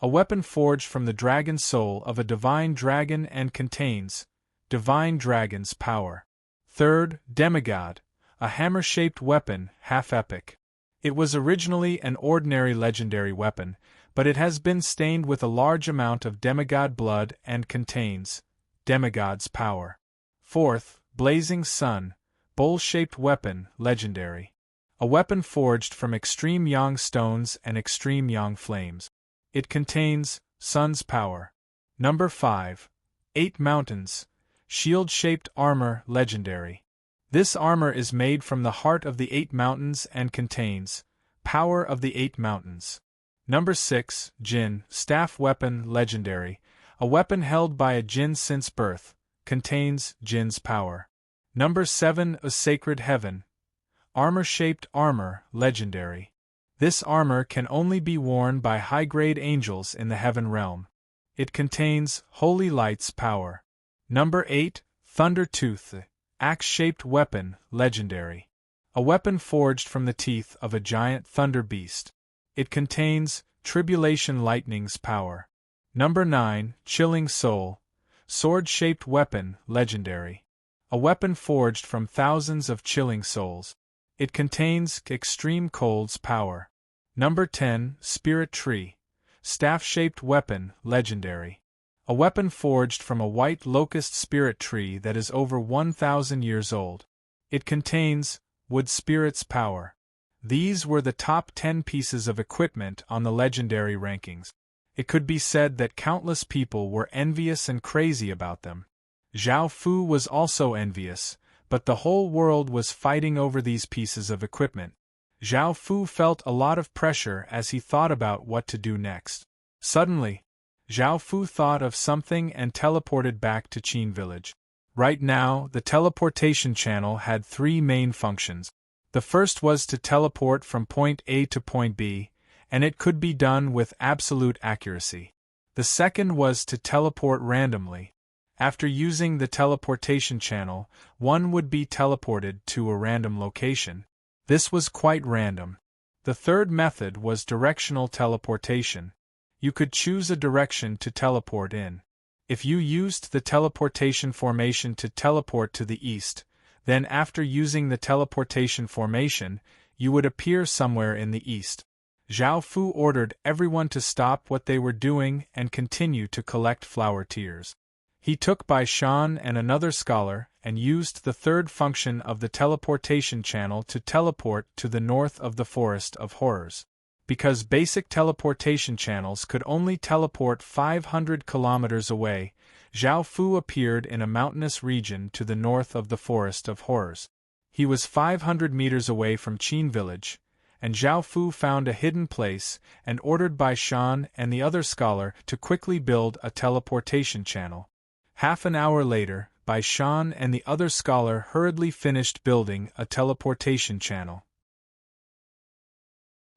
A weapon forged from the dragon soul of a divine dragon and contains divine dragon's power. Third, Demigod, a hammer-shaped weapon, half-epic. It was originally an ordinary legendary weapon, but it has been stained with a large amount of demigod blood and contains demigod's power. Fourth, Blazing Sun, bowl-shaped weapon, legendary. A weapon forged from extreme yang stones and extreme yang flames. It contains sun's power. Number 5. 8 Mountains, shield-shaped armor, legendary. This armor is made from the heart of the 8 mountains and contains power of the 8 mountains. Number 6. Jinn, staff weapon, legendary. A weapon held by a jinn since birth, contains jinn's power. Number 7. A Sacred Heaven, armor-shaped armor, legendary. This armor can only be worn by high-grade angels in the heaven realm. It contains Holy Light's power. Number 8. Thunder Tooth, axe-shaped weapon, legendary. A weapon forged from the teeth of a giant thunder beast. It contains Tribulation Lightning's power. Number 9. Chilling Soul, sword-shaped weapon, legendary. A weapon forged from thousands of chilling souls. It contains Extreme Cold's power. Number 10. Spirit Tree, staff-shaped weapon, legendary. A weapon forged from a white locust spirit tree that is over 1,000 years old. It contains Wood Spirit's power. These were the top 10 pieces of equipment on the legendary rankings. It could be said that countless people were envious and crazy about them. Zhao Fu was also envious, but the whole world was fighting over these pieces of equipment. Zhao Fu felt a lot of pressure as he thought about what to do next. Suddenly, Zhao Fu thought of something and teleported back to Qin village. Right now, the teleportation channel had 3 main functions. The first was to teleport from point A to point B, and it could be done with absolute accuracy. The second was to teleport randomly. After using the teleportation channel, one would be teleported to a random location. This was quite random. The third method was directional teleportation. You could choose a direction to teleport in. If you used the teleportation formation to teleport to the east, then after using the teleportation formation, you would appear somewhere in the east. Zhao Fu ordered everyone to stop what they were doing and continue to collect flower tears. He took Bai Shan and another scholar and used the third function of the teleportation channel to teleport to the north of the Forest of Horrors. Because basic teleportation channels could only teleport 500 kilometers away, Zhao Fu appeared in a mountainous region to the north of the Forest of Horrors. He was 500 meters away from Qin village, and Zhao Fu found a hidden place and ordered Bai Shan and the other scholar to quickly build a teleportation channel. Half an hour later, Bai Shan and the other scholar hurriedly finished building a teleportation channel.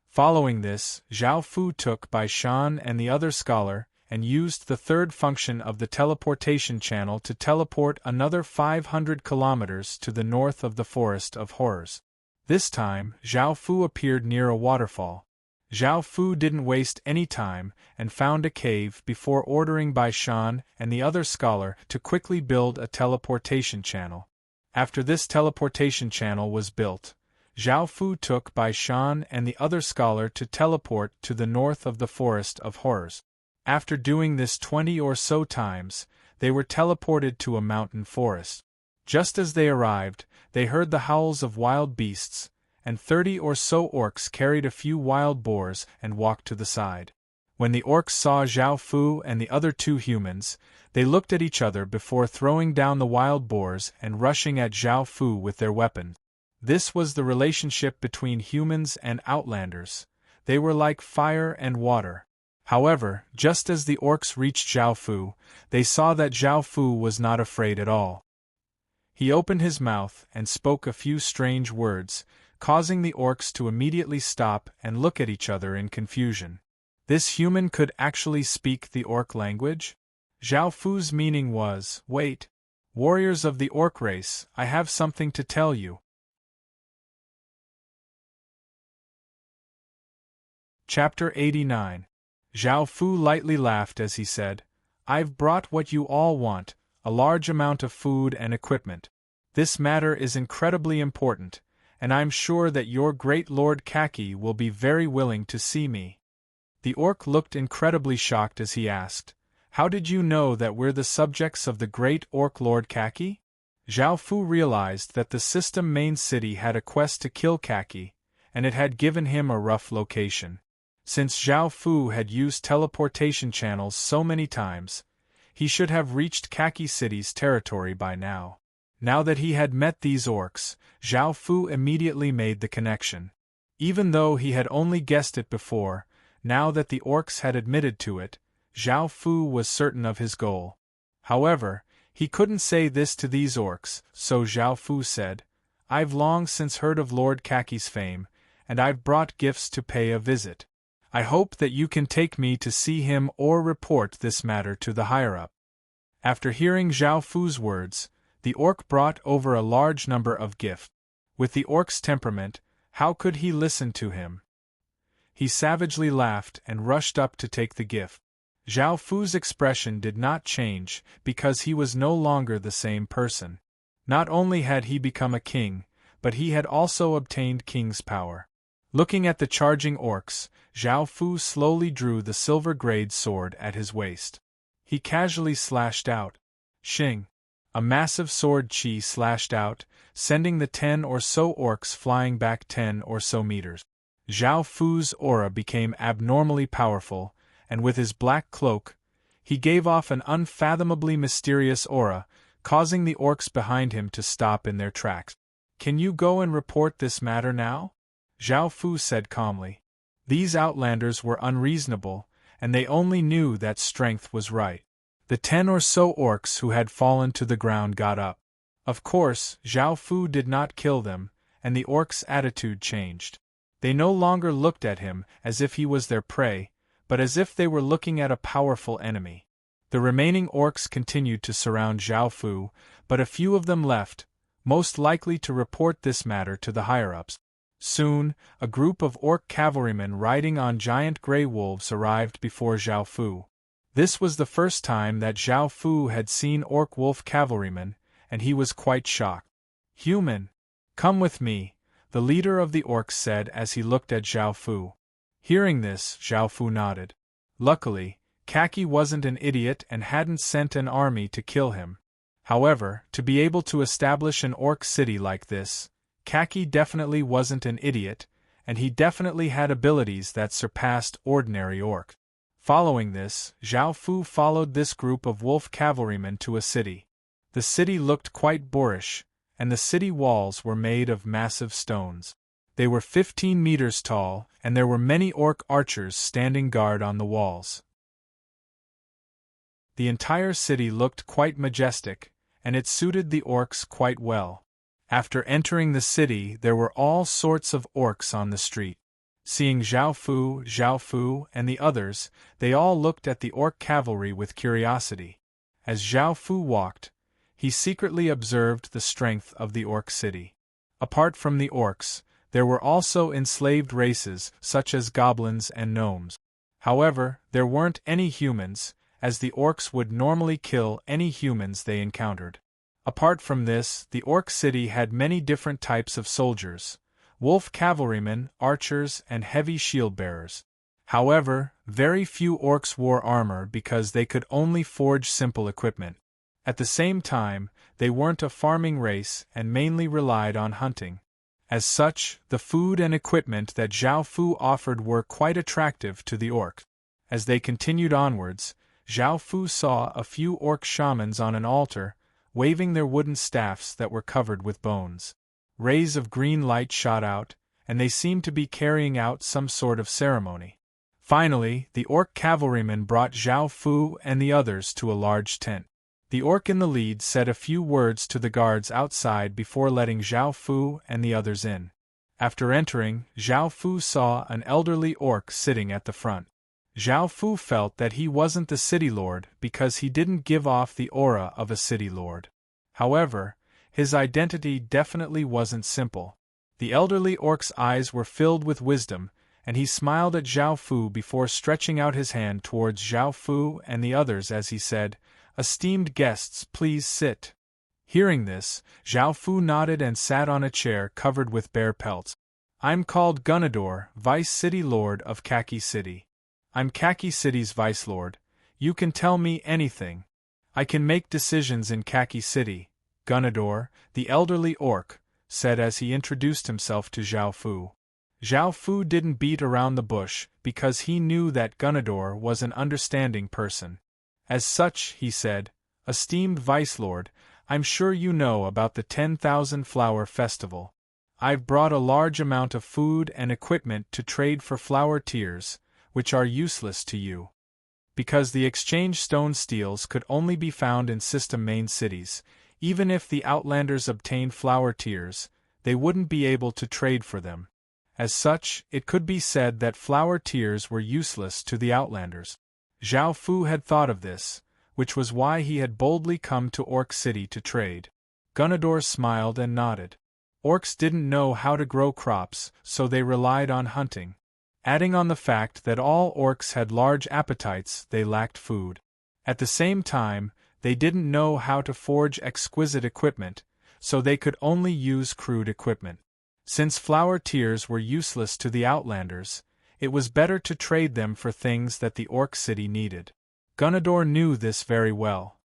Following this, Zhao Fu took Bai Shan and the other scholar and used the third function of the teleportation channel to teleport another 500 kilometers to the north of the Forest of Horrors. This time, Zhao Fu appeared near a waterfall. Zhao Fu didn't waste any time and found a cave before ordering Bai Shan and the other scholar to quickly build a teleportation channel. After this teleportation channel was built, Zhao Fu took Bai Shan and the other scholar to teleport to the north of the Forest of Horrors. After doing this 20 or so times, they were teleported to a mountain forest. Just as they arrived, they heard the howls of wild beasts, and 30 or so orcs carried a few wild boars and walked to the side. When the orcs saw Zhao Fu and the other 2 humans, they looked at each other before throwing down the wild boars and rushing at Zhao Fu with their weapons. This was the relationship between humans and outlanders. They were like fire and water. However, just as the orcs reached Zhao Fu, they saw that Zhao Fu was not afraid at all. He opened his mouth and spoke a few strange words, causing the orcs to immediately stop and look at each other in confusion. This human could actually speak the orc language? Zhao Fu's meaning was, "Wait. Warriors of the orc race, I have something to tell you." Chapter 89. Zhao Fu lightly laughed as he said, "I've brought what you all want, a large amount of food and equipment. This matter is incredibly important, and I'm sure that your great Lord Kaki will be very willing to see me." The orc looked incredibly shocked as he asked, "How did you know that we're the subjects of the great orc Lord Kaki?" Zhao Fu realized that the system main city had a quest to kill Kaki, and it had given him a rough location. Since Zhao Fu had used teleportation channels so many times, he should have reached Kaki City's territory by now. Now that he had met these orcs, Zhao Fu immediately made the connection. Even though he had only guessed it before, now that the orcs had admitted to it, Zhao Fu was certain of his goal. However, he couldn't say this to these orcs, so Zhao Fu said, "I've long since heard of Lord Kaki's fame, and I've brought gifts to pay a visit. I hope that you can take me to see him or report this matter to the higher-up." After hearing Zhao Fu's words, the orc brought over a large number of gifts. With the orc's temperament, how could he listen to him? He savagely laughed and rushed up to take the gift. Zhao Fu's expression did not change because he was no longer the same person. Not only had he become a king, but he had also obtained king's power. Looking at the charging orcs, Zhao Fu slowly drew the silver-grade sword at his waist. He casually slashed out. Shing! A massive sword chi slashed out, sending the 10 or so orcs flying back 10 or so meters. Zhao Fu's aura became abnormally powerful, and with his black cloak, he gave off an unfathomably mysterious aura, causing the orcs behind him to stop in their tracks. "Can you go and report this matter now?" Zhao Fu said calmly. These outlanders were unreasonable, and they only knew that strength was right. The 10 or so orcs who had fallen to the ground got up. Of course, Zhao Fu did not kill them, and the orcs' attitude changed. They no longer looked at him as if he was their prey, but as if they were looking at a powerful enemy. The remaining orcs continued to surround Zhao Fu, but a few of them left, most likely to report this matter to the higher-ups. Soon, a group of orc cavalrymen riding on giant grey wolves arrived before Zhao Fu. This was the first time that Zhao Fu had seen orc wolf cavalrymen, and he was quite shocked. "Human! Come with me," the leader of the orcs said as he looked at Zhao Fu. Hearing this, Zhao Fu nodded. Luckily, Kaki wasn't an idiot and hadn't sent an army to kill him. However, to be able to establish an orc city like this, Kaki definitely wasn't an idiot, and he definitely had abilities that surpassed ordinary orcs. Following this, Zhao Fu followed this group of wolf cavalrymen to a city. The city looked quite boorish, and the city walls were made of massive stones. They were 15 meters tall, and there were many orc archers standing guard on the walls. The entire city looked quite majestic, and it suited the orcs quite well. After entering the city, there were all sorts of orcs on the street. Seeing Zhao Fu, and the others, they all looked at the orc cavalry with curiosity. As Zhao Fu walked, he secretly observed the strength of the orc city. Apart from the orcs, there were also enslaved races such as goblins and gnomes. However, there weren't any humans, as the orcs would normally kill any humans they encountered. Apart from this, the orc city had many different types of soldiers: wolf cavalrymen, archers, and heavy shield-bearers. However, very few orcs wore armor because they could only forge simple equipment. At the same time, they weren't a farming race and mainly relied on hunting. As such, the food and equipment that Zhao Fu offered were quite attractive to the orcs. As they continued onwards, Zhao Fu saw a few orc shamans on an altar, waving their wooden staffs that were covered with bones. Rays of green light shot out, and they seemed to be carrying out some sort of ceremony. Finally, the orc cavalryman brought Zhao Fu and the others to a large tent. The orc in the lead said a few words to the guards outside before letting Zhao Fu and the others in. After entering, Zhao Fu saw an elderly orc sitting at the front. Zhao Fu felt that he wasn't the city lord because he didn't give off the aura of a city lord. However, his identity definitely wasn't simple. The elderly orc's eyes were filled with wisdom, and he smiled at Zhao Fu before stretching out his hand towards Zhao Fu and the others as he said, "Esteemed guests, please sit." Hearing this, Zhao Fu nodded and sat on a chair covered with bear pelts. "I'm called Gunador, Vice City Lord of Khaki City. I'm Khaki City's Vice Lord. You can tell me anything. I can make decisions in Khaki City," Gunador, the elderly orc, said as he introduced himself to Zhao Fu. Zhao Fu didn't beat around the bush because he knew that Gunador was an understanding person. As such, he said, "Esteemed Vice Lord, I'm sure you know about the 10,000 Flower Festival. I've brought a large amount of food and equipment to trade for flower tears, which are useless to you. Because the exchange stone steels could only be found in system main cities, even if the Outlanders obtained flower tears, they wouldn't be able to trade for them. As such, it could be said that flower tears were useless to the Outlanders." Zhao Fu had thought of this, which was why he had boldly come to Orc City to trade. Gunador smiled and nodded. Orcs didn't know how to grow crops, so they relied on hunting. Adding on the fact that all orcs had large appetites, they lacked food. At the same time, they didn't know how to forge exquisite equipment, so they could only use crude equipment. Since flower tears were useless to the Outlanders, it was better to trade them for things that the Orc City needed. Gunador knew this very well.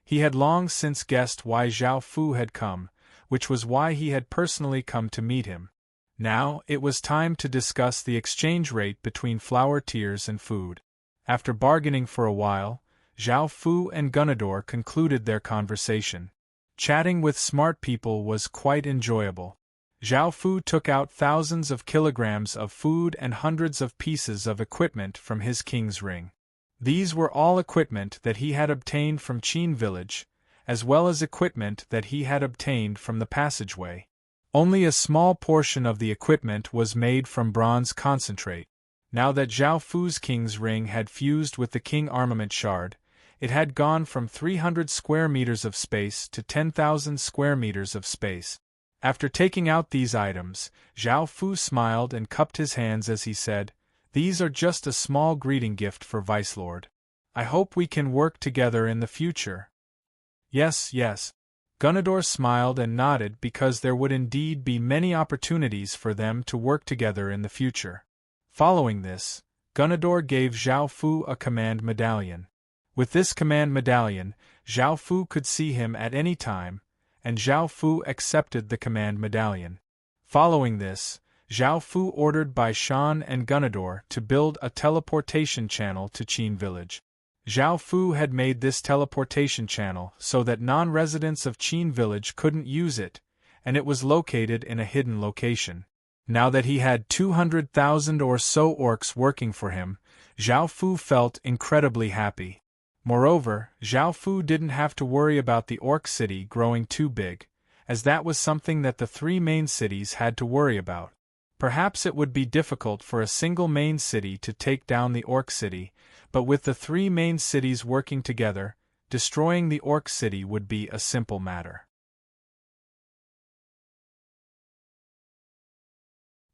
He had long since guessed why Zhao Fu had come, which was why he had personally come to meet him. Now, it was time to discuss the exchange rate between flower tears and food. After bargaining for a while, Zhao Fu and Gunador concluded their conversation. Chatting with smart people was quite enjoyable. Zhao Fu took out thousands of kilograms of food and hundreds of pieces of equipment from his king's ring. These were all equipment that he had obtained from Qin village, as well as equipment that he had obtained from the passageway. Only a small portion of the equipment was made from bronze concentrate. Now that Zhao Fu's king's ring had fused with the king armament shard, it had gone from 300 square meters of space to 10,000 square meters of space. After taking out these items, Zhao Fu smiled and cupped his hands as he said, "These are just a small greeting gift for Vice Lord. I hope we can work together in the future." Yes. Gunador smiled and nodded because there would indeed be many opportunities for them to work together in the future. Following this, Gunador gave Zhao Fu a command medallion. With this command medallion, Zhao Fu could see him at any time, and Zhao Fu accepted the command medallion. Following this, Zhao Fu ordered Bai Shan and Gunador to build a teleportation channel to Qin village. Zhao Fu had made this teleportation channel so that non-residents of Qin village couldn't use it, and it was located in a hidden location. Now that he had 200,000 or so orcs working for him, Zhao Fu felt incredibly happy. Moreover, Zhao Fu didn't have to worry about the Orc City growing too big, as that was something that the three main cities had to worry about. Perhaps it would be difficult for a single main city to take down the Orc City, but with the three main cities working together, destroying the Orc City would be a simple matter.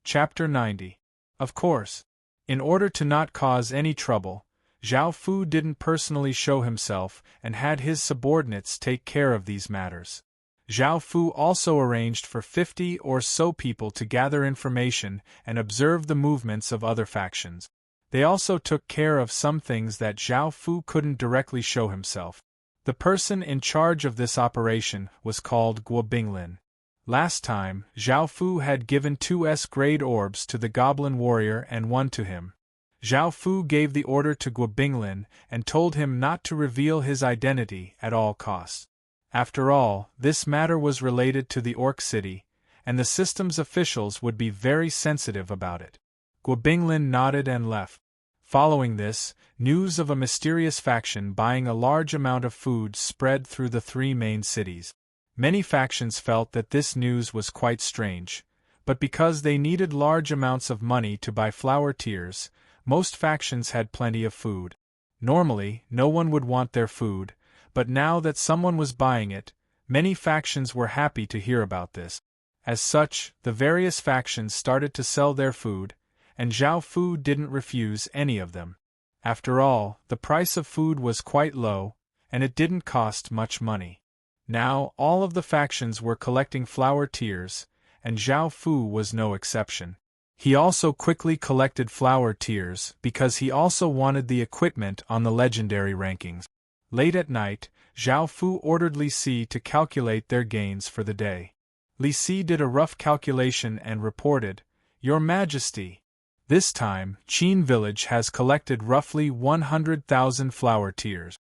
Chapter 90. Of course, in order to not cause any trouble, Zhao Fu didn't personally show himself and had his subordinates take care of these matters. Zhao Fu also arranged for 50 or so people to gather information and observe the movements of other factions. They also took care of some things that Zhao Fu couldn't directly show himself. The person in charge of this operation was called Guo Binglin. Last time, Zhao Fu had given 2 S-grade orbs to the goblin warrior and 1 to him. Zhao Fu gave the order to Guo Binglin and told him not to reveal his identity at all costs. After all, this matter was related to the Orc City, and the system's officials would be very sensitive about it. Guobinglin nodded and left. Following this, news of a mysterious faction buying a large amount of food spread through the three main cities. Many factions felt that this news was quite strange, but because they needed large amounts of money to buy flower tiers, most factions had plenty of food. Normally, no one would want their food, but now that someone was buying it, many factions were happy to hear about this. As such, the various factions started to sell their food, and Zhao Fu didn't refuse any of them. After all, the price of food was quite low, and it didn't cost much money. Now, all of the factions were collecting flower tiers, and Zhao Fu was no exception. He also quickly collected flower tiers because he also wanted the equipment on the legendary rankings. Late at night, Zhao Fu ordered Li Si to calculate their gains for the day. Li Si did a rough calculation and reported, "Your Majesty, this time, Qin village has collected roughly 100,000 flower tiers."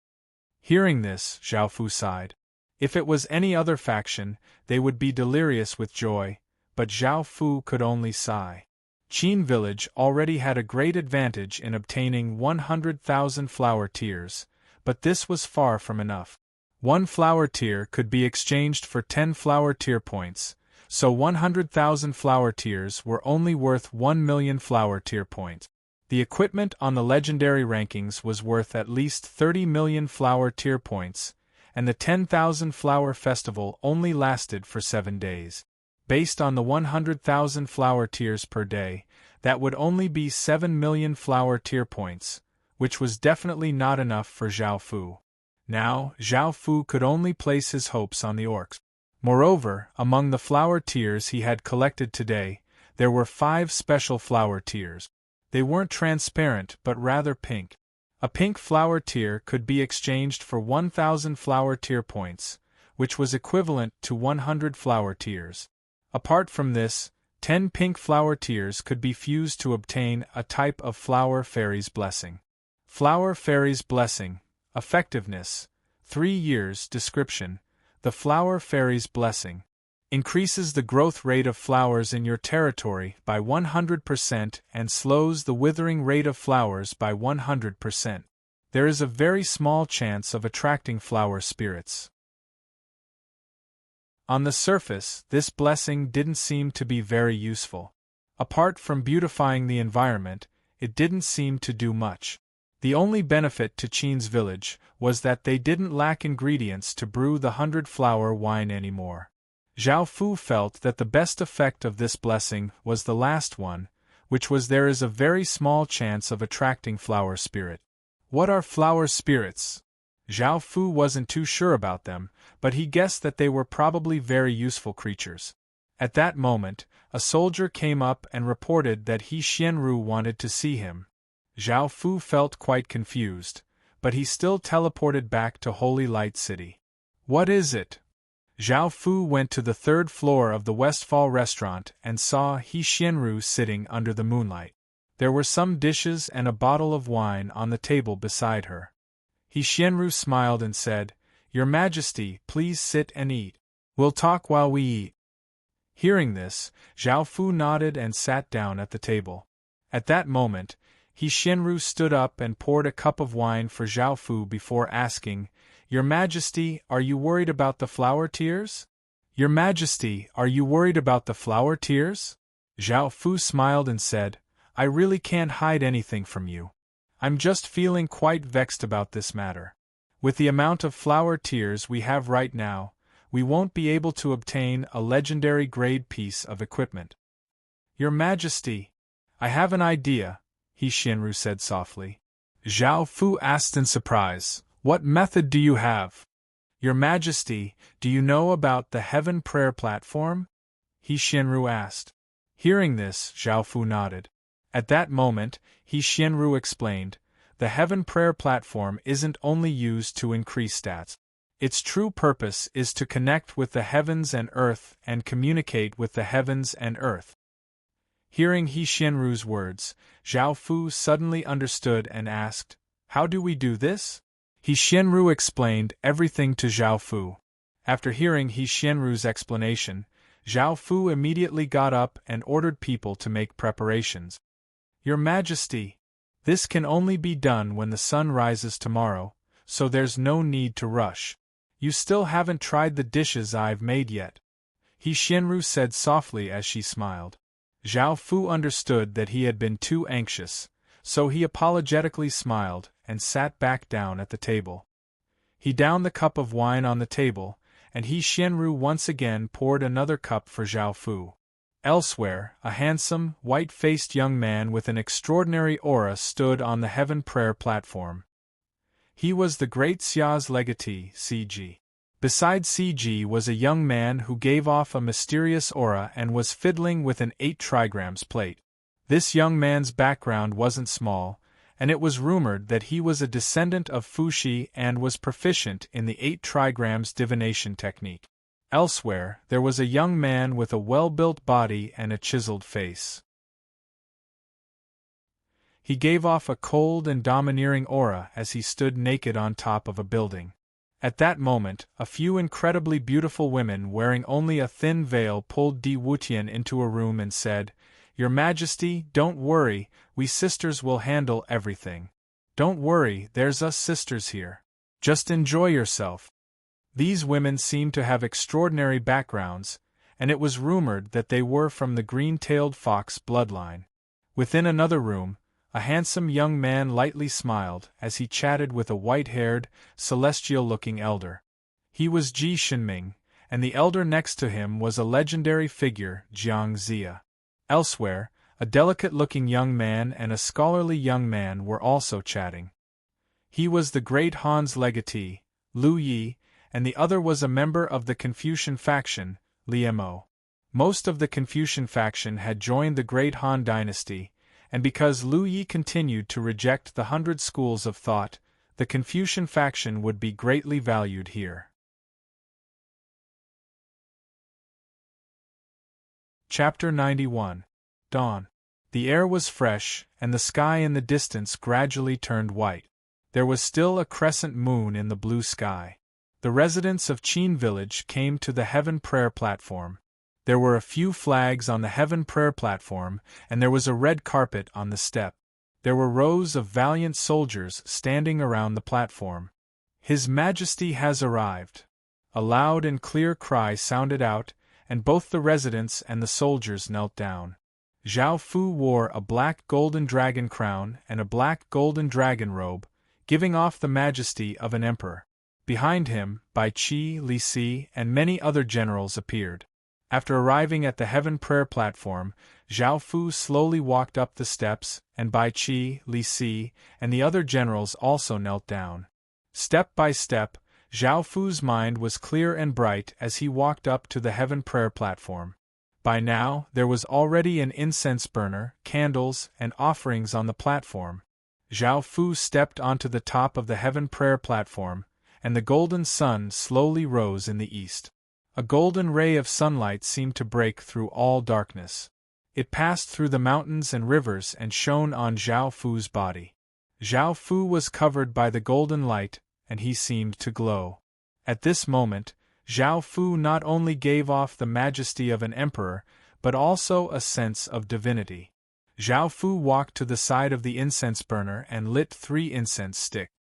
Hearing this, Zhao Fu sighed. If it was any other faction, they would be delirious with joy, but Zhao Fu could only sigh. Qin village already had a great advantage in obtaining 100,000 flower tiers, but this was far from enough. One flower tier could be exchanged for 10 flower tier points, so 100,000 flower tiers were only worth 1 million flower tier points. The equipment on the legendary rankings was worth at least 30 million flower tier points, and the 10,000 flower festival only lasted for 7 days. Based on the 100,000 flower tiers per day, that would only be 7 million flower tier points, which was definitely not enough for Zhao Fu. Now, Zhao Fu could only place his hopes on the orcs. Moreover, among the flower tiers he had collected today, there were 5 special flower tiers. They weren't transparent but rather pink. A pink flower tier could be exchanged for 1,000 flower tier points, which was equivalent to 100 flower tiers. Apart from this, 10 pink flower tiers could be fused to obtain a type of Flower Fairy's Blessing. Flower Fairy's Blessing. Effectiveness. 3 years. Description. The Flower Fairy's Blessing increases the growth rate of flowers in your territory by 100% and slows the withering rate of flowers by 100%. There is a very small chance of attracting flower spirits. On the surface, this blessing didn't seem to be very useful. Apart from beautifying the environment, it didn't seem to do much. The only benefit to Qin's village was that they didn't lack ingredients to brew the 100-flower wine anymore. Zhao Fu felt that the best effect of this blessing was the last one, which was there is a very small chance of attracting flower spirit. What are flower spirits? Zhao Fu wasn't too sure about them, but he guessed that they were probably very useful creatures. At that moment, a soldier came up and reported that He Xianru wanted to see him. Zhao Fu felt quite confused, but he still teleported back to Holy Light City. What is it? Zhao Fu went to the 3rd floor of the Westfall restaurant and saw He Xianru sitting under the moonlight. There were some dishes and a bottle of wine on the table beside her. He Xianru smiled and said, "Your Majesty, please sit and eat. We'll talk while we eat." Hearing this, Zhao Fu nodded and sat down at the table. At that moment, He Xianru stood up and poured a cup of wine for Zhao Fu before asking, "Your Majesty, are you worried about the flower tiers?" "Your Majesty, are you worried about the flower tiers?" Zhao Fu smiled and said, "I really can't hide anything from you. I'm just feeling quite vexed about this matter. With the amount of flower tiers we have right now, we won't be able to obtain a legendary grade piece of equipment." "Your Majesty, I have an idea," He Xianru said softly. Zhao Fu asked in surprise, "What method do you have?" "Your Majesty, do you know about the Heaven Prayer Platform?" He Xianru asked. Hearing this, Zhao Fu nodded. At that moment, He Xianru explained, "The Heaven Prayer Platform isn't only used to increase stats. Its true purpose is to connect with the heavens and earth and communicate with the heavens and earth." Hearing He Xianru's words, Zhao Fu suddenly understood and asked, "How do we do this?" He Xianru explained everything to Zhao Fu. After hearing He Xianru's explanation, Zhao Fu immediately got up and ordered people to make preparations. Your Majesty, this can only be done when the sun rises tomorrow, so there's no need to rush. You still haven't tried the dishes I've made yet. He Xianru said softly as she smiled. Zhao Fu understood that he had been too anxious, so he apologetically smiled and sat back down at the table. He downed the cup of wine on the table, and He Xianru once again poured another cup for Zhao Fu. Elsewhere, a handsome, white-faced young man with an extraordinary aura stood on the heaven prayer platform. He was the great Xia's legatee, CG. Beside CG was a young man who gave off a mysterious aura and was fiddling with an 8 trigrams plate. This young man's background wasn't small, and it was rumored that he was a descendant of Fuxi and was proficient in the 8 trigrams divination technique. Elsewhere, there was a young man with a well-built body and a chiseled face. He gave off a cold and domineering aura as he stood naked on top of a building. At that moment, a few incredibly beautiful women wearing only a thin veil pulled Di Wutian into a room and said, "Your Majesty, don't worry, we sisters will handle everything. Don't worry, there's us sisters here. Just enjoy yourself." These women seemed to have extraordinary backgrounds, and it was rumored that they were from the green-tailed fox bloodline. Within another room, a handsome young man lightly smiled as he chatted with a white-haired, celestial-looking elder. He was Ji Shenming, and the elder next to him was a legendary figure, Jiang Zia. Elsewhere, a delicate-looking young man and a scholarly young man were also chatting. He was the great Han's legatee, Lu Yi, and the other was a member of the Confucian faction, Li Mo. Most of the Confucian faction had joined the great Han dynasty, and because Lu Yi continued to reject the 100 schools of thought, the Confucian faction would be greatly valued here. Chapter 91. Dawn. The air was fresh, and the sky in the distance gradually turned white. There was still a crescent moon in the blue sky. The residents of Qin village came to the heaven prayer platform. There were a few flags on the heaven prayer platform, and there was a red carpet on the step. There were rows of valiant soldiers standing around the platform. His Majesty has arrived. A loud and clear cry sounded out, and both the residents and the soldiers knelt down. Zhao Fu wore a black golden dragon crown and a black golden dragon robe, giving off the majesty of an emperor. Behind him, Bai Qi, Li Si, and many other generals appeared. After arriving at the heaven prayer platform, Zhao Fu slowly walked up the steps, and Bai Qi, Li Si, and the other generals also knelt down. Step by step, Zhao Fu's mind was clear and bright as he walked up to the heaven prayer platform. By now, there was already an incense burner, candles, and offerings on the platform. Zhao Fu stepped onto the top of the heaven prayer platform, and the golden sun slowly rose in the east. A golden ray of sunlight seemed to break through all darkness. It passed through the mountains and rivers and shone on Zhao Fu's body. Zhao Fu was covered by the golden light, and he seemed to glow. At this moment, Zhao Fu not only gave off the majesty of an emperor, but also a sense of divinity. Zhao Fu walked to the side of the incense burner and lit 3 incense sticks.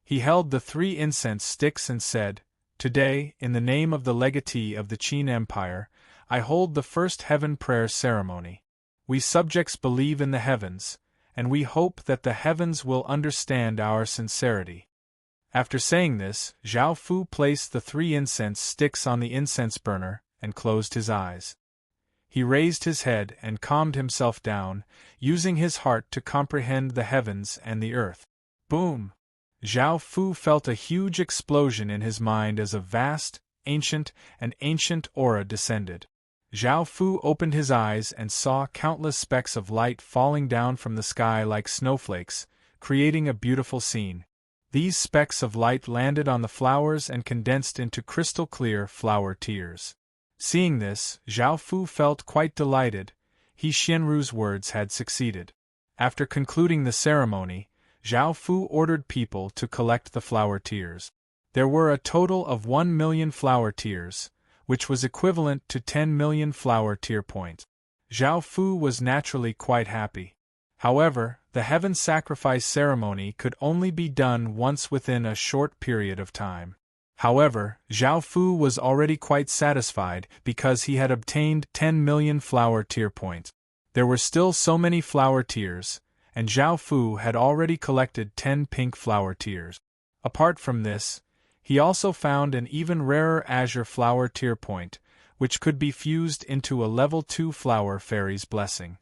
He held the 3 incense sticks and said, "Today, in the name of the legatee of the Qin Empire, I hold the first heaven prayer ceremony. We subjects believe in the heavens, and we hope that the heavens will understand our sincerity." After saying this, Zhao Fu placed the 3 incense sticks on the incense burner and closed his eyes. He raised his head and calmed himself down, using his heart to comprehend the heavens and the earth. Boom! Zhao Fu felt a huge explosion in his mind as a vast, ancient aura descended. Zhao Fu opened his eyes and saw countless specks of light falling down from the sky like snowflakes, creating a beautiful scene. These specks of light landed on the flowers and condensed into crystal-clear flower tears. Seeing this, Zhao Fu felt quite delighted. He Xianru's words had succeeded. After concluding the ceremony, Zhao Fu ordered people to collect the flower tears. There were a total of 1 million flower tears, which was equivalent to 10 million flower tier points. Zhao Fu was naturally quite happy. However, the heaven sacrifice ceremony could only be done once within a short period of time. However, Zhao Fu was already quite satisfied because he had obtained 10 million flower tier points. There were still so many flower tiers, and Zhao Fu had already collected 10 pink flower tiers. Apart from this, he also found an even rarer azure flower tier point, which could be fused into a level 2 flower fairy's blessing.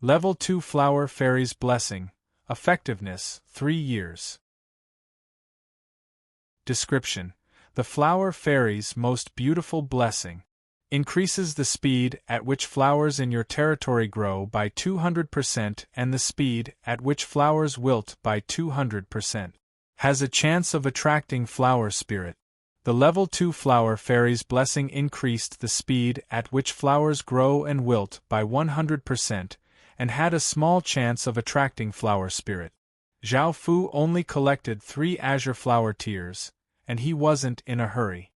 Level 2 flower fairy's blessing. Effectiveness, 3 years. Description: the flower fairy's most beautiful blessing increases the speed at which flowers in your territory grow by 200% and the speed at which flowers wilt by 200%. Has a chance of attracting flower spirit. The level 2 flower fairy's blessing increased the speed at which flowers grow and wilt by 100% and had a small chance of attracting flower spirit. Zhao Fu only collected 3 azure flower tiers, and he wasn't in a hurry.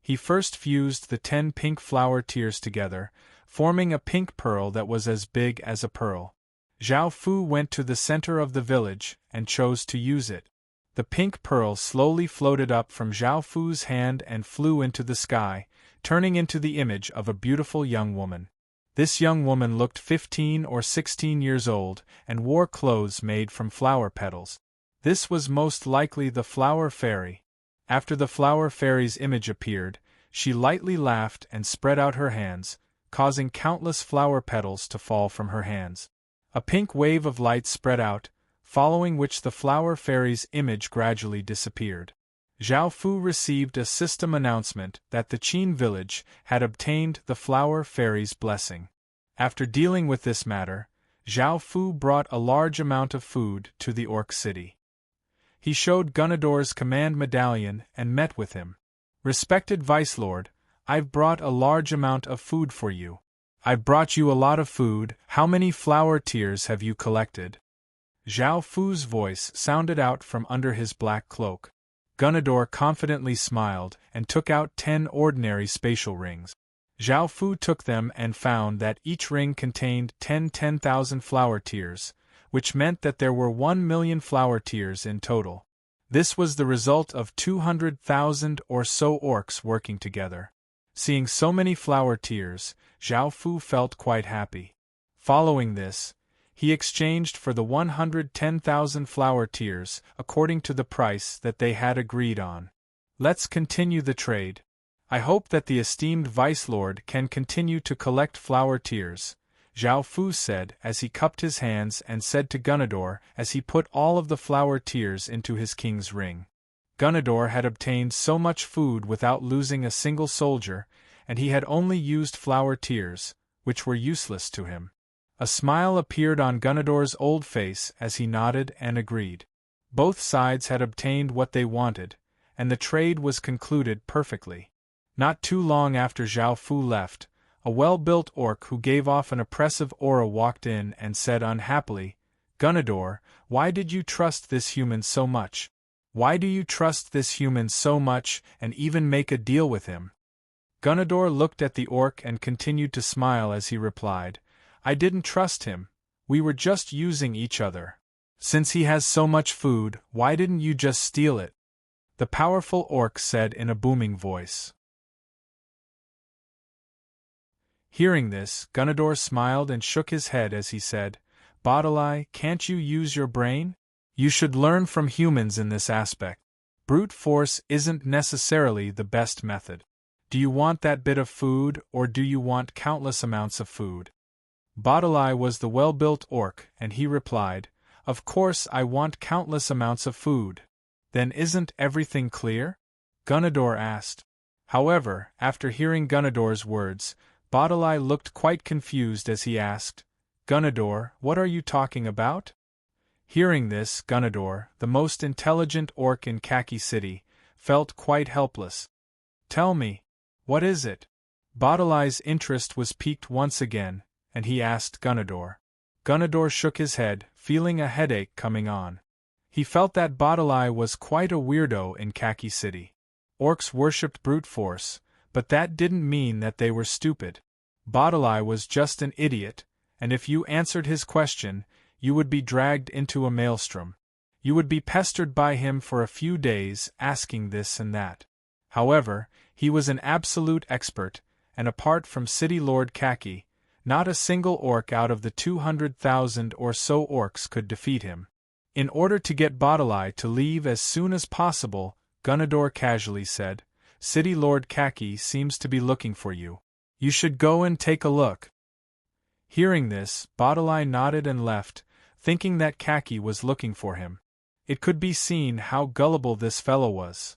He first fused the 10 pink flower tiers together, forming a pink pearl that was as big as a pearl. Zhao Fu went to the center of the village and chose to use it. The pink pearl slowly floated up from Zhao Fu's hand and flew into the sky, turning into the image of a beautiful young woman. This young woman looked 15 or 16 years old and wore clothes made from flower petals. This was most likely the flower fairy. After the flower fairy's image appeared, she lightly laughed and spread out her hands, causing countless flower petals to fall from her hands. A pink wave of light spread out, following which the flower fairy's image gradually disappeared. Zhao Fu received a system announcement that the Qin village had obtained the flower fairy's blessing. After dealing with this matter, Zhao Fu brought a large amount of food to the Orc city. He showed Gunador's command medallion and met with him. "Respected Vice Lord, I've brought a large amount of food for you." "I've brought you a lot of food. How many flower tiers have you collected?" Zhao Fu's voice sounded out from under his black cloak. Gunador confidently smiled and took out 10 ordinary spatial rings. Zhao Fu took them and found that each ring contained 10,000 flower tiers, which meant that there were 1 million flower tiers in total. This was the result of 200,000 or so orcs working together. Seeing so many flower tiers, Zhao Fu felt quite happy. Following this, he exchanged for the 110,000 flower tiers according to the price that they had agreed on. "Let's continue the trade. I hope that the esteemed Vice Lord can continue to collect flower tiers," Zhao Fu said as he cupped his hands and said to Gunador as he put all of the flower tiers into his king's ring. Gunador had obtained so much food without losing a single soldier, and he had only used flower tiers, which were useless to him. A smile appeared on Gunador's old face as he nodded and agreed. Both sides had obtained what they wanted, and the trade was concluded perfectly. Not too long after Zhao Fu left, a well-built orc who gave off an oppressive aura walked in and said unhappily, "Gunador, why did you trust this human so much? Why do you trust this human so much and even make a deal with him?" Gunador looked at the orc and continued to smile as he replied, "I didn't trust him. We were just using each other. Since he has so much food, why didn't you just steal it?" The powerful orc said in a booming voice. Hearing this, Gunador smiled and shook his head as he said, "Baudelaire, can't you use your brain? You should learn from humans in this aspect. Brute force isn't necessarily the best method. Do you want that bit of food, or do you want countless amounts of food?" Baudelaire was the well-built orc, and he replied, "Of course I want countless amounts of food." "Then isn't everything clear?" Gunador asked. However, after hearing Gunador's words, Baudelaire looked quite confused as he asked, "Gunador, what are you talking about?" Hearing this, Gunador, the most intelligent orc in Khaki City, felt quite helpless. "Tell me, what is it?" Baudelaire's interest was piqued once again, and he asked Gunador. Gunador shook his head, feeling a headache coming on. He felt that Baudelaire was quite a weirdo in Khaki City. Orcs worshipped brute force, But that didn't mean that they were stupid. Bodilai was just an idiot, and if you answered his question, you would be dragged into a maelstrom. You would be pestered by him for a few days, asking this and that. However, he was an absolute expert, and apart from City Lord Kaki, not a single orc out of the 200,000 or so orcs could defeat him. In order to get Bodilai to leave as soon as possible, Gunador casually said, "City Lord Kaki seems to be looking for you. You should go and take a look." Hearing this, Bodilai nodded and left, thinking that Kaki was looking for him. It could be seen how gullible this fellow was.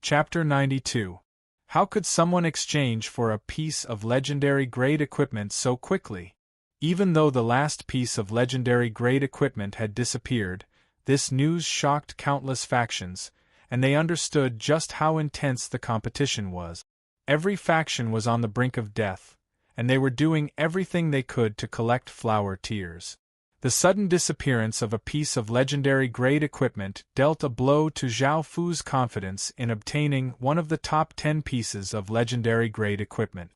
Chapter 92. How could someone exchange for a piece of legendary-grade equipment so quickly? Even though the last piece of legendary-grade equipment had disappeared, this news shocked countless factions, and they understood just how intense the competition was. Every faction was on the brink of death, and they were doing everything they could to collect flower tears. The sudden disappearance of a piece of legendary-grade equipment dealt a blow to Zhao Fu's confidence in obtaining one of the top 10 pieces of legendary-grade equipment.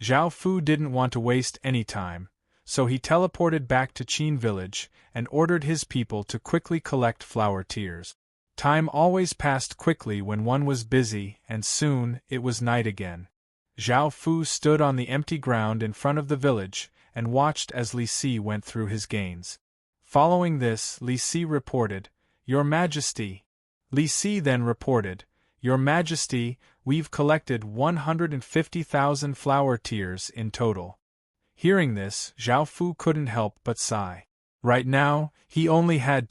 Zhao Fu didn't want to waste any time, so he teleported back to Qin village and ordered his people to quickly collect flower tears. Time always passed quickly when one was busy, and soon it was night again. Zhao Fu stood on the empty ground in front of the village and watched as Li Si went through his gains. Following this, Li Si reported, "Your Majesty." Li Si then reported, "Your Majesty, we've collected 150,000 flower tears in total." Hearing this, Zhao Fu couldn't help but sigh. Right now, he only had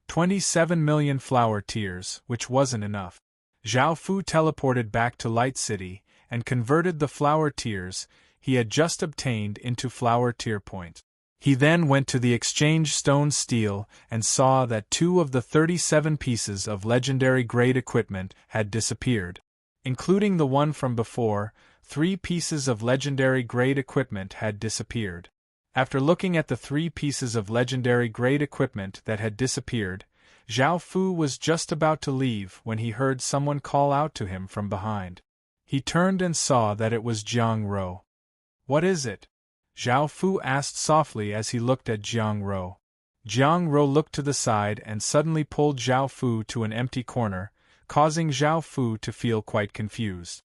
27 million flower tears, which wasn't enough. Zhao Fu teleported back to Light City and converted the flower tears he had just obtained into flower tear point. He then went to the exchange stone steel and saw that 2 of the 37 pieces of legendary-grade equipment had disappeared. Including the one from before, 3 pieces of legendary-grade equipment had disappeared. After looking at the 3 pieces of legendary-grade equipment that had disappeared, Zhao Fu was just about to leave when he heard someone call out to him from behind. He turned and saw that it was Jiang Ro. "What is it?" Zhao Fu asked softly as he looked at Jiang Ro. Jiang Ro looked to the side and suddenly pulled Zhao Fu to an empty corner, causing Zhao Fu to feel quite confused.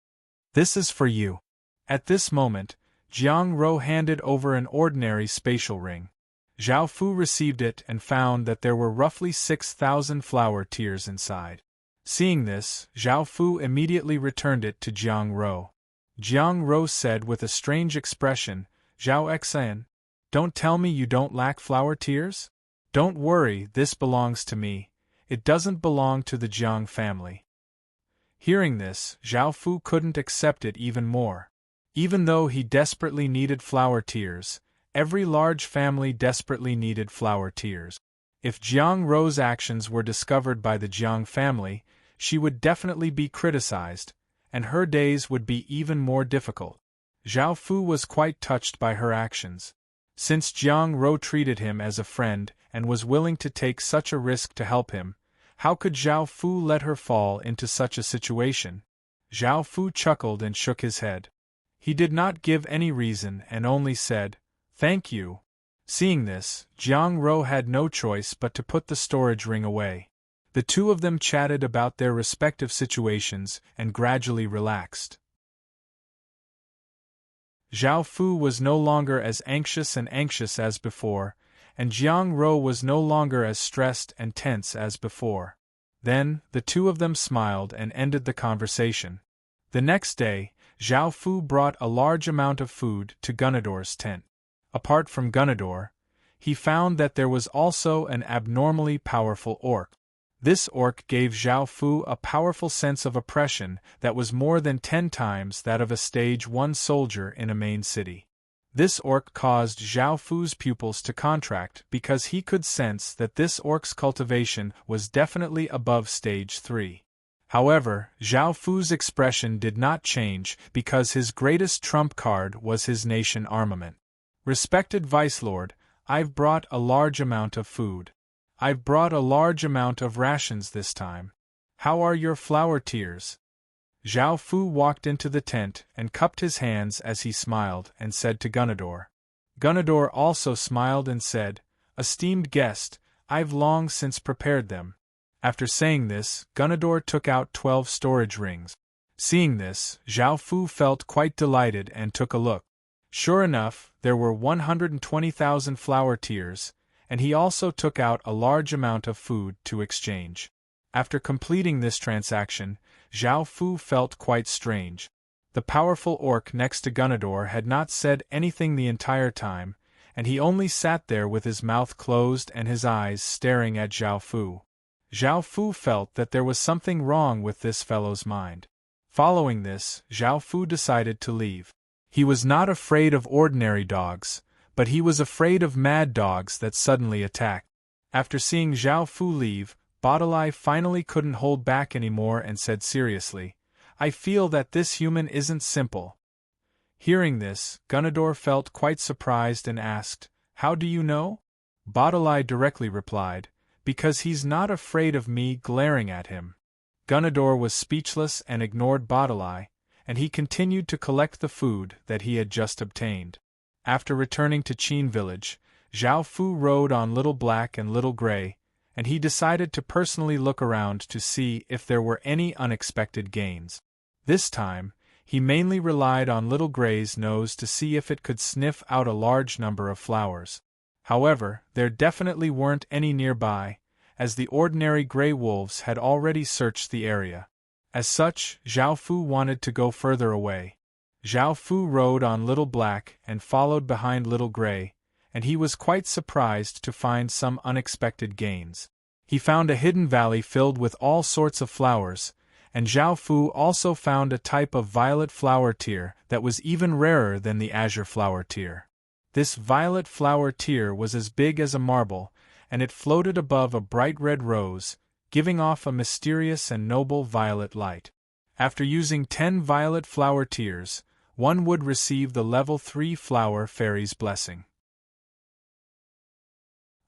"This is for you." At this moment, Jiang Ro handed over an ordinary spatial ring. Zhao Fu received it and found that there were roughly 6,000 flower tears inside. Seeing this, Zhao Fu immediately returned it to Jiang Ro. Jiang Ro said with a strange expression, "Zhao Xan, don't tell me you don't lack flower tears? Don't worry, this belongs to me. It doesn't belong to the Jiang family." Hearing this, Zhao Fu couldn't accept it even more. Even though he desperately needed flower tears, every large family desperately needed flower tears. If Jiang Ro's actions were discovered by the Jiang family, she would definitely be criticized, and her days would be even more difficult. Zhao Fu was quite touched by her actions. Since Jiang Ro treated him as a friend and was willing to take such a risk to help him, how could Zhao Fu let her fall into such a situation? Zhao Fu chuckled and shook his head. He did not give any reason and only said, "Thank you." Seeing this, Jiang Ro had no choice but to put the storage ring away. The two of them chatted about their respective situations and gradually relaxed. Zhao Fu was no longer as anxious as before, and Jiang Ro was no longer as stressed and tense as before. Then, the two of them smiled and ended the conversation. The next day, Zhao Fu brought a large amount of food to Gunador's tent. Apart from Gunador, he found that there was also an abnormally powerful orc. This orc gave Zhao Fu a powerful sense of oppression that was more than 10 times that of a stage 1 soldier in a main city. This orc caused Zhao Fu's pupils to contract because he could sense that this orc's cultivation was definitely above stage 3. However, Zhao Fu's expression did not change because his greatest trump card was his nation armament. "Respected Vice Lord, I've brought a large amount of food. I've brought a large amount of rations this time." How are your flower tears? Zhao Fu walked into the tent and cupped his hands as he smiled and said to Gunador. Gunador also smiled and said, Esteemed guest, I've long since prepared them. After saying this, Gunador took out 12 storage rings. Seeing this, Zhao Fu felt quite delighted and took a look. Sure enough, there were 120,000 flower tears, and he also took out a large amount of food to exchange. After completing this transaction, Zhao Fu felt quite strange. The powerful orc next to Gunador had not said anything the entire time, and he only sat there with his mouth closed and his eyes staring at Zhao Fu. Zhao Fu felt that there was something wrong with this fellow's mind. Following this, Zhao Fu decided to leave. He was not afraid of ordinary dogs, but he was afraid of mad dogs that suddenly attacked. After seeing Zhao Fu leave, Baudelaire finally couldn't hold back anymore and said seriously, I feel that this human isn't simple. Hearing this, Gunador felt quite surprised and asked, How do you know? Baudelaire directly replied, Because he's not afraid of me glaring at him. Gunador was speechless and ignored Baudelaire, and he continued to collect the food that he had just obtained. After returning to Qin village, Zhao Fu rode on Little Black and Little Gray, and he decided to personally look around to see if there were any unexpected gains. This time, he mainly relied on Little Gray's nose to see if it could sniff out a large number of flowers. However, there definitely weren't any nearby, as the ordinary gray wolves had already searched the area. As such, Zhao Fu wanted to go further away. Zhao Fu rode on Little Black and followed behind Little Gray, and he was quite surprised to find some unexpected gains. He found a hidden valley filled with all sorts of flowers, and Zhao Fu also found a type of violet flower tear that was even rarer than the azure flower tear. This violet flower tear was as big as a marble, and it floated above a bright red rose, giving off a mysterious and noble violet light. After using 10 violet flower tears, one would receive the Level 3 Flower Fairy's Blessing.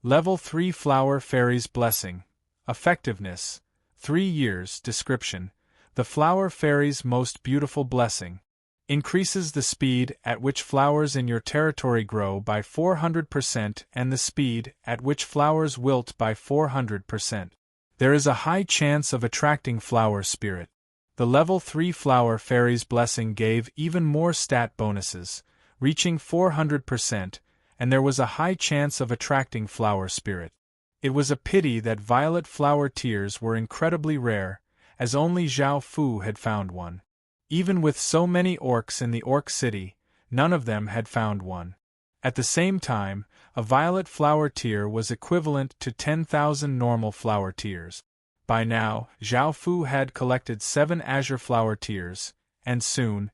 Level 3 Flower Fairy's Blessing. Effectiveness: 3 years. Description: the Flower Fairy's most beautiful blessing. Increases the speed at which flowers in your territory grow by 400% and the speed at which flowers wilt by 400%. There is a high chance of attracting flower spirit. The Level 3 Flower Fairy's Blessing gave even more stat bonuses, reaching 400%, and there was a high chance of attracting flower spirit. It was a pity that violet flower tears were incredibly rare, as only Zhao Fu had found one. Even with so many orcs in the Orc City, none of them had found one. At the same time, a violet flower tear was equivalent to 10,000 normal flower tears. By now, Zhao Fu had collected 7 azure flower tears, and soon,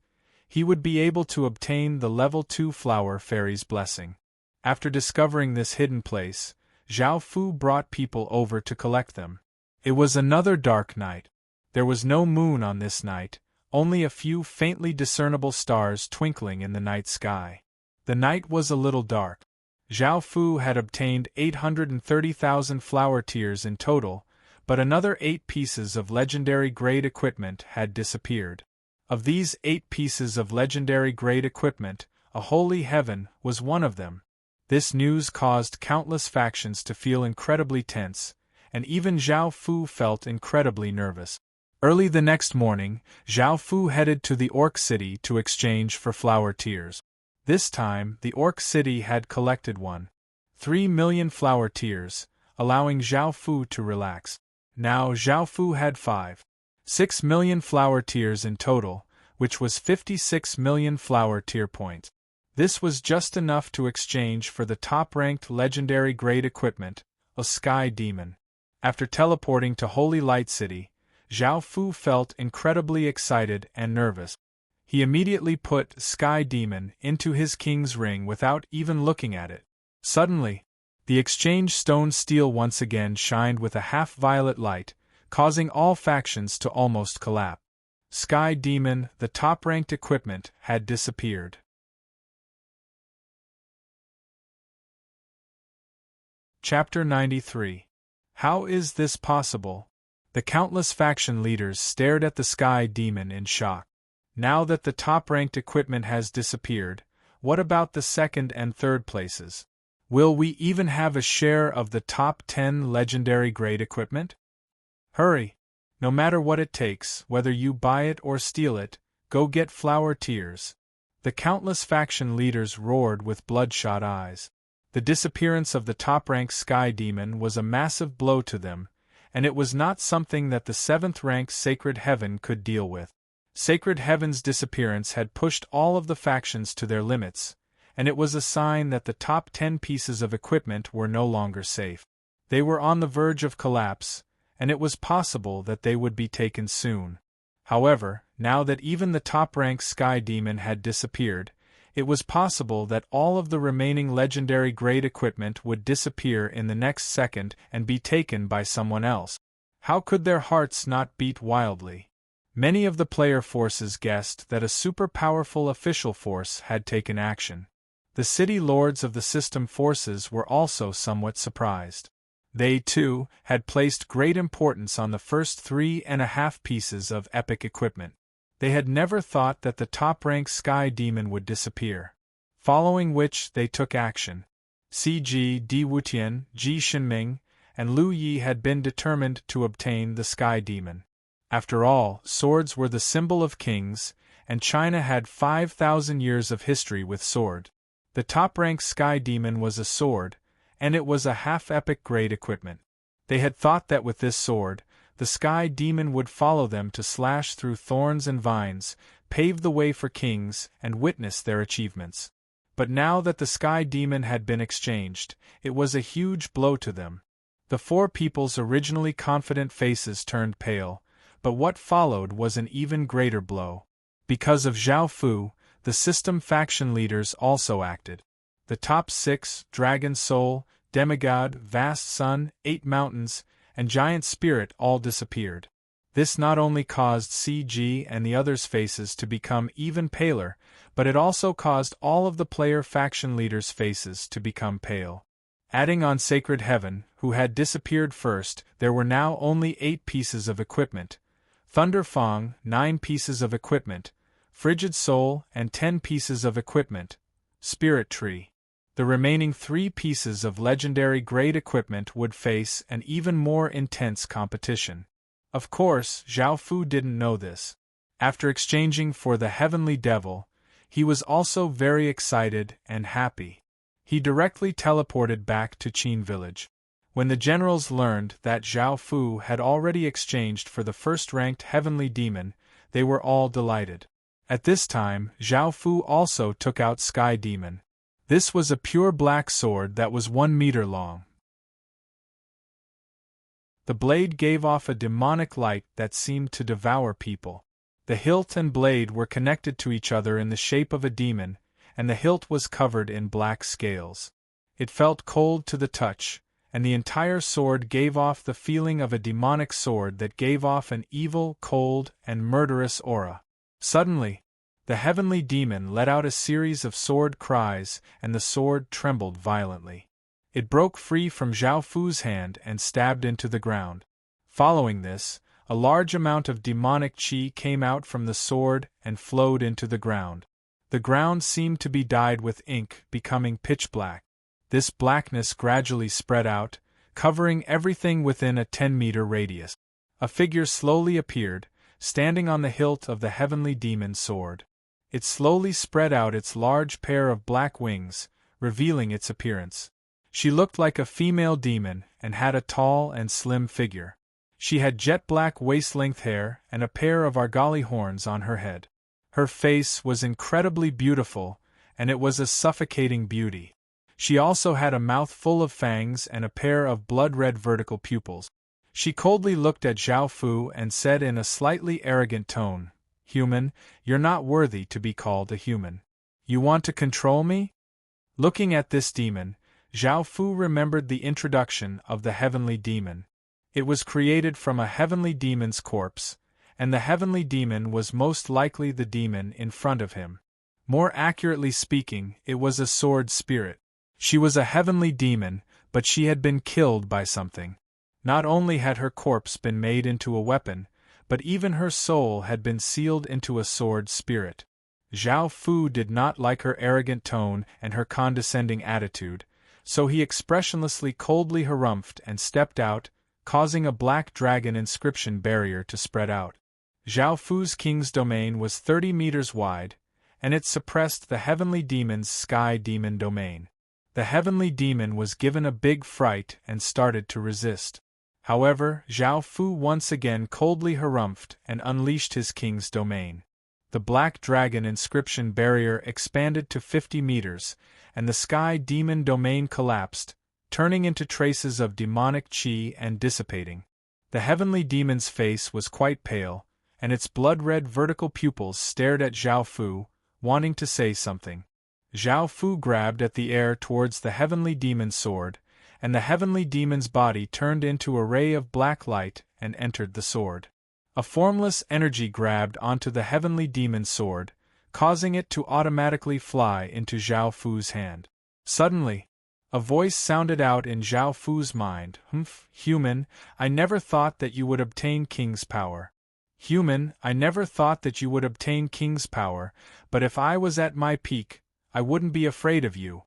he would be able to obtain the Level 2 Flower Fairy's Blessing. After discovering this hidden place, Zhao Fu brought people over to collect them. It was another dark night. There was no moon on this night, only a few faintly discernible stars twinkling in the night sky. The night was a little dark. Zhao Fu had obtained 830,000 flower tears in total, but another 8 pieces of legendary grade equipment had disappeared. Of these 8 pieces of legendary grade equipment, a holy heaven was one of them. This news caused countless factions to feel incredibly tense, and even Zhao Fu felt incredibly nervous. Early the next morning, Zhao Fu headed to the Orc City to exchange for flower tears. This time, the Orc City had collected 1.3 million flower tears, allowing Zhao Fu to relax. Now Zhao Fu had 5.6 million flower tears in total, which was 56 million flower tear points. This was just enough to exchange for the top-ranked legendary grade equipment, a Sky Demon. After teleporting to Holy Light City, Zhao Fu felt incredibly excited and nervous. He immediately put Sky Demon into his king's ring without even looking at it. Suddenly, the exchange stone steel once again shined with a half-violet light, causing all factions to almost collapse. Sky Demon, the top-ranked equipment, had disappeared. Chapter 93. How is this possible? The countless faction leaders stared at the Sky Demon in shock. Now that the top-ranked equipment has disappeared, what about the second and third places? Will we even have a share of the top 10 legendary grade equipment? Hurry! No matter what it takes, whether you buy it or steal it, go get flower tears. The countless faction leaders roared with bloodshot eyes. The disappearance of the top-ranked Sky Demon was a massive blow to them, and it was not something that the 7th-ranked Sacred Heaven could deal with. Sacred Heaven's disappearance had pushed all of the factions to their limits, and it was a sign that the top 10 pieces of equipment were no longer safe. They were on the verge of collapse, and it was possible that they would be taken soon. However, now that even the top-ranked Sky Demon had disappeared, it was possible that all of the remaining legendary grade equipment would disappear in the next second and be taken by someone else. How could their hearts not beat wildly? Many of the player forces guessed that a super-powerful official force had taken action. The city lords of the system forces were also somewhat surprised. They, too, had placed great importance on the first 3.5 pieces of epic equipment. They had never thought that the top-ranked Sky Demon would disappear. Following which they took action. C.G. Di Wutian, Ji Shinming, and Lu Yi had been determined to obtain the Sky Demon. After all, swords were the symbol of kings, and China had 5,000 years of history with sword. The top-ranked Sky Demon was a sword, and it was a half-epic grade equipment. They had thought that with this sword, the Sky Demon would follow them to slash through thorns and vines, pave the way for kings, and witness their achievements. But now that the Sky Demon had been exchanged, it was a huge blow to them. The four people's originally confident faces turned pale, but what followed was an even greater blow. Because of Zhao Fu, the system faction leaders also acted. The top 6, Dragon Soul, Demigod, Vast Sun, 8 Mountains, and Giant Spirit all disappeared. This not only caused CG and the others' faces to become even paler, but it also caused all of the player faction leaders' faces to become pale. Adding on Sacred Heaven, who had disappeared first, there were now only 8 pieces of equipment. Thunder Fang, 9 pieces of equipment, Frigid Soul, and 10 pieces of equipment, Spirit Tree. The remaining 3 pieces of legendary grade equipment would face an even more intense competition. Of course, Zhao Fu didn't know this. After exchanging for the Heavenly Devil, he was also very excited and happy. He directly teleported back to Qin Village. When the generals learned that Zhao Fu had already exchanged for the first-ranked Heavenly Demon, they were all delighted. At this time, Zhao Fu also took out Sky Demon. This was a pure black sword that was 1 meter long. The blade gave off a demonic light that seemed to devour people. The hilt and blade were connected to each other in the shape of a demon, and the hilt was covered in black scales. It felt cold to the touch, and the entire sword gave off the feeling of a demonic sword that gave off an evil, cold, and murderous aura. Suddenly, the Heavenly Demon let out a series of sword cries, and the sword trembled violently. It broke free from Zhao Fu's hand and stabbed into the ground. Following this, a large amount of demonic qi came out from the sword and flowed into the ground. The ground seemed to be dyed with ink, becoming pitch black. This blackness gradually spread out, covering everything within a 10-meter radius. A figure slowly appeared, standing on the hilt of the Heavenly Demon's sword. It slowly spread out its large pair of black wings, revealing its appearance. She looked like a female demon and had a tall and slim figure. She had jet-black waist-length hair and a pair of argali horns on her head. Her face was incredibly beautiful, and it was a suffocating beauty. She also had a mouth full of fangs and a pair of blood-red vertical pupils. She coldly looked at Zhao Fu and said in a slightly arrogant tone, "Human, you're not worthy to be called a human. You want to control me?" Looking at this demon, Zhao Fu remembered the introduction of the Heavenly Demon. It was created from a Heavenly Demon's corpse, and the Heavenly Demon was most likely the demon in front of him. More accurately speaking, it was a sword spirit. She was a Heavenly Demon, but she had been killed by something. Not only had her corpse been made into a weapon, but even her soul had been sealed into a sword spirit. Zhao Fu did not like her arrogant tone and her condescending attitude, so he expressionlessly coldly harumphed and stepped out, causing a black dragon inscription barrier to spread out. Zhao Fu's king's domain was 30 meters wide, and it suppressed the heavenly demon's sky demon domain. The heavenly demon was given a big fright and started to resist. However, Zhao Fu once again coldly harumphed and unleashed his king's domain. The black dragon inscription barrier expanded to 50 meters, and the sky demon domain collapsed, turning into traces of demonic qi and dissipating. The heavenly demon's face was quite pale, and its blood-red vertical pupils stared at Zhao Fu, wanting to say something. Zhao Fu grabbed at the air towards the heavenly demon's sword, and the heavenly demon's body turned into a ray of black light and entered the sword. A formless energy grabbed onto the heavenly demon's sword, causing it to automatically fly into Zhao Fu's hand. Suddenly, a voice sounded out in Zhao Fu's mind. Human, I never thought that you would obtain king's power. Human, I never thought that you would obtain king's power, but if I was at my peak, I wouldn't be afraid of you.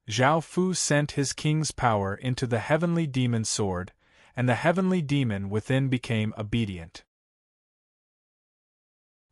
Zhao Fu sent his king's power into the heavenly demon sword, and the heavenly demon within became obedient.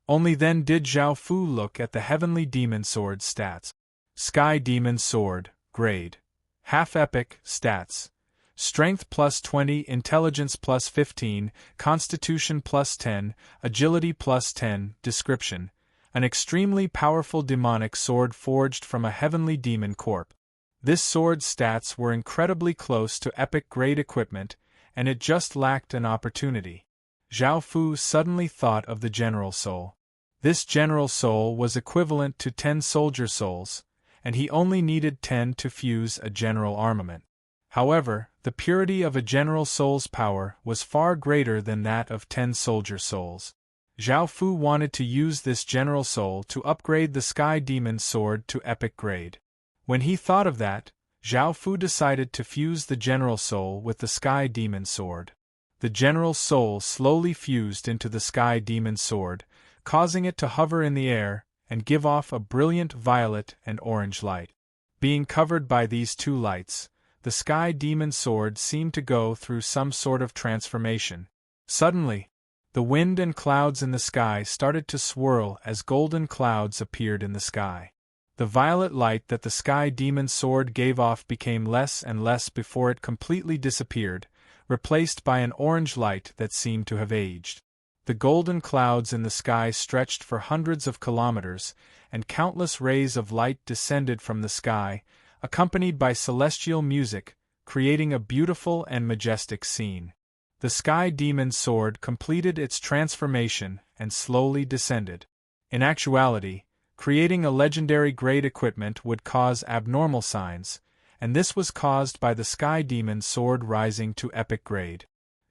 Only then did Zhao Fu look at the heavenly demon sword stats. Sky demon sword, grade. Half epic, stats. Strength plus 20, intelligence plus 15, constitution plus 10, agility plus 10, description. An extremely powerful demonic sword forged from a heavenly demon corpse. This sword's stats were incredibly close to epic-grade equipment, and it just lacked an opportunity. Zhao Fu suddenly thought of the general soul. This general soul was equivalent to 10 soldier souls, and he only needed 10 to fuse a general armament. However, the purity of a general soul's power was far greater than that of 10 soldier souls. Zhao Fu wanted to use this general soul to upgrade the Sky Demon sword to epic grade. When he thought of that, Zhao Fu decided to fuse the general soul with the Sky Demon sword. The general soul slowly fused into the Sky Demon sword, causing it to hover in the air and give off a brilliant violet and orange light. Being covered by these two lights, the Sky Demon sword seemed to go through some sort of transformation. Suddenly, the wind and clouds in the sky started to swirl as golden clouds appeared in the sky. The violet light that the Sky Demon sword gave off became less and less before it completely disappeared, replaced by an orange light that seemed to have aged. The golden clouds in the sky stretched for hundreds of kilometers, and countless rays of light descended from the sky, accompanied by celestial music, creating a beautiful and majestic scene. The Sky Demon sword completed its transformation and slowly descended. In actuality, creating a legendary grade equipment would cause abnormal signs, and this was caused by the Sky Demon sword rising to epic grade.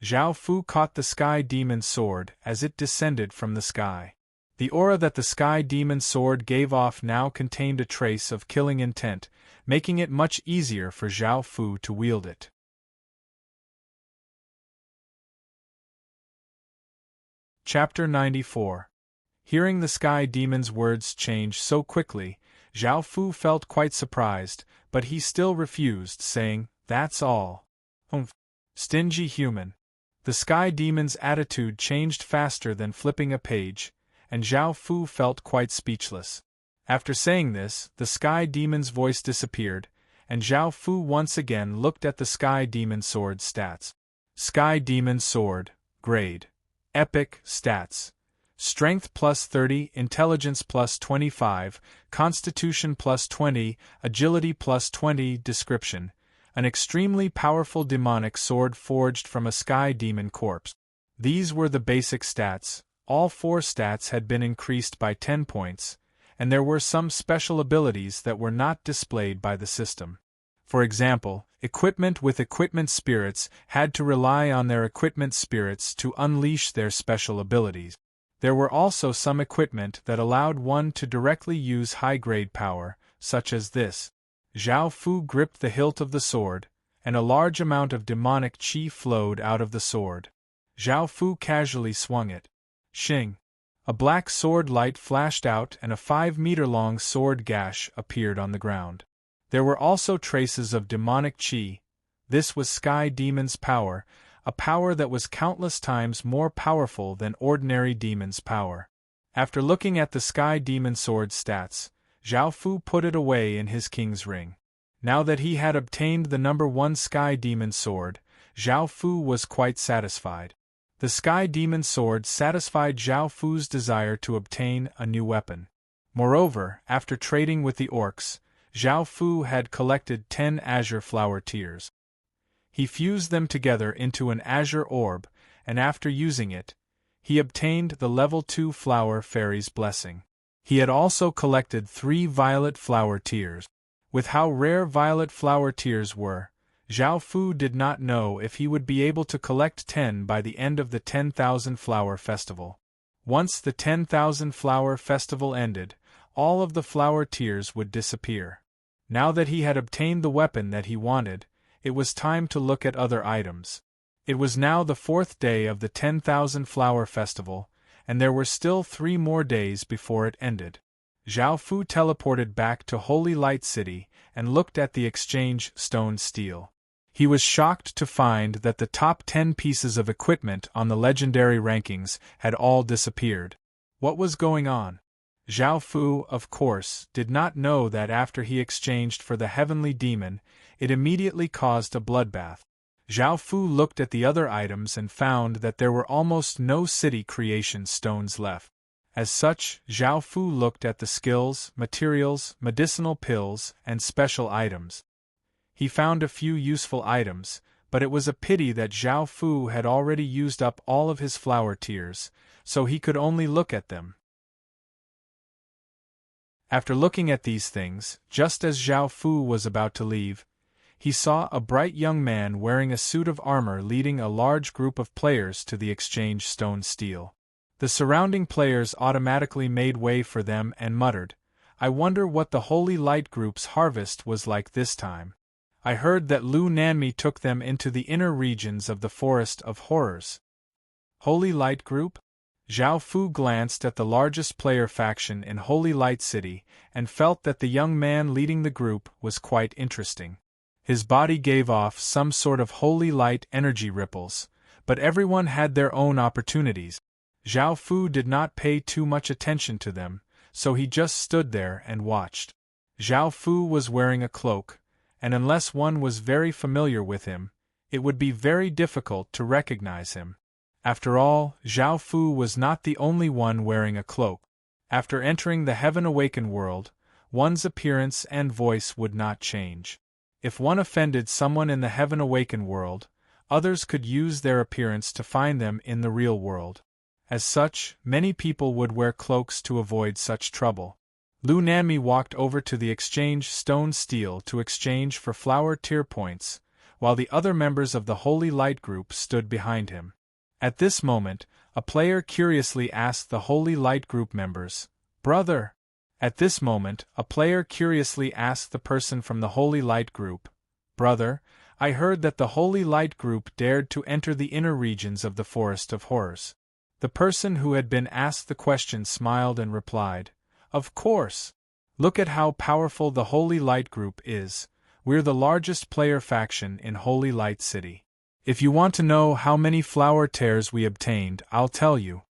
Zhao Fu caught the Sky Demon sword as it descended from the sky. The aura that the Sky Demon sword gave off now contained a trace of killing intent, making it much easier for Zhao Fu to wield it. Chapter 94. Hearing the Sky Demon's words change so quickly, Zhao Fu felt quite surprised, but he still refused, saying, "That's all." Stingy human. The Sky Demon's attitude changed faster than flipping a page, and Zhao Fu felt quite speechless. After saying this, the Sky Demon's voice disappeared, and Zhao Fu once again looked at the Sky Demon sword stats. Sky Demon sword, grade. Epic, stats. Strength plus 30, intelligence plus 25, constitution plus 20, agility plus 20, description. An extremely powerful demonic sword forged from a Sky Demon corpse. These were the basic stats. All 4 stats had been increased by 10 points, and there were some special abilities that were not displayed by the system. For example, equipment with equipment spirits had to rely on their equipment spirits to unleash their special abilities. There were also some equipment that allowed one to directly use high-grade power, such as this. Zhao Fu gripped the hilt of the sword, and a large amount of demonic qi flowed out of the sword. Zhao Fu casually swung it. Shing! A black sword light flashed out and a 5-meter-long sword gash appeared on the ground. There were also traces of demonic qi. This was Sky Demon's power, a power that was countless times more powerful than ordinary demon's power. After looking at the Sky Demon sword's stats, Zhao Fu put it away in his king's ring. Now that he had obtained the number 1 Sky Demon sword, Zhao Fu was quite satisfied. The Sky Demon sword satisfied Zhao Fu's desire to obtain a new weapon. Moreover, after trading with the orcs, Zhao Fu had collected 10 azure flower tears. He fused them together into an azure orb, and after using it, he obtained the level 2 flower fairy's blessing. He had also collected 3 violet flower tears. With how rare violet flower tears were, Zhao Fu did not know if he would be able to collect 10 by the end of the 10,000 Flower Festival. Once the 10,000 Flower Festival ended, all of the flower tears would disappear. Now that he had obtained the weapon that he wanted, it was time to look at other items. It was now the 4th day of the 10,000 Flower Festival, and there were still 3 more days before it ended. Zhao Fu teleported back to Holy Light City and looked at the exchange stone steel. He was shocked to find that the top 10 pieces of equipment on the legendary rankings had all disappeared. What was going on? Zhao Fu, of course, did not know that after he exchanged for the heavenly demon, it immediately caused a bloodbath. Zhao Fu looked at the other items and found that there were almost no city creation stones left. As such, Zhao Fu looked at the skills, materials, medicinal pills, and special items. He found a few useful items, but it was a pity that Zhao Fu had already used up all of his flower tears, so he could only look at them. After looking at these things, just as Zhao Fu was about to leave, he saw a bright young man wearing a suit of armor leading a large group of players to the exchange stone steel. The surrounding players automatically made way for them and muttered, "I wonder what the Holy Light Group's harvest was like this time. I heard that Lu Nanmi took them into the inner regions of the Forest of Horrors." Holy Light Group? Zhao Fu glanced at the largest player faction in Holy Light City and felt that the young man leading the group was quite interesting. His body gave off some sort of holy light energy ripples, but everyone had their own opportunities. Zhao Fu did not pay too much attention to them, so he just stood there and watched. Zhao Fu was wearing a cloak, and unless one was very familiar with him, it would be very difficult to recognize him. After all, Zhao Fu was not the only one wearing a cloak. After entering the Heaven Awakened world, one's appearance and voice would not change. If one offended someone in the Heaven Awakened world, others could use their appearance to find them in the real world. As such, many people would wear cloaks to avoid such trouble. Lu Nanmi walked over to the exchange stone steel to exchange for flower tier points, while the other members of the Holy Light Group stood behind him. At this moment, a player curiously asked the Holy Light Group members, "Brother?" At this moment, a player curiously asked the person from the Holy Light Group, "Brother, I heard that the Holy Light Group dared to enter the inner regions of the Forest of Horrors." The person who had been asked the question smiled and replied, "Of course. Look at how powerful the Holy Light Group is. We're the largest player faction in Holy Light City. If you want to know how many flower tears we obtained, I'll tell you."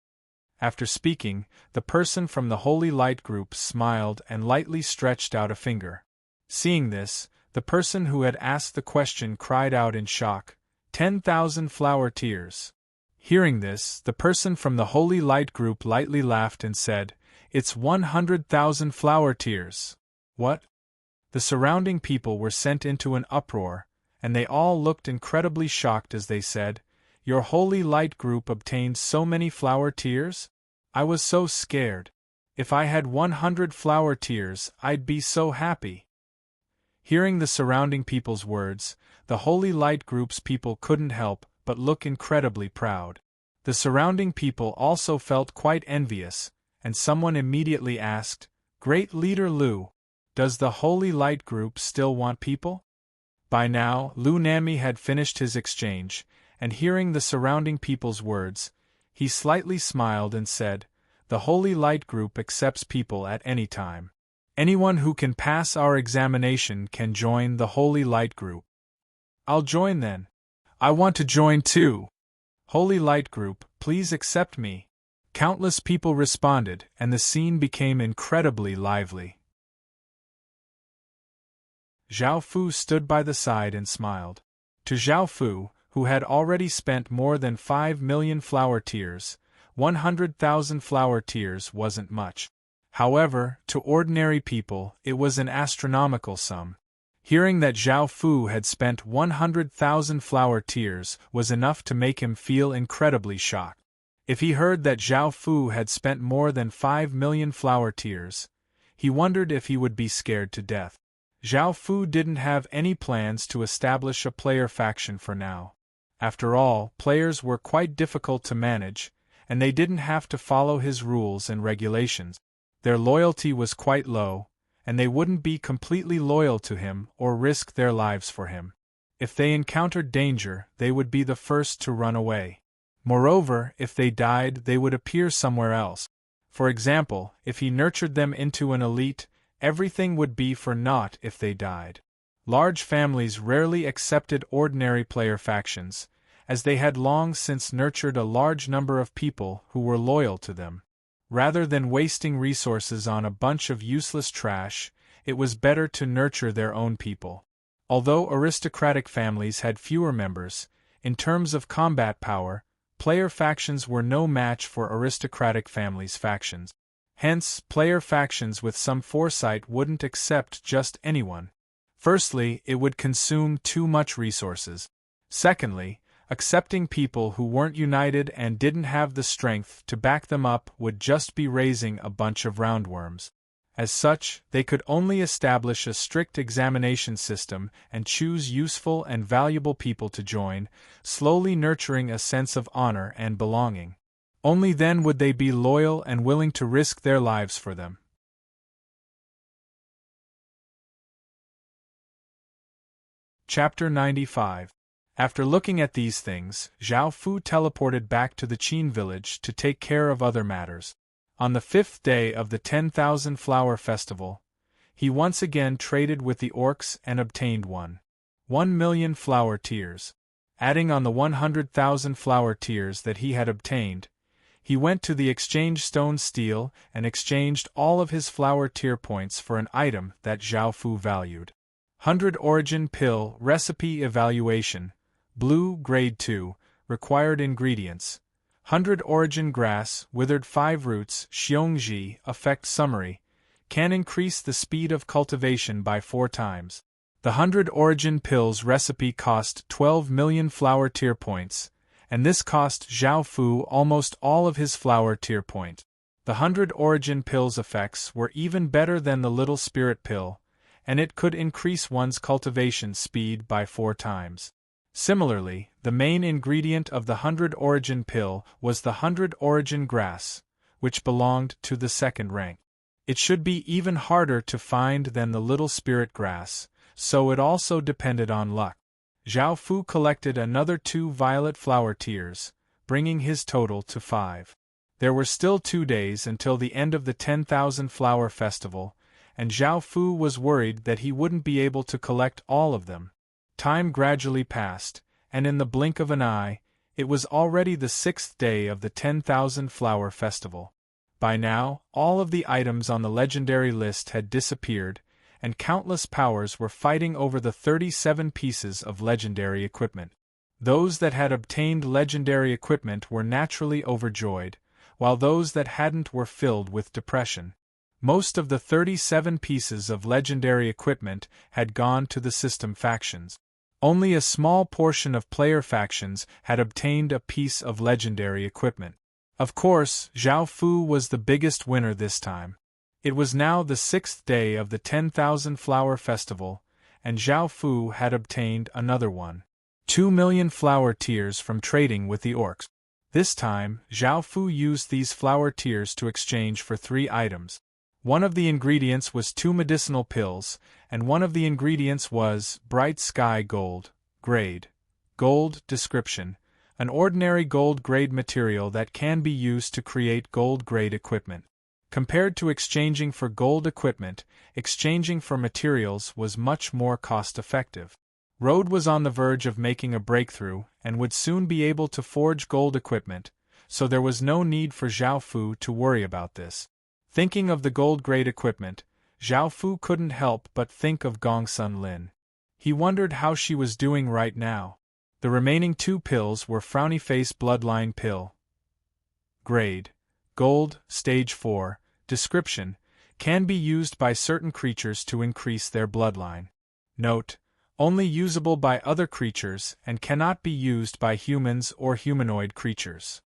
After speaking, the person from the Holy Light Group smiled and lightly stretched out a finger. Seeing this, the person who had asked the question cried out in shock, 10,000 flower tears. Hearing this, the person from the Holy Light Group lightly laughed and said, "It's 100,000 flower tears." What? The surrounding people were sent into an uproar, and they all looked incredibly shocked as they said, "Your Holy Light Group obtained so many flower tears? I was so scared. If I had 100 flower tears, I'd be so happy." Hearing the surrounding people's words, the Holy Light Group's people couldn't help but look incredibly proud. The surrounding people also felt quite envious, and someone immediately asked, "Great Leader Lu, does the Holy Light Group still want people?" By now, Lu Nami had finished his exchange, and hearing the surrounding people's words, he slightly smiled and said, "The Holy Light Group accepts people at any time. Anyone who can pass our examination can join the Holy Light Group." "I'll join then. I want to join too. Holy Light Group, please accept me." Countless people responded, and the scene became incredibly lively. Zhao Fu stood by the side and smiled. To Zhao Fu, who had already spent more than 5 million flower tears, 100,000 flower tears wasn't much. However, to ordinary people, it was an astronomical sum. Hearing that Zhao Fu had spent 100,000 flower tears was enough to make him feel incredibly shocked. If he heard that Zhao Fu had spent more than 5 million flower tears, he wondered if he would be scared to death. Zhao Fu didn't have any plans to establish a player faction for now. After all, players were quite difficult to manage, and they didn't have to follow his rules and regulations. Their loyalty was quite low, and they wouldn't be completely loyal to him or risk their lives for him. If they encountered danger, they would be the first to run away. Moreover, if they died, they would appear somewhere else. For example, if he nurtured them into an elite, everything would be for naught if they died. Large families rarely accepted ordinary player factions, as they had long since nurtured a large number of people who were loyal to them. Rather than wasting resources on a bunch of useless trash, it was better to nurture their own people. Although aristocratic families had fewer members, in terms of combat power, player factions were no match for aristocratic families' factions. Hence, player factions with some foresight wouldn't accept just anyone. Firstly, it would consume too much resources. Secondly, accepting people who weren't united and didn't have the strength to back them up would just be raising a bunch of roundworms. As such, they could only establish a strict examination system and choose useful and valuable people to join, slowly nurturing a sense of honor and belonging. Only then would they be loyal and willing to risk their lives for them. Chapter 95. After looking at these things, Zhao Fu teleported back to the Qin village to take care of other matters. On the 5th day of the 10,000 Flower Festival, he once again traded with the orcs and obtained 1,000,000 flower tears. Adding on the 100,000 flower tears that he had obtained, he went to the exchange stone steel and exchanged all of his flower tear points for an item that Zhao Fu valued. 100 Origin Pill Recipe Evaluation, Blue Grade 2, Required Ingredients. 100 Origin Grass, Withered 5 Roots, Xiongji, Effect Summary, can increase the speed of cultivation by 4 times. The 100 Origin Pills recipe cost 12 million flower tear points, and this cost Zhao Fu almost all of his flower tear point. The 100 Origin Pills effects were even better than the Little Spirit Pill, and it could increase one's cultivation speed by 4 times. Similarly, the main ingredient of the 100 Origin Pill was the 100 Origin Grass, which belonged to the second rank. It should be even harder to find than the Little Spirit Grass, so it also depended on luck. Zhao Fu collected another 2 violet flower tears, bringing his total to 5. There were still 2 days until the end of the 10,000 Flower Festival, and Zhao Fu was worried that he wouldn't be able to collect all of them. Time gradually passed, and in the blink of an eye, it was already the 6th day of the 10,000 Flower Festival. By now, all of the items on the legendary list had disappeared, and countless powers were fighting over the 37 pieces of legendary equipment. Those that had obtained legendary equipment were naturally overjoyed, while those that hadn't were filled with depression. Most of the 37 pieces of legendary equipment had gone to the system factions. Only a small portion of player factions had obtained a piece of legendary equipment. Of course, Zhao Fu was the biggest winner this time. It was now the 6th day of the 10,000 Flower Festival, and Zhao Fu had obtained another 2 million flower tears from trading with the orcs. This time, Zhao Fu used these flower tears to exchange for 3 items. One of the ingredients was 2 medicinal pills, and one of the ingredients was bright sky gold, grade. Gold description: an ordinary gold grade material that can be used to create gold grade equipment. Compared to exchanging for gold equipment, exchanging for materials was much more cost-effective. Rode was on the verge of making a breakthrough and would soon be able to forge gold equipment, so there was no need for Zhao Fu to worry about this. Thinking of the gold-grade equipment, Zhao Fu couldn't help but think of Gongsun Lin. He wondered how she was doing right now. The remaining 2 pills were Frowny Face Bloodline Pill. Grade: Gold, Stage 4. Description: can be used by certain creatures to increase their bloodline. Note: only usable by other creatures and cannot be used by humans or humanoid creatures.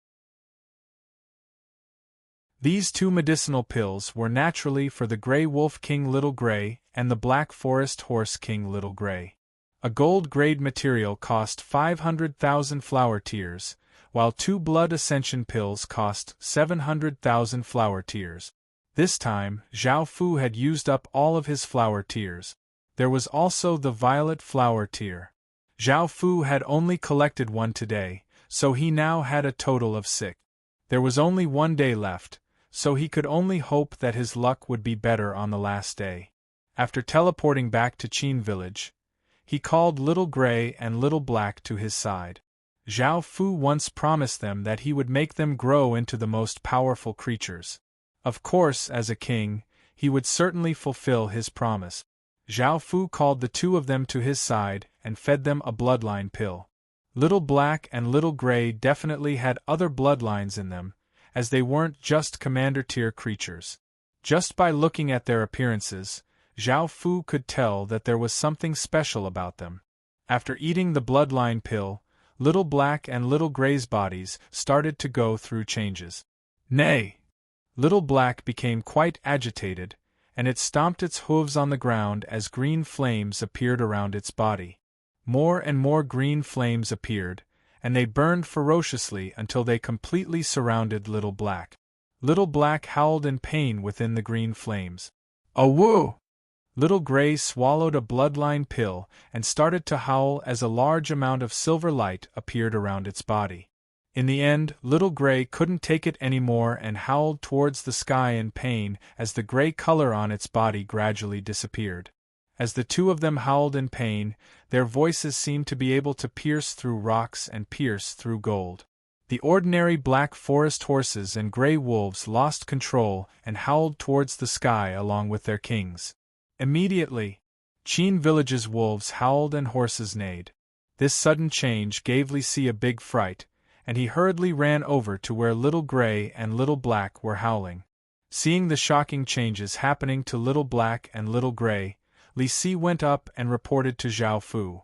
These 2 medicinal pills were naturally for the Grey Wolf King Little Grey and the Black Forest Horse King Little Grey. A gold-grade material cost 500,000 flower tears, while 2 blood ascension pills cost 700,000 flower tears. This time, Zhao Fu had used up all of his flower tears. There was also the violet flower tear. Zhao Fu had only collected 1 today, so he now had a total of 6. There was only 1 day left, so he could only hope that his luck would be better on the last day. After teleporting back to Qin village, he called Little Grey and Little Black to his side. Zhao Fu once promised them that he would make them grow into the most powerful creatures. Of course, as a king, he would certainly fulfill his promise. Zhao Fu called the 2 of them to his side and fed them a bloodline pill. Little Black and Little Grey definitely had other bloodlines in them, as they weren't just commander-tier creatures. Just by looking at their appearances, Zhao Fu could tell that there was something special about them. After eating the bloodline pill, Little Black and Little Grey's bodies started to go through changes. Nay! Little Black became quite agitated, and it stomped its hooves on the ground as green flames appeared around its body. More and more green flames appeared, and they burned ferociously until they completely surrounded Little Black. Little Black howled in pain within the green flames. "Awoo!" Little Grey swallowed a bloodline pill and started to howl as a large amount of silver light appeared around its body. In the end, Little Grey couldn't take it anymore and howled towards the sky in pain as the gray color on its body gradually disappeared. As the 2 of them howled in pain, their voices seemed to be able to pierce through rocks and pierce through gold. The ordinary black forest horses and gray wolves lost control and howled towards the sky along with their kings. Immediately, Qin village's wolves howled and horses neighed. This sudden change gave Li Si a big fright, and he hurriedly ran over to where Little Grey and Little Black were howling. Seeing the shocking changes happening to Little Black and Little Grey, Li Si went up and reported to Zhao Fu.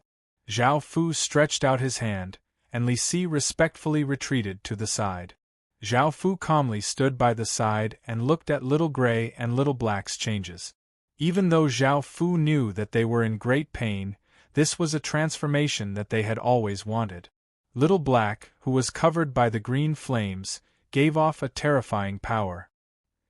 Zhao Fu stretched out his hand, and Li Si respectfully retreated to the side. Zhao Fu calmly stood by the side and looked at Little Grey and Little Black's changes. Even though Zhao Fu knew that they were in great pain, this was a transformation that they had always wanted. Little Black, who was covered by the green flames, gave off a terrifying power.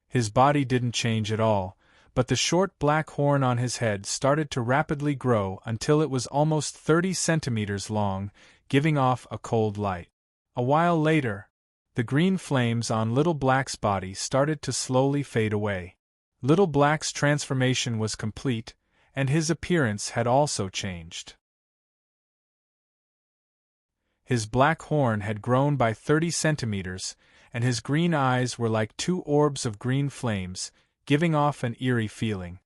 His body didn't change at all, but the short black horn on his head started to rapidly grow until it was almost 30 centimeters long, giving off a cold light. A while later, the green flames on Little Black's body started to slowly fade away. Little Black's transformation was complete, and his appearance had also changed. His black horn had grown by 30 centimeters, and his green eyes were like 2 orbs of green flames, giving off an eerie feeling.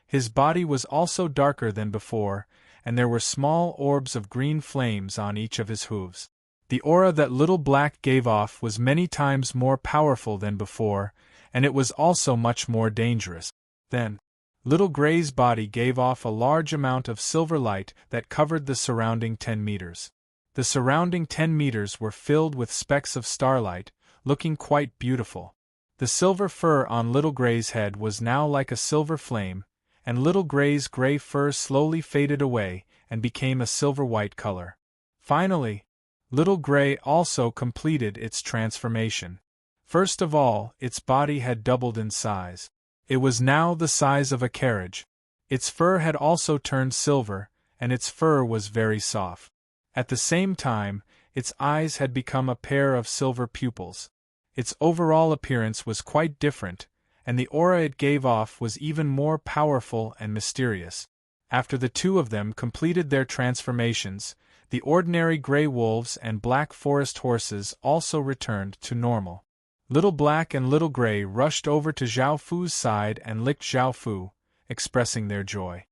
His body was also darker than before, and there were small orbs of green flames on each of his hooves. The aura that Little Black gave off was many times more powerful than before, and it was also much more dangerous. Then, Little Grey's body gave off a large amount of silver light that covered the surrounding 10 meters. The surrounding 10 meters were filled with specks of starlight, looking quite beautiful. The silver fur on Little Grey's head was now like a silver flame, and Little Grey's gray fur slowly faded away and became a silver-white color. Finally, Little Grey also completed its transformation. First of all, its body had doubled in size. It was now the size of a carriage. Its fur had also turned silver, and its fur was very soft. At the same time, its eyes had become a pair of silver pupils. Its overall appearance was quite different, and the aura it gave off was even more powerful and mysterious. After the two of them completed their transformations, the ordinary gray wolves and black forest horses also returned to normal. Little Black and Little Gray rushed over to Zhao Fu's side and licked Zhao Fu, expressing their joy.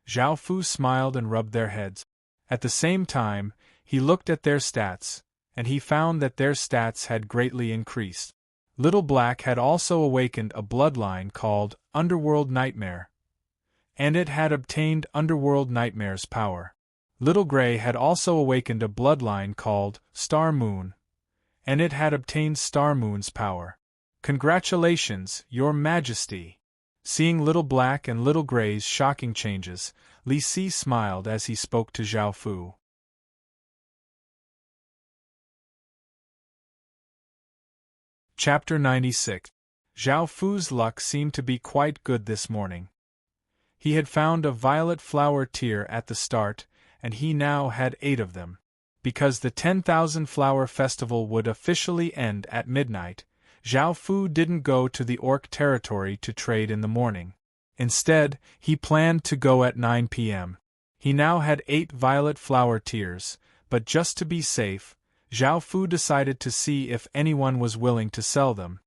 Zhao Fu smiled and rubbed their heads. At the same time, he looked at their stats, and he found that their stats had greatly increased. Little Black had also awakened a bloodline called Underworld Nightmare, and it had obtained Underworld Nightmare's power. Little Gray had also awakened a bloodline called Star Moon, and it had obtained Star Moon's power. Congratulations, Your Majesty! Seeing Little Black and Little Gray's shocking changes, Li Si smiled as he spoke to Zhao Fu. Chapter 96. Zhao Fu's luck seemed to be quite good this morning. He had found a violet flower tear at the start, and he now had 8 of them. Because the 10,000 flower festival would officially end at midnight, Zhao Fu didn't go to the orc territory to trade in the morning. Instead, he planned to go at 9 p.m. He now had 8 violet flower tears, but just to be safe, Zhao Fu decided to see if anyone was willing to sell them.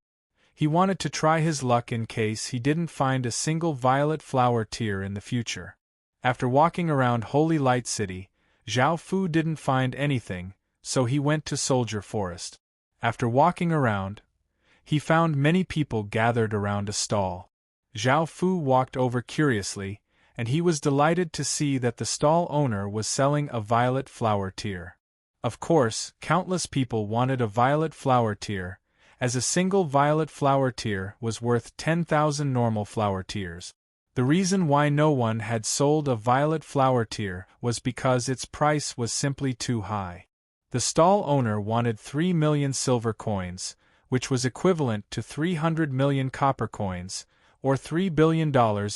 He wanted to try his luck in case he didn't find a single violet flower tear in the future. After walking around Holy Light City, Zhao Fu didn't find anything, so he went to Soldier Forest. After walking around, he found many people gathered around a stall. Zhao Fu walked over curiously, and he was delighted to see that the stall owner was selling a violet flower tear. Of course, countless people wanted a violet flower tear, as a single violet flower tear was worth 10,000 normal flower tears. The reason why no one had sold a violet flower tear was because its price was simply too high. The stall owner wanted 3 million silver coins, which was equivalent to 300 million copper coins, or $3 billion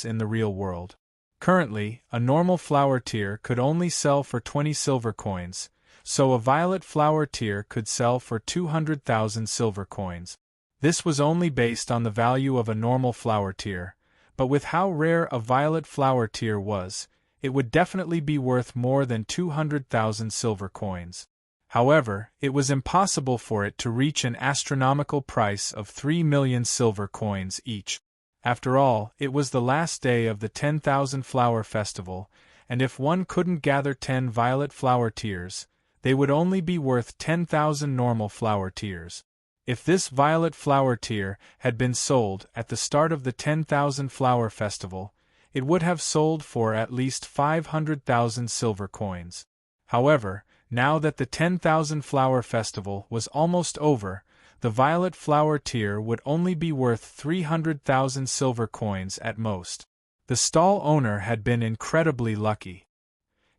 in the real world. Currently, a normal flower tear could only sell for 20 silver coins, so a violet flower tear could sell for 200,000 silver coins. This was only based on the value of a normal flower tear, but with how rare a violet flower tear was, it would definitely be worth more than 200,000 silver coins. However, it was impossible for it to reach an astronomical price of 3 million silver coins each. After all, it was the last day of the 10,000 flower festival, and if one couldn't gather 10 violet flower tears, they would only be worth 10,000 normal flower tears. If this violet flower tear had been sold at the start of the 10,000 flower festival, it would have sold for at least 500,000 silver coins. However, now that the 10,000 flower festival was almost over, the violet flower tear would only be worth 300,000 silver coins at most. The stall owner had been incredibly lucky.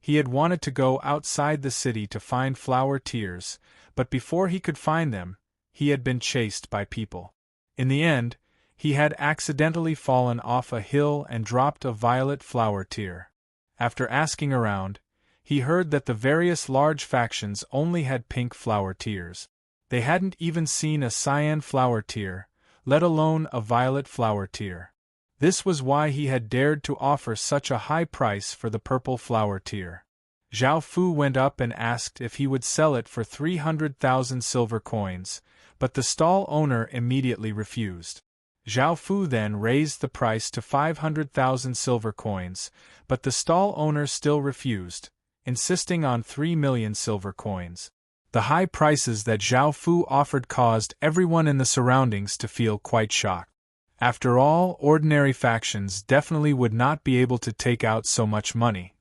He had wanted to go outside the city to find flower tears, but before he could find them, he had been chased by people. In the end, he had accidentally fallen off a hill and dropped a violet flower tear. After asking around, he heard that the various large factions only had pink flower tears. They hadn't even seen a cyan flower tear, let alone a violet flower tear. This was why he had dared to offer such a high price for the purple flower tear. Zhao Fu went up and asked if he would sell it for 300,000 silver coins, but the stall owner immediately refused. Zhao Fu then raised the price to 500,000 silver coins, but the stall owner still refused, insisting on 3 million silver coins. The high prices that Zhao Fu offered caused everyone in the surroundings to feel quite shocked. After all, ordinary factions definitely would not be able to take out so much money.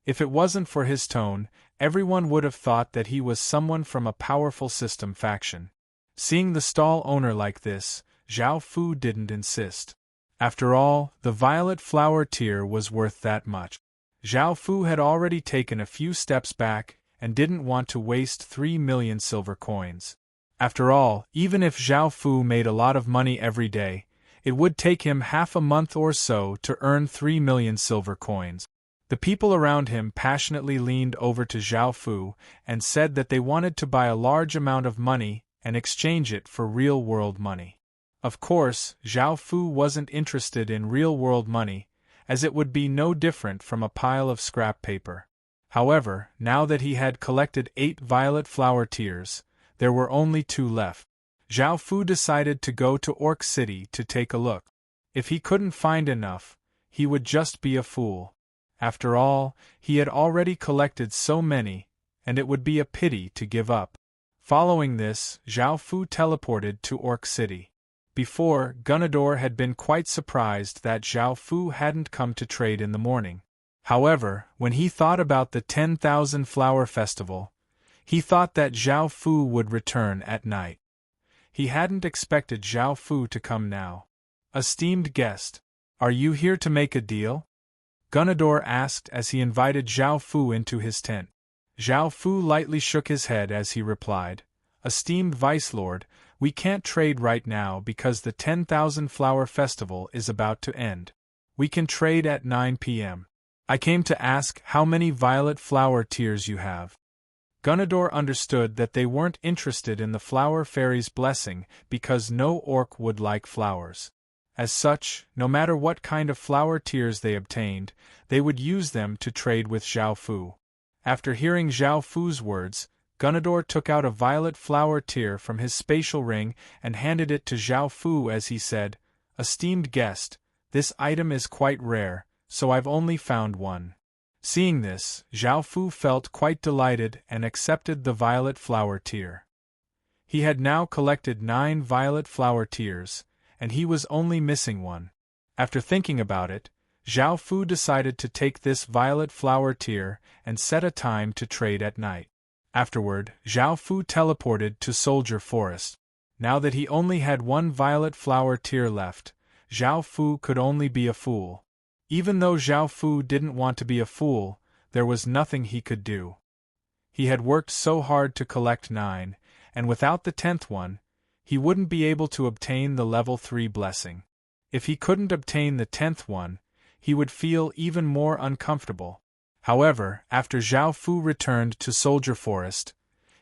If it wasn't for his tone, everyone would have thought that he was someone from a powerful system faction. Seeing the stall owner like this, Zhao Fu didn't insist. After all, the violet flower tear was worth that much. Zhao Fu had already taken a few steps back and didn't want to waste 3 million silver coins. After all, even if Zhao Fu made a lot of money every day, it would take him half a month or so to earn 3 million silver coins. The people around him passionately leaned over to Zhao Fu and said that they wanted to buy a large amount of money and exchange it for real-world money. Of course, Zhao Fu wasn't interested in real-world money, as it would be no different from a pile of scrap paper. However, now that he had collected 8 violet flower tears, there were only 2 left. Zhao Fu decided to go to Orc City to take a look. If he couldn't find enough, he would just be a fool. After all, he had already collected so many, and it would be a pity to give up. Following this, Zhao Fu teleported to Orc City. Before, Gunador had been quite surprised that Zhao Fu hadn't come to trade in the morning. However, when he thought about the 10,000 Flower Festival, he thought that Zhao Fu would return at night. He hadn't expected Zhao Fu to come now. "Esteemed guest, are you here to make a deal?" Gunador asked as he invited Zhao Fu into his tent. Zhao Fu lightly shook his head as he replied, "Esteemed Vice Lord, we can't trade right now because the 10,000 Flower Festival is about to end. We can trade at 9 p.m. I came to ask how many violet flower tears you have." Gunador understood that they weren't interested in the Flower Fairy's blessing because no orc would like flowers. As such, no matter what kind of flower tears they obtained, they would use them to trade with Zhao Fu. After hearing Zhao Fu's words, Gunador took out a violet flower tear from his spatial ring and handed it to Zhao Fu as he said, "Esteemed guest, this item is quite rare, so I've only found one." Seeing this, Zhao Fu felt quite delighted and accepted the violet flower tear. He had now collected 9 violet flower tears, and he was only missing one. After thinking about it, Zhao Fu decided to take this violet flower tear and set a time to trade at night. Afterward, Zhao Fu teleported to Soldier Forest. Now that he only had 1 violet flower tear left, Zhao Fu could only be a fool. Even though Zhao Fu didn't want to be a fool, there was nothing he could do. He had worked so hard to collect 9, and without the 10th one, he wouldn't be able to obtain the level 3 blessing. If he couldn't obtain the 10th one, he would feel even more uncomfortable. However, after Zhao Fu returned to Soldier Forest,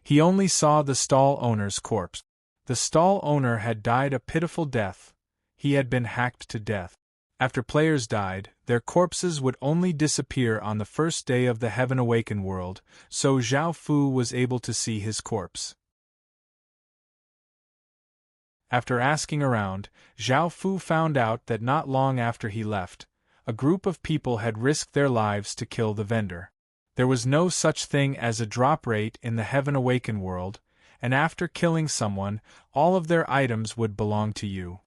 he only saw the stall owner's corpse. The stall owner had died a pitiful death. He had been hacked to death. After players died, their corpses would only disappear on the first day of the Heaven Awaken world, so Zhao Fu was able to see his corpse. After asking around, Zhao Fu found out that not long after he left, a group of people had risked their lives to kill the vendor. There was no such thing as a drop rate in the Heaven Awaken world, and after killing someone, all of their items would belong to you.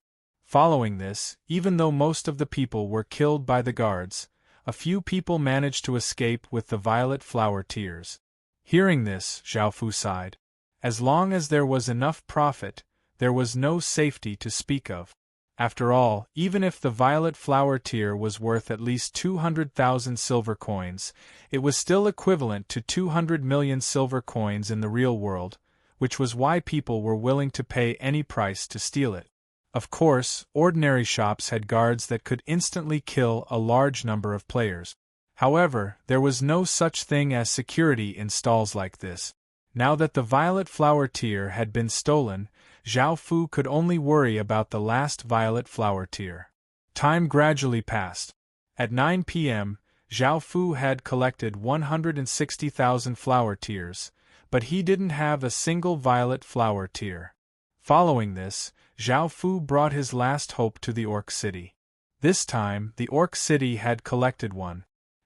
Following this, even though most of the people were killed by the guards, a few people managed to escape with the violet flower tears. Hearing this, Zhao Fu sighed. As long as there was enough profit, there was no safety to speak of. After all, even if the violet flower tear was worth at least 200,000 silver coins, it was still equivalent to 200 million silver coins in the real world, which was why people were willing to pay any price to steal it. Of course, ordinary shops had guards that could instantly kill a large number of players. However, there was no such thing as security in stalls like this. Now that the violet flower tear had been stolen, Zhao Fu could only worry about the last violet flower tear. Time gradually passed. At 9 p.m., Zhao Fu had collected 160,000 flower tears, but he didn't have a single violet flower tear. Following this, Zhao Fu brought his last hope to the Orc City. This time, the Orc City had collected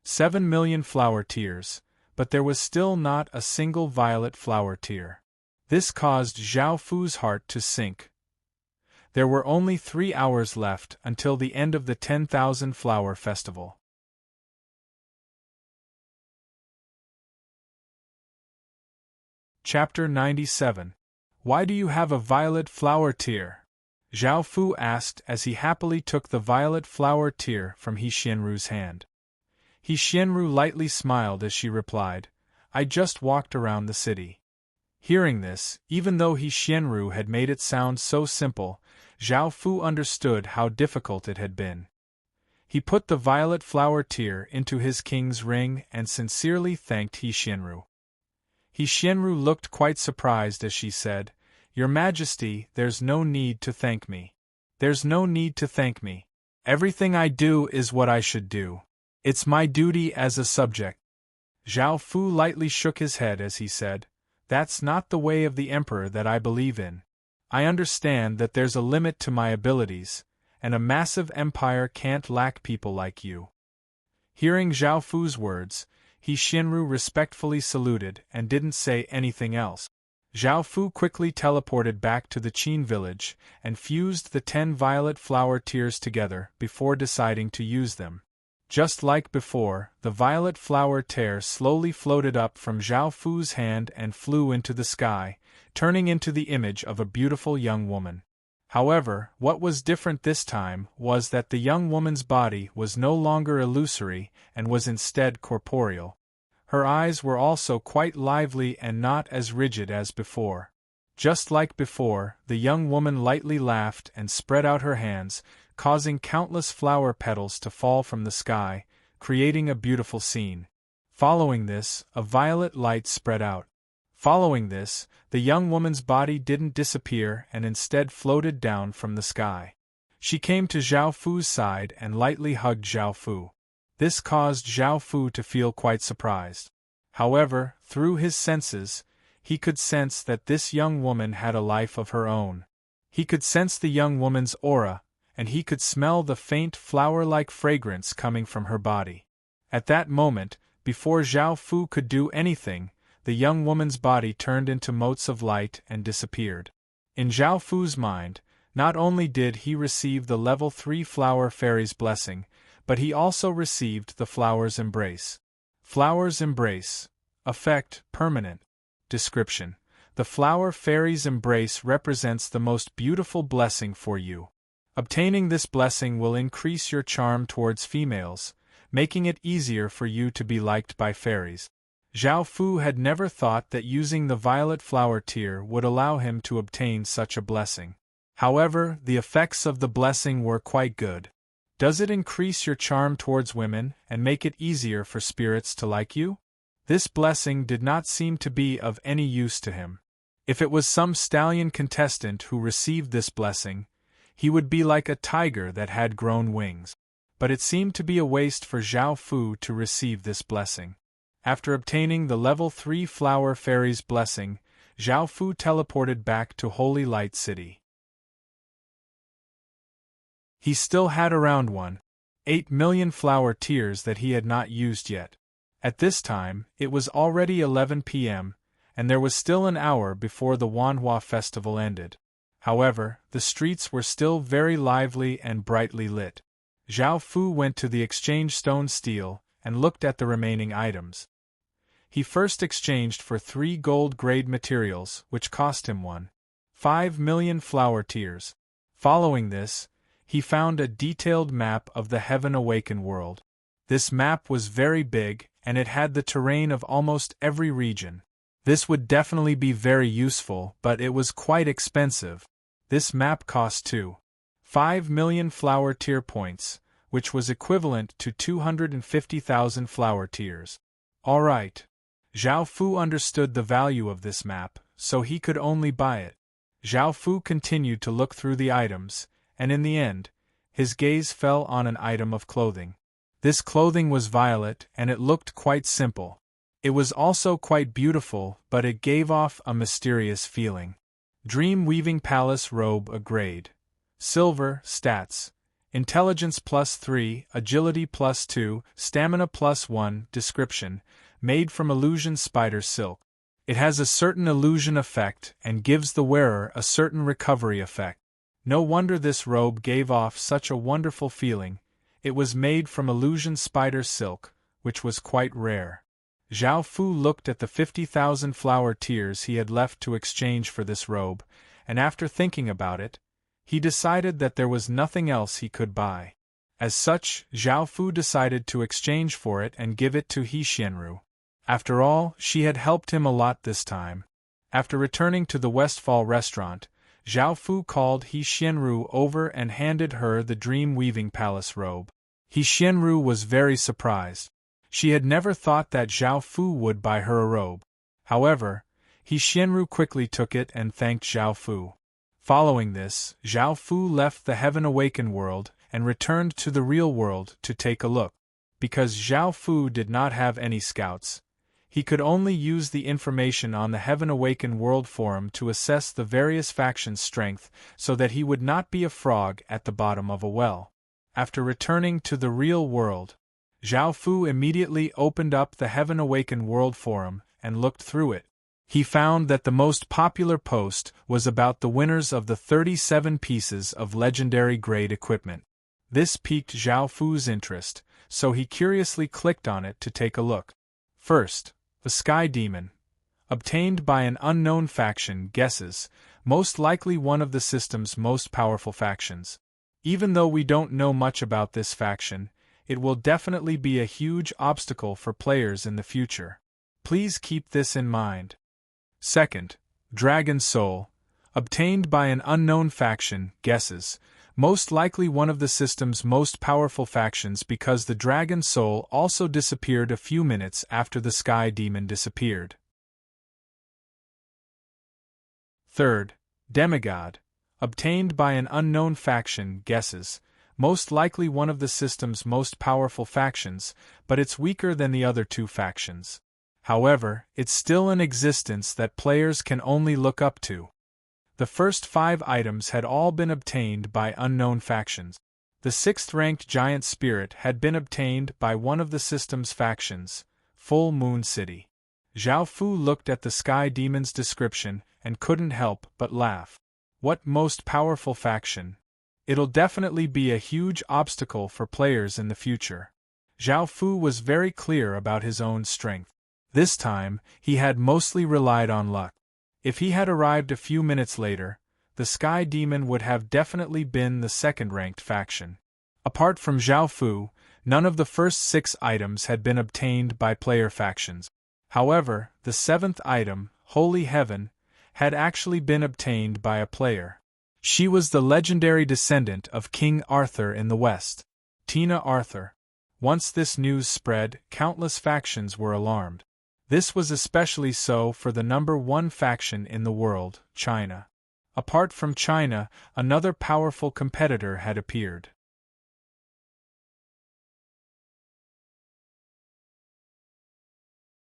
7 million flower tears, but there was still not a single violet flower tear. This caused Zhao Fu's heart to sink. There were only 3 hours left until the end of the 10,000 Flower Festival. Chapter 97. Why do you have a violet flower tear? Zhao Fu asked as he happily took the violet flower tear from He Xianru's hand. He Xianru lightly smiled as she replied, "I just walked around the city." Hearing this, even though He Xianru had made it sound so simple, Zhao Fu understood how difficult it had been. He put the violet flower tear into his king's ring and sincerely thanked He Xianru. He Xianru looked quite surprised as she said, "Your Majesty, there's no need to thank me. There's no need to thank me. Everything I do is what I should do. It's my duty as a subject." Zhao Fu lightly shook his head as he said, "That's not the way of the emperor that I believe in. I understand that there's a limit to my abilities, and a massive empire can't lack people like you." Hearing Zhao Fu's words, He Xianru respectfully saluted and didn't say anything else. Zhao Fu quickly teleported back to the Qin village and fused the 10 violet flower tears together before deciding to use them. Just like before, the violet flower tear slowly floated up from Zhao Fu's hand and flew into the sky, turning into the image of a beautiful young woman. However, what was different this time was that the young woman's body was no longer illusory and was instead corporeal. Her eyes were also quite lively and not as rigid as before. Just like before, the young woman lightly laughed and spread out her hands, causing countless flower petals to fall from the sky, creating a beautiful scene. Following this, a violet light spread out. Following this, the young woman's body didn't disappear and instead floated down from the sky. She came to Zhao Fu's side and lightly hugged Zhao Fu. This caused Zhao Fu to feel quite surprised. However, through his senses, he could sense that this young woman had a life of her own. He could sense the young woman's aura, and he could smell the faint flower-like fragrance coming from her body. At that moment, before Zhao Fu could do anything, the young woman's body turned into motes of light and disappeared. In Zhao Fu's mind, not only did he receive the level 3 flower fairy's blessing, but he also received the flower's embrace. Flower's embrace. Effect, permanent. Description: the flower fairy's embrace represents the most beautiful blessing for you. Obtaining this blessing will increase your charm towards females, making it easier for you to be liked by fairies. Zhao Fu had never thought that using the violet flower tear would allow him to obtain such a blessing. However, the effects of the blessing were quite good. Does it increase your charm towards women and make it easier for spirits to like you? This blessing did not seem to be of any use to him. If it was some stallion contestant who received this blessing, he would be like a tiger that had grown wings. But it seemed to be a waste for Zhao Fu to receive this blessing. After obtaining the level 3 flower fairy's blessing, Zhao Fu teleported back to Holy Light City. He still had around 1.8 million flower tears that he had not used yet. At this time, it was already 11 p.m., and there was still an hour before the Wanhua festival ended. However, the streets were still very lively and brightly lit. Zhao Fu went to the exchange stone steel and looked at the remaining items. He first exchanged for 3 gold-grade materials, which cost him 1.5 million flower tears. Following this, he found a detailed map of the Heaven Awaken world. This map was very big, and it had the terrain of almost every region. This would definitely be very useful, but it was quite expensive. This map cost 2.5 million flower tear points, which was equivalent to 250,000 flower tears. Alright. Zhao Fu understood the value of this map, so he could only buy it. Zhao Fu continued to look through the items, and in the end, his gaze fell on an item of clothing. This clothing was violet, and it looked quite simple. It was also quite beautiful, but it gave off a mysterious feeling. Dream Weaving Palace Robe, a grade. Silver, stats. Intelligence +3, Agility +2, Stamina +1, description. Made from illusion spider silk. It has a certain illusion effect and gives the wearer a certain recovery effect. No wonder this robe gave off such a wonderful feeling. It was made from illusion spider silk, which was quite rare. Zhao Fu looked at the 50,000 flower tears he had left to exchange for this robe, and after thinking about it, he decided that there was nothing else he could buy. As such, Zhao Fu decided to exchange for it and give it to He Xianru. After all, she had helped him a lot this time. After returning to the Westfall restaurant, Zhao Fu called He Xianru over and handed her the dream-weaving palace robe. He Xianru was very surprised. She had never thought that Zhao Fu would buy her a robe. However, He Xianru quickly took it and thanked Zhao Fu. Following this, Zhao Fu left the Heaven Awakened world and returned to the real world to take a look. Because Zhao Fu did not have any scouts, he could only use the information on the Heaven Awakened World Forum to assess the various factions' strength so that he would not be a frog at the bottom of a well. After returning to the real world, Zhao Fu immediately opened up the Heaven Awakened World Forum and looked through it. He found that the most popular post was about the winners of the 37 pieces of legendary grade equipment. This piqued Zhao Fu's interest, so he curiously clicked on it to take a look. First, the Sky Demon, obtained by an unknown faction, guesses, most likely one of the system's most powerful factions. Even though we don't know much about this faction, it will definitely be a huge obstacle for players in the future. Please keep this in mind. Second, Dragon Soul, obtained by an unknown faction, guesses, most likely one of the system's most powerful factions because the Dragon Soul also disappeared a few minutes after the Sky Demon disappeared. Third, Demigod, obtained by an unknown faction, guesses, most likely one of the system's most powerful factions, but it's weaker than the other two factions. However, it's still in existence that players can only look up to. The first 5 items had all been obtained by unknown factions. The 6th-ranked Giant Spirit had been obtained by one of the system's factions, Full Moon City. Zhao Fu looked at the Sky Demon's description and couldn't help but laugh. What most powerful faction? It'll definitely be a huge obstacle for players in the future. Zhao Fu was very clear about his own strength. This time, he had mostly relied on luck. If he had arrived a few minutes later, the Sky Demon would have definitely been the 2nd-ranked faction. Apart from Zhao Fu, none of the first 6 items had been obtained by player factions. However, the 7th item, Holy Heaven, had actually been obtained by a player. She was the legendary descendant of King Arthur in the West, Tina Arthur. Once this news spread, countless factions were alarmed. This was especially so for the number 1 faction in the world, China. Apart from China, another powerful competitor had appeared.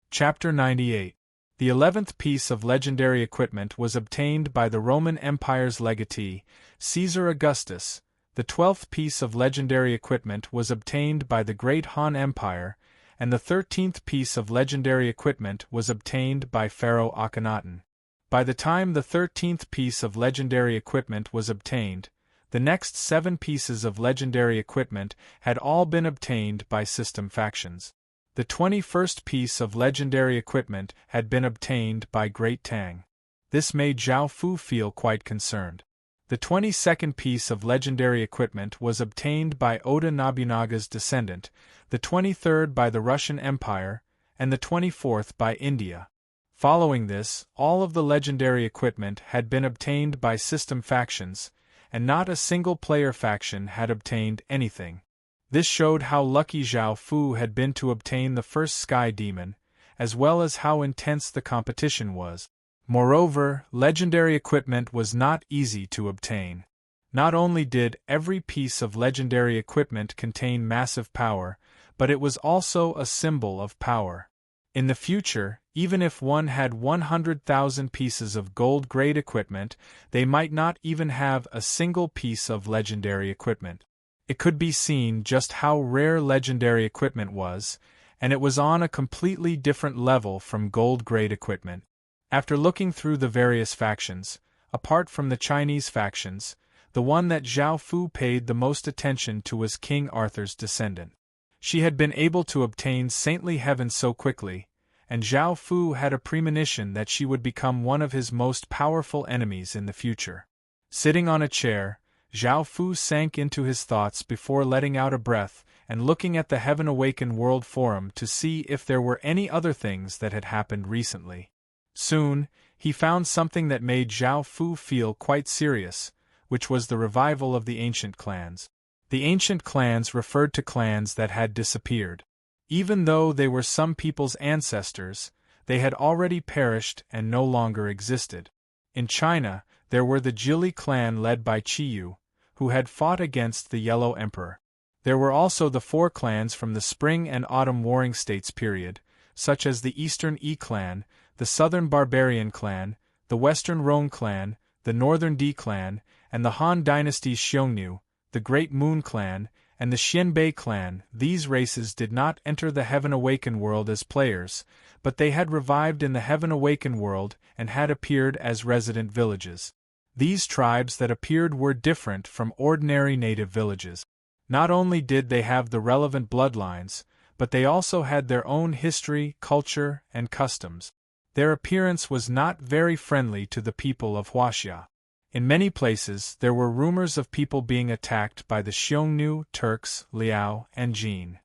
Chapter 98. The 11th piece of legendary equipment was obtained by the Roman Empire's legatee, Caesar Augustus. The 12th piece of legendary equipment was obtained by the Great Han Empire, and the 13th piece of legendary equipment was obtained by Pharaoh Akhenaten. By the time the 13th piece of legendary equipment was obtained, the next 7 pieces of legendary equipment had all been obtained by system factions. The 21st piece of legendary equipment had been obtained by Great Tang. This made Zhao Fu feel quite concerned. The 22nd piece of legendary equipment was obtained by Oda Nobunaga's descendant, the 23rd by the Russian Empire, and the 24th by India. Following this, all of the legendary equipment had been obtained by system factions, and not a single player faction had obtained anything. This showed how lucky Zhao Fu had been to obtain the first Sky Demon, as well as how intense the competition was. Moreover, legendary equipment was not easy to obtain. Not only did every piece of legendary equipment contain massive power, but it was also a symbol of power. In the future, even if one had 100,000 pieces of gold-grade equipment, they might not even have a single piece of legendary equipment. It could be seen just how rare legendary equipment was, and it was on a completely different level from gold-grade equipment. After looking through the various factions, apart from the Chinese factions, the one that Zhao Fu paid the most attention to was King Arthur's descendant. She had been able to obtain saintly heaven so quickly, and Zhao Fu had a premonition that she would become one of his most powerful enemies in the future. Sitting on a chair, Zhao Fu sank into his thoughts before letting out a breath and looking at the Heaven Awakened World Forum to see if there were any other things that had happened recently. Soon, he found something that made Zhao Fu feel quite serious, which was the revival of the ancient clans. The ancient clans referred to clans that had disappeared. Even though they were some people's ancestors, they had already perished and no longer existed. In China, there were the Jili clan led by Qiyu, who had fought against the Yellow Emperor. There were also the 4 clans from the Spring and Autumn Warring States period, such as the Eastern Yi clan, the Southern Barbarian clan, the Western Rong clan, the Northern Di clan, and the Han dynasty's Xiongnu, the Great Moon clan, and the Xianbei clan. These races did not enter the Heaven Awakened world as players, but they had revived in the Heaven Awakened world and had appeared as resident villages. These tribes that appeared were different from ordinary native villages. Not only did they have the relevant bloodlines, but they also had their own history, culture, and customs. Their appearance was not very friendly to the people of Huaxia. In many places there were rumors of people being attacked by the Xiongnu, Turks, Liao, and Jin.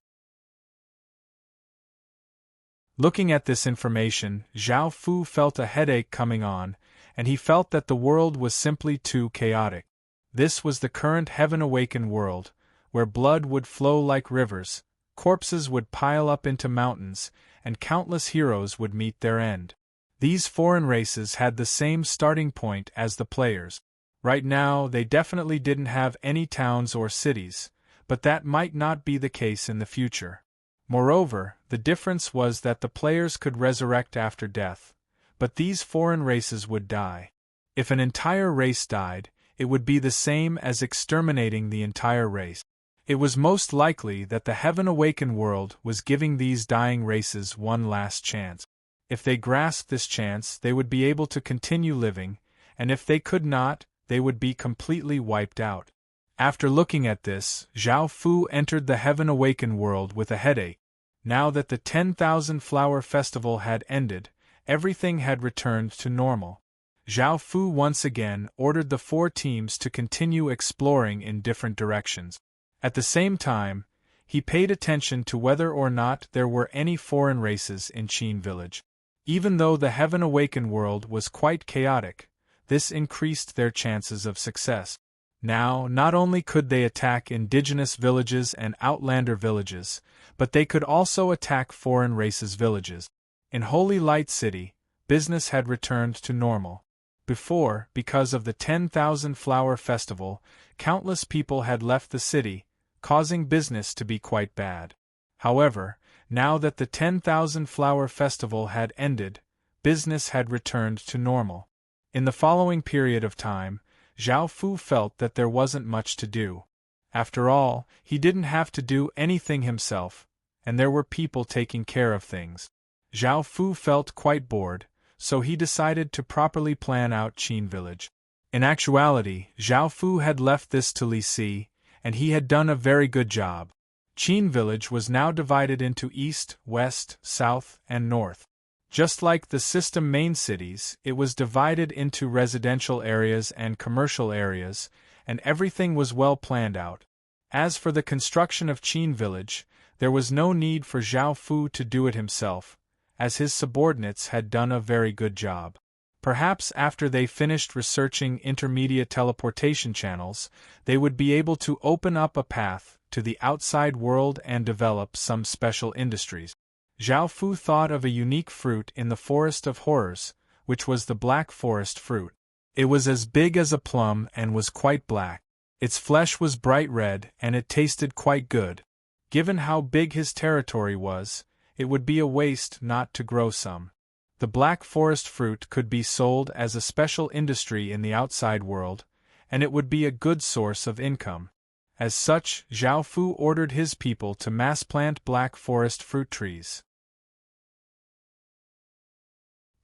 Looking at this information, Zhao Fu felt a headache coming on, and he felt that the world was simply too chaotic. This was the current Heaven Awakened world, where blood would flow like rivers, corpses would pile up into mountains, and countless heroes would meet their end. These foreign races had the same starting point as the players. Right now, they definitely didn't have any towns or cities, but that might not be the case in the future. Moreover, the difference was that the players could resurrect after death, but these foreign races would die. If an entire race died, it would be the same as exterminating the entire race. It was most likely that the Heaven Awakened world was giving these dying races one last chance. If they grasped this chance, they would be able to continue living, and if they could not, they would be completely wiped out. After looking at this, Zhao Fu entered the Heaven Awakened world with a headache. Now that the 10,000 Flower Festival had ended, everything had returned to normal. Zhao Fu once again ordered the 4 teams to continue exploring in different directions. At the same time, he paid attention to whether or not there were any foreign races in Qin village. Even though the Heaven Awakened world was quite chaotic, this increased their chances of success. Now, not only could they attack indigenous villages and outlander villages, but they could also attack foreign races' villages. In Holy Light City, business had returned to normal. Before, because of the 10,000 Flower Festival, countless people had left the city, causing business to be quite bad. However, now that the 10,000 Flower Festival had ended, business had returned to normal. In the following period of time, Zhao Fu felt that there wasn't much to do. After all, he didn't have to do anything himself, and there were people taking care of things. Zhao Fu felt quite bored, so he decided to properly plan out Qin village. In actuality, Zhao Fu had left this to Li Si, and he had done a very good job. Qin village was now divided into east, west, south, and north. Just like the system main cities, it was divided into residential areas and commercial areas, and everything was well planned out. As for the construction of Qin village, there was no need for Zhao Fu to do it himself, as his subordinates had done a very good job. Perhaps after they finished researching intermediate teleportation channels, they would be able to open up a path to the outside world and develop some special industries. Zhao Fu thought of a unique fruit in the Forest of Horrors, which was the black forest fruit. It was as big as a plum and was quite black. Its flesh was bright red and it tasted quite good. Given how big his territory was, it would be a waste not to grow some. The black forest fruit could be sold as a special industry in the outside world, and it would be a good source of income. As such, Zhao Fu ordered his people to mass plant black forest fruit trees.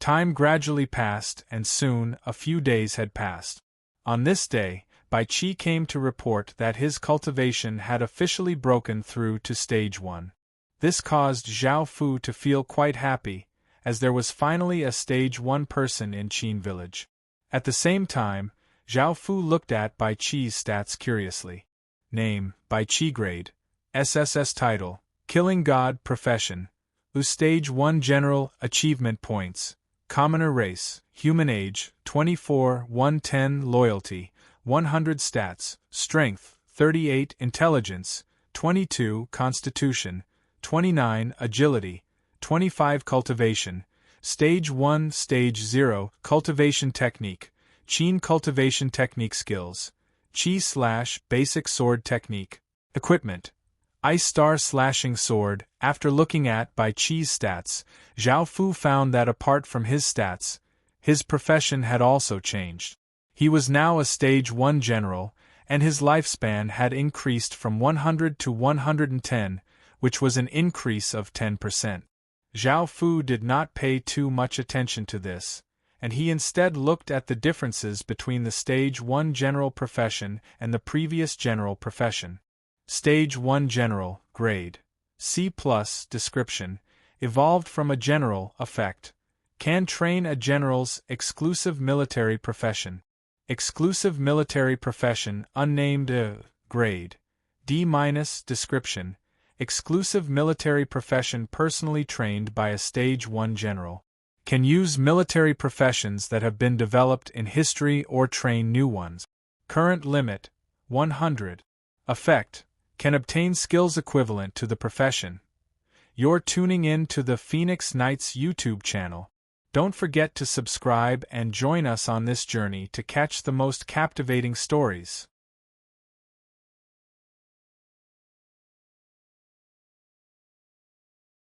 Time gradually passed, and soon, a few days had passed. On this day, Bai Qi came to report that his cultivation had officially broken through to stage 1. This caused Zhao Fu to feel quite happy, as there was finally a stage 1 person in Qin village. At the same time, Zhao Fu looked at Bai Qi's stats curiously. Name, Bai Qi grade, SSS title, Killing God profession, U stage 1 general achievement points, Commoner race, human age, 24, 110 loyalty, 100 stats, strength, 38 intelligence, 22 constitution, 29 agility, 25 cultivation, Stage 1, Stage 0 cultivation technique, Qin cultivation technique skills, Qi / basic sword technique, equipment, Ice Star slashing sword. After looking at by Qi's stats, Zhao Fu found that apart from his stats, his profession had also changed. He was now a Stage 1 general, and his lifespan had increased from 100 to 110, which was an increase of 10%. Zhao Fu did not pay too much attention to this, and he instead looked at the differences between the Stage 1 general profession and the previous general profession. Stage 1 General, grade, C+, description, evolved from a general, effect, can train a general's exclusive military profession. Exclusive military profession, unnamed, grade, D-, description, exclusive military profession personally trained by a Stage 1 general. Can use military professions that have been developed in history or train new ones. Current limit, 100. Effect, can obtain skills equivalent to the profession. You're tuning in to the Phoenix Knights YouTube channel. Don't forget to subscribe and join us on this journey to catch the most captivating stories.